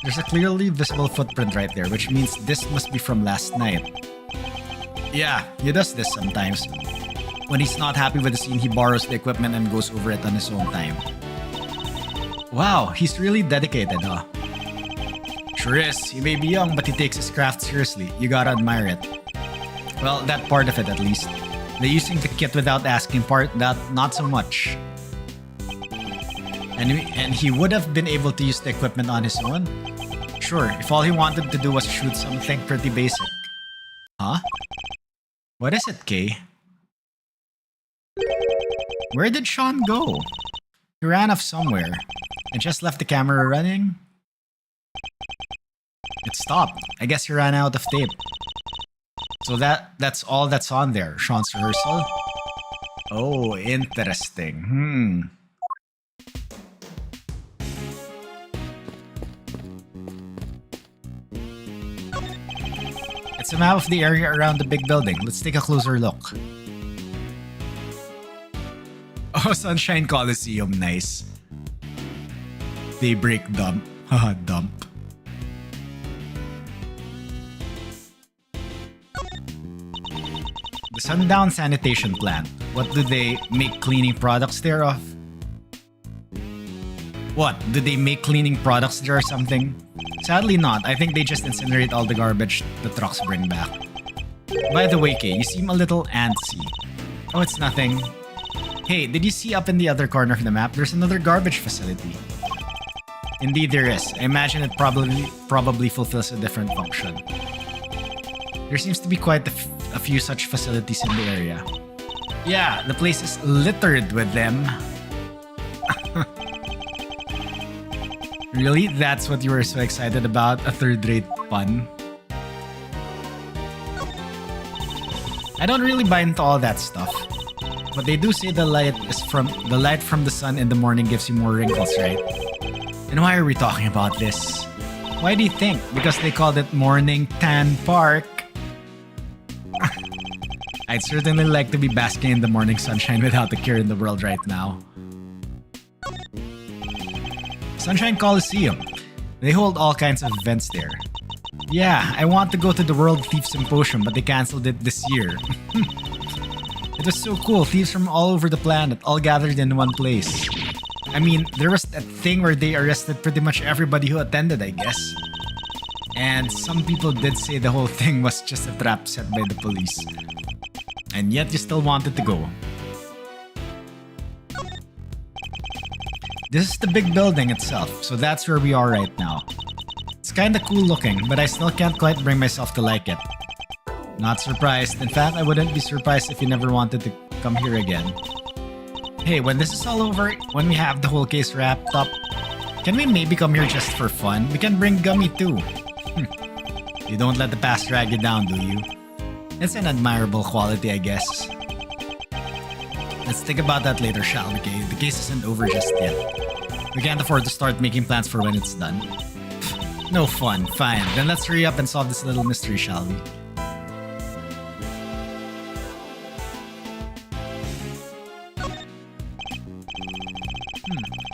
There's a clearly visible footprint right there, which means this must be from last night. Yeah, he does this sometimes. When he's not happy with the scene, he borrows the equipment and goes over it on his own time. Wow, he's really dedicated, huh? Sure is. He may be young, but he takes his craft seriously. You gotta admire it. Well, that part of it at least. The using the kit without asking part, that not so much. And he would have been able to use the equipment on his own? Sure, if all he wanted to do was shoot something pretty basic. Huh? What is it, Kay? Where did Sean go? He ran off somewhere and just left the camera running? It stopped. I guess he ran out of tape. So that's all that's on there, Sean's rehearsal? Oh, interesting. It's a map of the area around the big building. Let's take a closer look. Oh, Sunshine Coliseum, nice. Daybreak dump. Haha, dump. The Sundown Sanitation Plant. What do they make cleaning products there of? What? Do they make cleaning products there or something? Sadly not. I think they just incinerate all the garbage the trucks bring back. By the way, Kay, you seem a little antsy. Oh, it's nothing. Hey, did you see up in the other corner of the map? There's another garbage facility. Indeed there is. I imagine it probably fulfills a different function. There seems to be quite a few such facilities in the area. Yeah, the place is littered with them. Really? That's what you were so excited about? A third-rate pun? I don't really buy into all that stuff. But they do say the light from the sun in the morning gives you more wrinkles, right? And why are we talking about this? Why do you think? Because they called it Morning Tan Park. I'd certainly like to be basking in the morning sunshine without a care in the world right now. Sunshine Coliseum. They hold all kinds of events there. Yeah, I want to go to the World Thief Symposium, but they cancelled it this year. It was so cool. Thieves from all over the planet, all gathered in one place. I mean, there was that thing where they arrested pretty much everybody who attended, I guess. And some people did say the whole thing was just a trap set by the police. And yet you still wanted to go. This is the big building itself, so that's where we are right now. It's kinda cool looking, but I still can't quite bring myself to like it. Not surprised. In fact, I wouldn't be surprised if you never wanted to come here again. Hey, when this is all over, when we have the whole case wrapped up, can we maybe come here just for fun? We can bring Gummy too. You don't let the past drag you down, do you? It's an admirable quality, I guess. Let's think about that later, shall we, Kay? The case isn't over just yet. We can't afford to start making plans for when it's done. No fun. Fine. Then let's hurry up and solve this little mystery, shall we?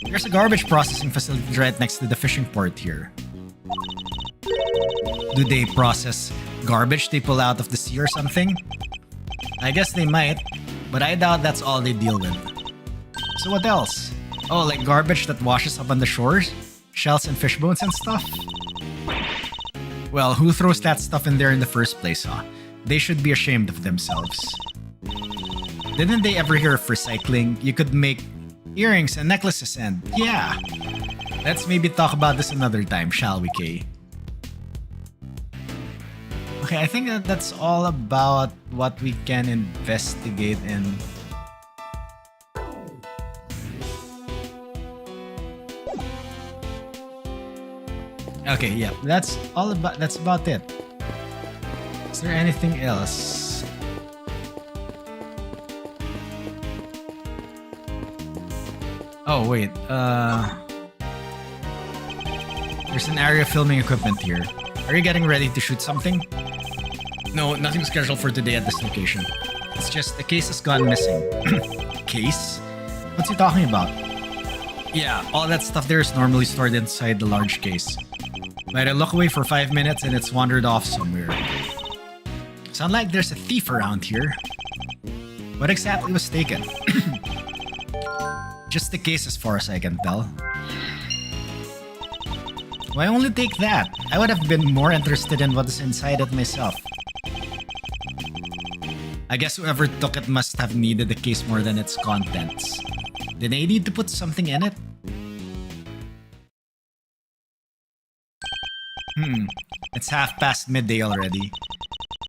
There's a garbage processing facility right next to the fishing port here. Do they process garbage they pull out of the sea or something? I guess they might, but I doubt that's all they deal with. So what else? Oh, like garbage that washes up on the shores? Shells and fish bones and stuff? Well, who throws that stuff in there in the first place, huh? They should be ashamed of themselves. Didn't they ever hear of recycling? You could make earrings and necklaces and... yeah! Let's maybe talk about this another time, shall we, Kay? Okay, I think that's all about what we can investigate in... Okay, yeah, that's about it. Is there anything else? Oh wait, there's an area of filming equipment here. Are you getting ready to shoot something? No, nothing scheduled for today at this location. It's just the case has gone missing. Case? What's he talking about? Yeah, all that stuff there is normally stored inside the large case. But I look away for 5 minutes and it's wandered off somewhere. Sound like there's a thief around here. What exactly was taken? Just the case as far as I can tell. Why only take that? I would have been more interested in what is inside it myself. I guess whoever took it must have needed the case more than its contents. Did they need to put something in it? It's midday already.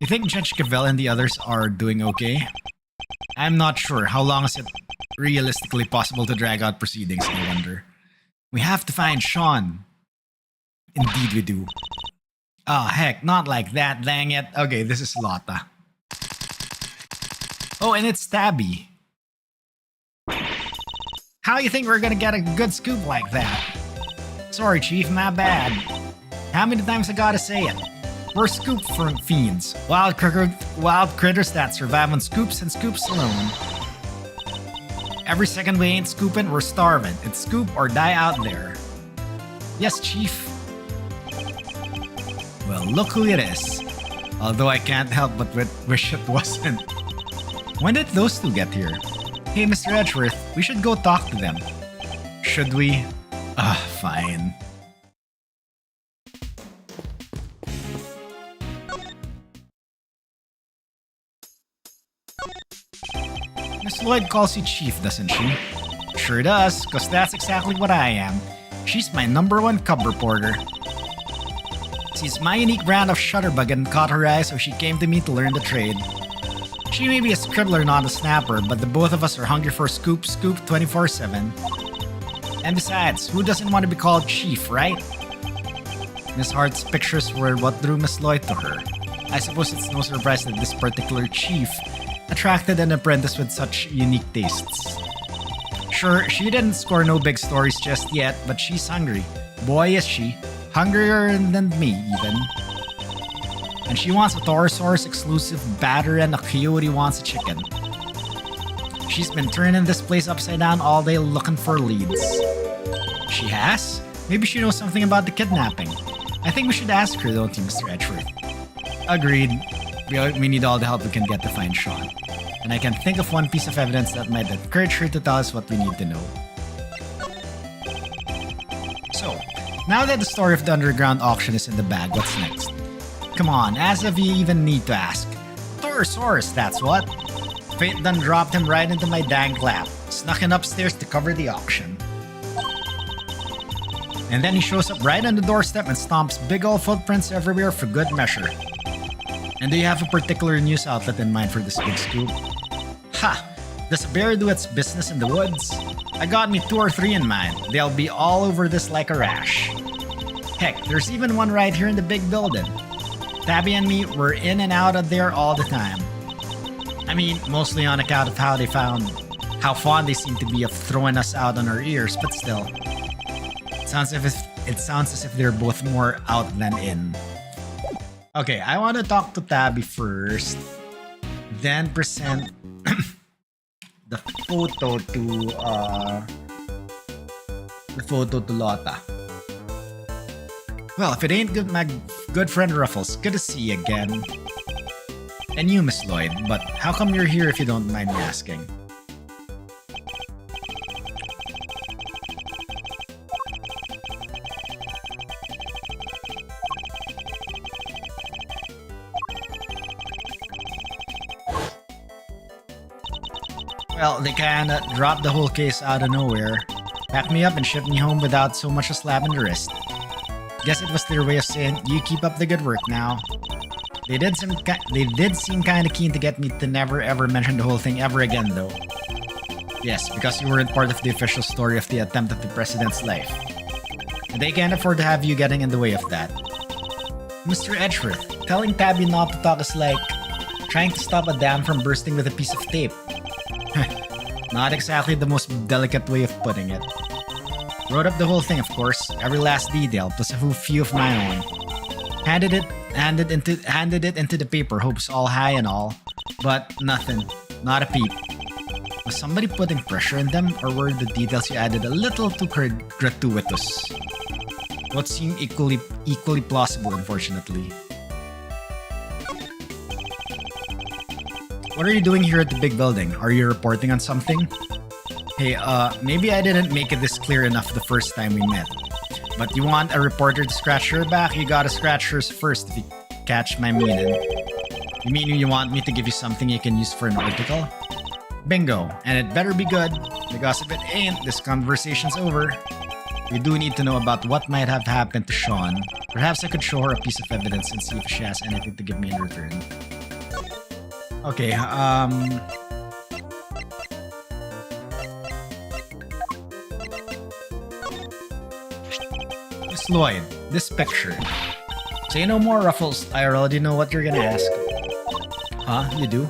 You think Judge Cavell and the others are doing okay? I'm not sure. How long is it realistically possible to drag out proceedings, I wonder? We have to find Sean. Indeed we do. Oh heck, not like that, dang it. Okay, this is Lotta. Oh, and it's Tabby. How you think we're gonna get a good scoop like that? Sorry, Chief, my bad. How many times I gotta say it? We're scoop fiends. Wild critters that survive on scoops and scoops alone. Every second we ain't scooping, we're starving. It's scoop or die out there. Yes, Chief. Well, look who it is. Although I can't help but wish it wasn't. When did those two get here? Hey, Mr. Edgeworth, we should go talk to them. Should we? Fine. Miss Lloyd calls you Chief, doesn't she? Sure does, cause that's exactly what I am. She's my #1 cub reporter. She's my unique brand of shutterbug and caught her eye, so she came to me to learn the trade. She may be a scribbler, not a snapper, but the both of us are hungry for scoop 24/7. And besides, who doesn't want to be called Chief, right? Miss Hart's pictures were what drew Miss Lloyd to her. I suppose it's no surprise that this particular Chief attracted an apprentice with such unique tastes. Sure, she didn't score no big stories just yet, but she's hungry. Boy, is she. Hungrier than me, even. And she wants a Taurosaurus exclusive batter and a Coyote wants a chicken. She's been turning this place upside down all day looking for leads. She has? Maybe she knows something about the kidnapping. I think we should ask her, don't you, Mr. Edgeworth? Agreed. We need all the help we can get to find Sean. And I can think of one piece of evidence that might encourage her to tell us what we need to know. So, now that the story of the underground auction is in the bag, what's next? Come on, as if you even need to ask. Taurosaurus, that's what. Fate done dropped him right into my dank lap, snuck in upstairs to cover the auction. And then he shows up right on the doorstep and stomps big ol' footprints everywhere for good measure. And do you have a particular news outlet in mind for this big scoop? Ha! Does a bear do its business in the woods? I got me 2 or 3 in mind. They'll be all over this like a rash. Heck, there's even one right here in the big building. Tabby and me were in and out of there all the time. I mean, mostly on account of how fond they seem to be of throwing us out on our ears, but still. It sounds as if they're both more out than in. Okay, I want to talk to Tabby first, then present the photo to Lotta. Well, if it ain't good, my good friend Ruffles, good to see you again. And you, Miss Lloyd, but how come you're here if you don't mind me asking? Well, they kinda dropped the whole case out of nowhere, packed me up and shipped me home without so much as slapping the wrist. Guess it was their way of saying, you keep up the good work now. They did seem kinda keen to get me to never ever mention the whole thing ever again though. Yes, because you weren't part of the official story of the attempt at the president's life. And they can't afford to have you getting in the way of that. Mr. Edgeworth, telling Tabby not to talk is like trying to stop a dam from bursting with a piece of tape. Not exactly the most delicate way of putting it. Wrote up the whole thing, of course, every last detail, plus a few of my own. Handed it into the paper, hopes all high and all, but nothing, not a peep. Was somebody putting pressure on them, or were the details you added a little too gratuitous? What seemed equally plausible, unfortunately. What are you doing here at the big building? Are you reporting on something? Hey, maybe I didn't make it this clear enough the first time we met. But you want a reporter to scratch your back, you gotta scratch hers first if you catch my meaning. You mean you want me to give you something you can use for an article? Bingo, and it better be good, because if it ain't, this conversation's over. We do need to know about what might have happened to Sean. Perhaps I could show her a piece of evidence and see if she has anything to give me in return. Okay, Miss Lloyd, this picture. Say no more, Ruffles. I already know what you're gonna ask. Huh? You do?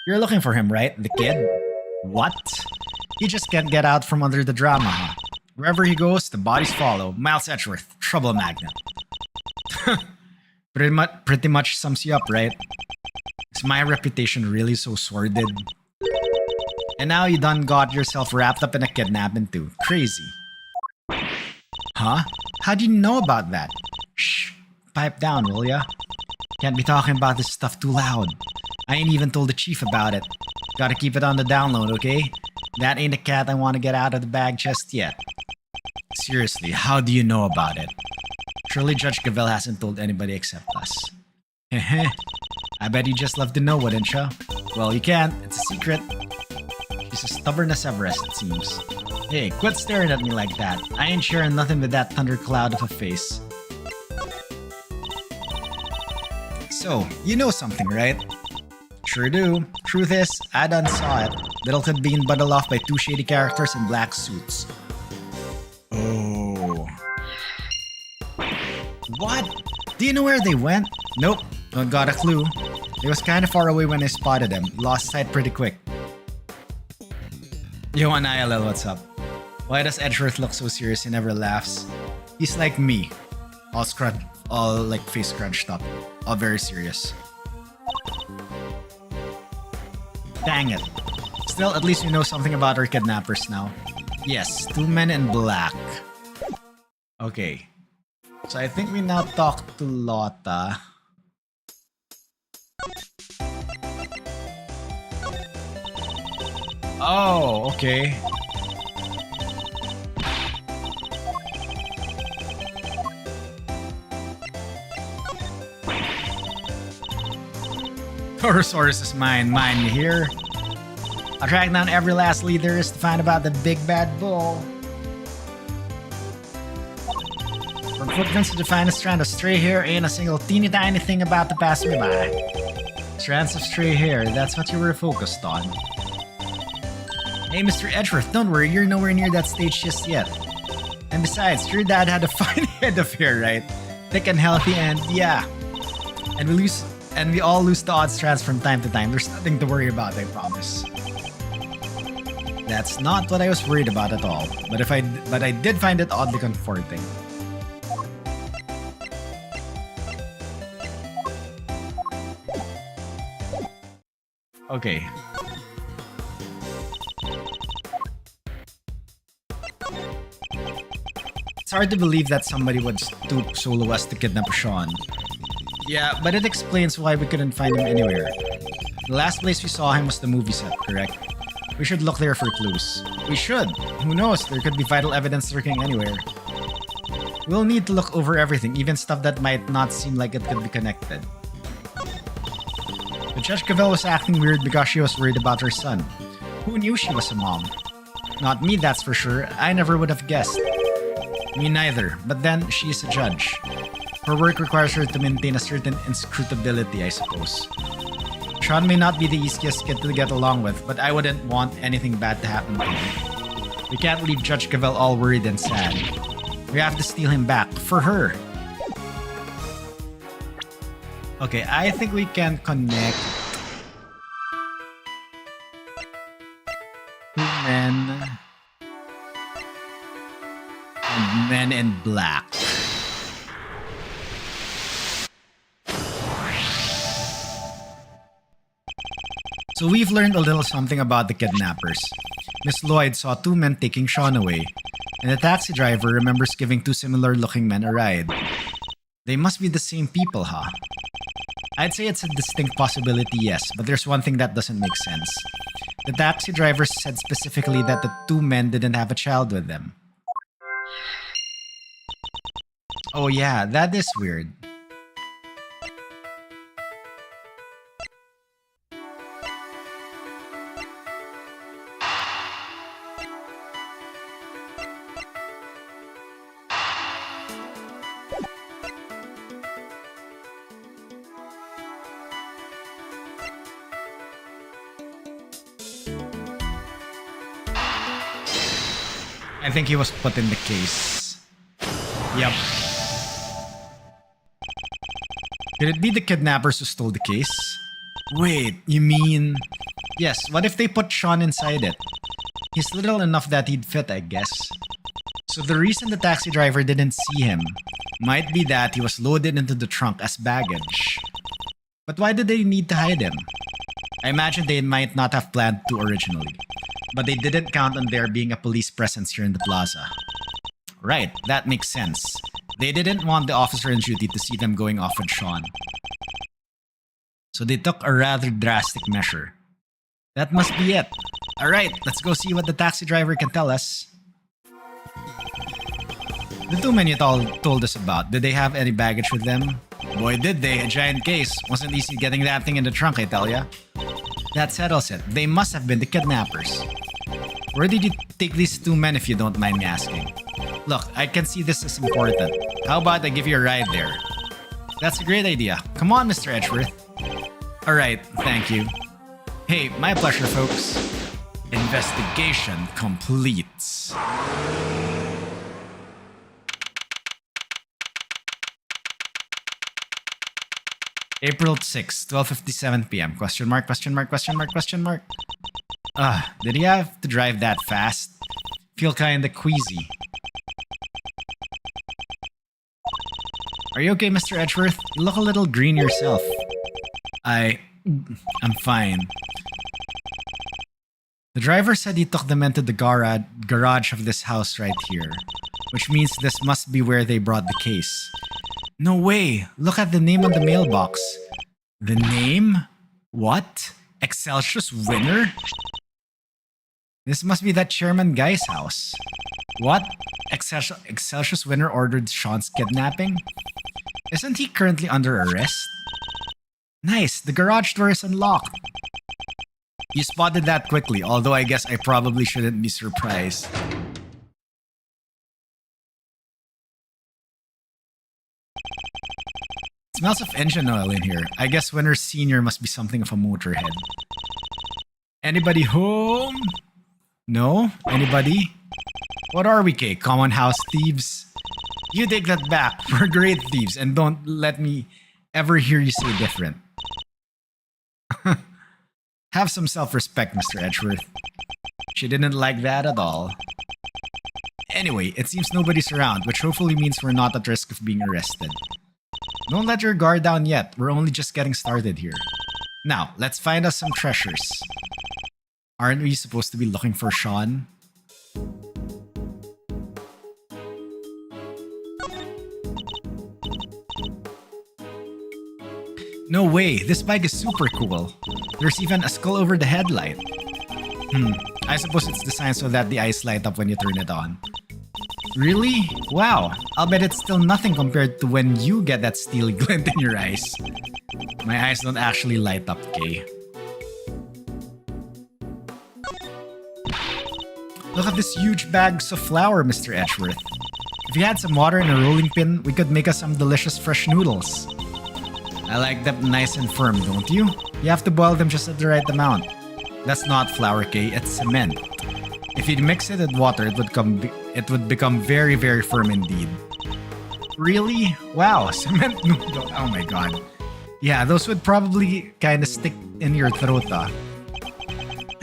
You're looking for him, right? The kid? What? He just can't get out from under the drama, huh? Wherever he goes, the bodies follow. Miles Edgeworth, trouble magnet. Pretty much sums you up, right? Is my reputation really so sordid? And now you done got yourself wrapped up in a kidnapping too. Crazy. Huh? How do you know about that? Shh. Pipe down, will ya? Can't be talking about this stuff too loud. I ain't even told the chief about it. Gotta keep it on the download, okay? That ain't a cat I want to get out of the bag just yet. Seriously, how do you know about it? Surely Judge Gavel hasn't told anybody except us. Heh. I bet you just love to know, wouldn't ya? Well, you can't. It's a secret. She's as stubborn as Everest, it seems. Hey, quit staring at me like that. I ain't sharing nothing with that thundercloud of a face. So, you know something, right? Sure do. Truth is, I done saw it. Littleton being bundled off by two shady characters in black suits. Oh. What? Do you know where they went? Nope. Don't got a clue. It was kinda far away when I spotted them. Lost sight pretty quick. Yo, and ILL, what's up? Why does Edgeworth look so serious he never laughs? He's like me. All like face scrunched up. All very serious. Dang it. Still, at least we know something about our kidnappers now. Yes, two men in black. Okay. So I think we now talk to Lotta. Oh, okay. Torosaurus is mine, you hear? I'll track down every last lead there is to find about the big bad bull. From footprints to the finest strand of stray hair, ain't a single teeny tiny thing about to pass me by. Strands of stray hair, that's what you were focused on. Hey, Mr. Edgeworth, don't worry, you're nowhere near that stage just yet. And besides, your dad had a fine head of hair, right? Thick and healthy and yeah. And we all lose the odd strands from time to time. There's nothing to worry about, I promise. That's not what I was worried about at all. But I did find it oddly comforting. Okay. It's hard to believe that somebody would stoop so low as to kidnap Sean. Yeah, but it explains why we couldn't find him anywhere. The last place we saw him was the movie set, correct? We should look there for clues. We should. Who knows, there could be vital evidence lurking anywhere. We'll need to look over everything, even stuff that might not seem like it could be connected. But Judge Gavel was acting weird because she was worried about her son. Who knew she was a mom? Not me, that's for sure. I never would have guessed. Me neither, but then she is a judge. Her work requires her to maintain a certain inscrutability, I suppose. Sean may not be the easiest kid to get along with, but I wouldn't want anything bad to happen to him. We can't leave Judge Gavel all worried and sad. We have to steal him back, for her. Okay, I think we can connect two men and men in black. So we've learned a little something about the kidnappers. Miss Lloyd saw two men taking Sean away, and the taxi driver remembers giving two similar-looking men a ride. They must be the same people, huh? I'd say it's a distinct possibility, yes, but there's one thing that doesn't make sense. The taxi driver said specifically that the two men didn't have a child with them. Oh yeah, that is weird. I think he was put in the case. Yep. Could it be the kidnappers who stole the case? Wait, you mean... Yes, what if they put Sean inside it? He's little enough that he'd fit, I guess. So the reason the taxi driver didn't see him might be that he was loaded into the trunk as baggage. But why did they need to hide him? I imagine they might not have planned to originally. But they didn't count on there being a police presence here in the plaza. Right, that makes sense. They didn't want the officer on duty to see them going off with Sean. So they took a rather drastic measure. That must be it. Alright, let's go see what the taxi driver can tell us. The two men you told us about, did they have any baggage with them? Boy, did they. A giant case. Wasn't easy getting that thing in the trunk, I tell ya. That settles it. They must have been the kidnappers. Where did you take these two men, if you don't mind me asking? Look, I can see this is important. How about I give you a ride there? That's a great idea. Come on, Mr. Edgeworth. Alright, thank you. Hey, my pleasure, folks. Investigation complete. April 6, 12:57 p.m. Question mark, question mark, question mark, question mark. Did he have to drive that fast? Feel kinda queasy. Are you okay, Mr. Edgeworth? You look a little green yourself. I'm fine. The driver said he took them into the garage of this house right here, which means this must be where they brought the case. No way! Look at the name on the mailbox. The name? What? Excelsius Winner? This must be that Chairman guy's house. What? Excelsius Winner ordered Sean's kidnapping? Isn't he currently under arrest? Nice, the garage door is unlocked. You spotted that quickly, although I guess I probably shouldn't be surprised. Smells of engine oil in here. I guess Winner Sr. must be something of a motorhead. Anybody home? No? Anybody? What are we, Kay? Common house thieves? You take that back. We're great thieves, and don't let me ever hear you say different. Have some self-respect, Mr. Edgeworth. She didn't like that at all. Anyway, it seems nobody's around, which hopefully means we're not at risk of being arrested. Don't let your guard down yet. We're only just getting started here. Now, let's find us some treasures. Aren't we supposed to be looking for Sean? No way, this bike is super cool. There's even a skull over the headlight. I suppose it's designed so that the eyes light up when you turn it on. Really? Wow, I'll bet it's still nothing compared to when you get that steely glint in your eyes. My eyes don't actually light up, Kay. Look at this huge bags of flour, Mr. Edgeworth. If you had some water and a rolling pin, we could make us some delicious fresh noodles. I like them nice and firm, don't you? You have to boil them just at the right amount. That's not flour, Kay, it's cement. If you mix it with water, it would become very, very firm indeed. Really? Wow, cement noodle. Oh my god. Yeah, those would probably kind of stick in your throat.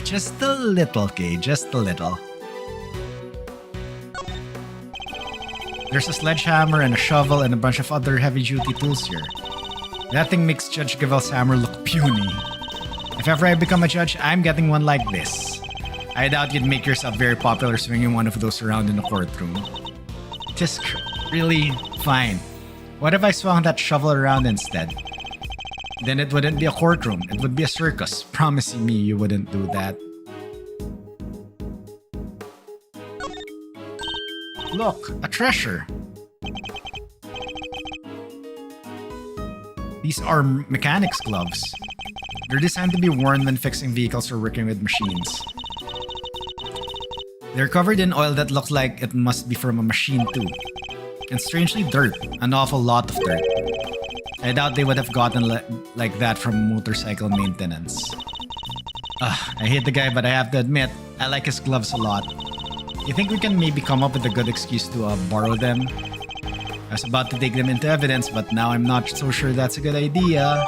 Just a little, Kay, just a little. There's a sledgehammer and a shovel and a bunch of other heavy-duty tools here. That thing makes Judge Gavel's hammer look puny. If ever I become a judge, I'm getting one like this. I doubt you'd make yourself very popular swinging one of those around in the courtroom. Just really fine. What if I swung that shovel around instead? Then it wouldn't be a courtroom, it would be a circus. Promise me you wouldn't do that. Look, a treasure. These are mechanics gloves. They're designed to be worn when fixing vehicles or working with machines. They're covered in oil that looks like it must be from a machine too. And strangely dirt, an awful lot of dirt. I doubt they would have gotten like that from motorcycle maintenance. I hate the guy, but I have to admit, I like his gloves a lot. You think we can maybe come up with a good excuse to borrow them? I was about to take them into evidence, but now I'm not so sure that's a good idea.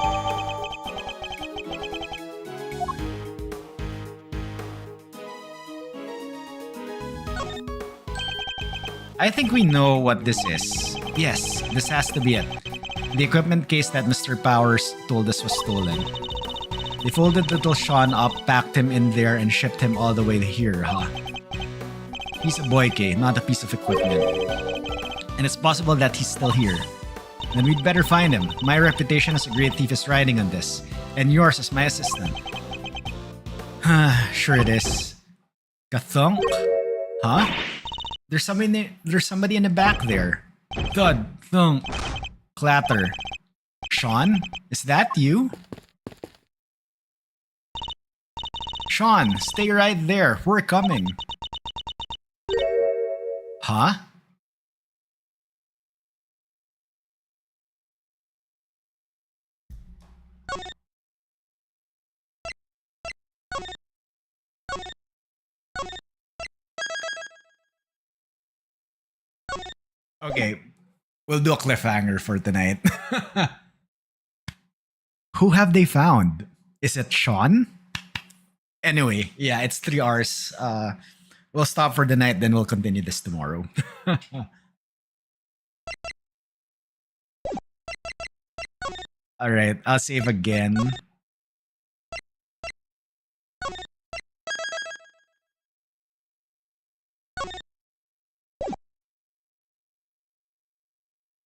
I think we know what this is. Yes, this has to be it. The equipment case that Mr. Powers told us was stolen. They folded little Sean up, packed him in there, and shipped him all the way here, huh? He's a boyke, not a piece of equipment. And it's possible that he's still here. Then we'd better find him. My reputation as a great thief is riding on this. And yours as my assistant. Sure it is. Kathunk? Huh? There's somebody in the back there. Thud, thunk, clatter. Sean? Is that you? Sean, stay right there. We're coming. Huh? Okay, we'll do a cliffhanger for tonight. Who have they found? Is it Sean? Anyway, yeah, it's 3 hours. We'll stop for the night, then we'll continue this tomorrow. Alright, I'll save again.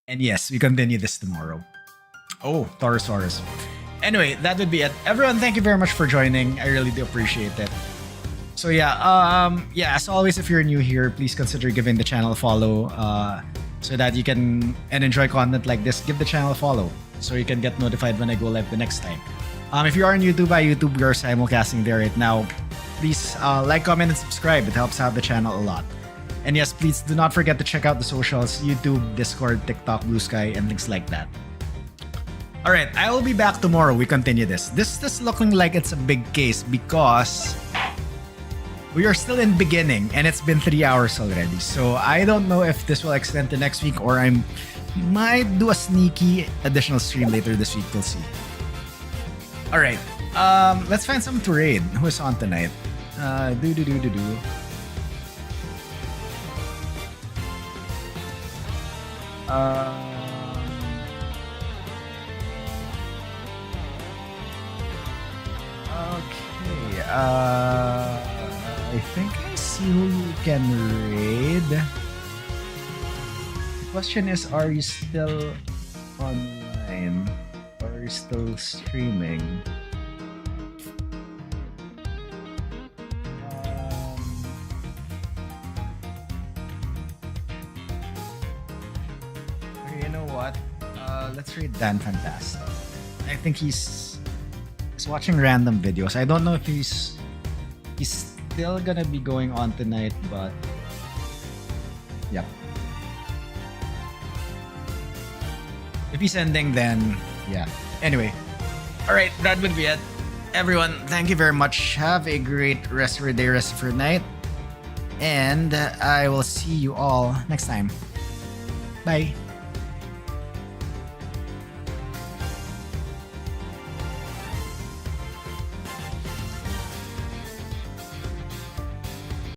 And yes, we continue this tomorrow. Oh, Taurosaurus. Anyway, that would be it. Everyone, thank you very much for joining. I really do appreciate it. So yeah, as always, if you're new here, please consider giving the channel a follow so that you can enjoy content like this. Give the channel a follow so you can get notified when I go live the next time. If you are on YouTube, we are simulcasting there right now. Please like, comment, and subscribe. It helps out the channel a lot. And yes, please do not forget to check out the socials, YouTube, Discord, TikTok, Blue Sky, and things like that. Alright, I will be back tomorrow. We continue this. This is looking like it's a big case because we are still in beginning and it's been 3 hours already. So I don't know if this will extend to next week or I might do a sneaky additional stream later this week. We'll see. Alright, let's find some to raid. Who's on tonight? Okay, I think I see who you can raid. The question is, are you still online? Or are you still streaming? You know what? Let's raid Dan Fantastic. I think he's watching random videos. I don't know if he's still gonna be going on tonight, but yep. If he's ending, then yeah. Anyway, all right, that would be it. Everyone, thank you very much. Have a great rest of your day, rest of your night, and I will see you all next time. Bye.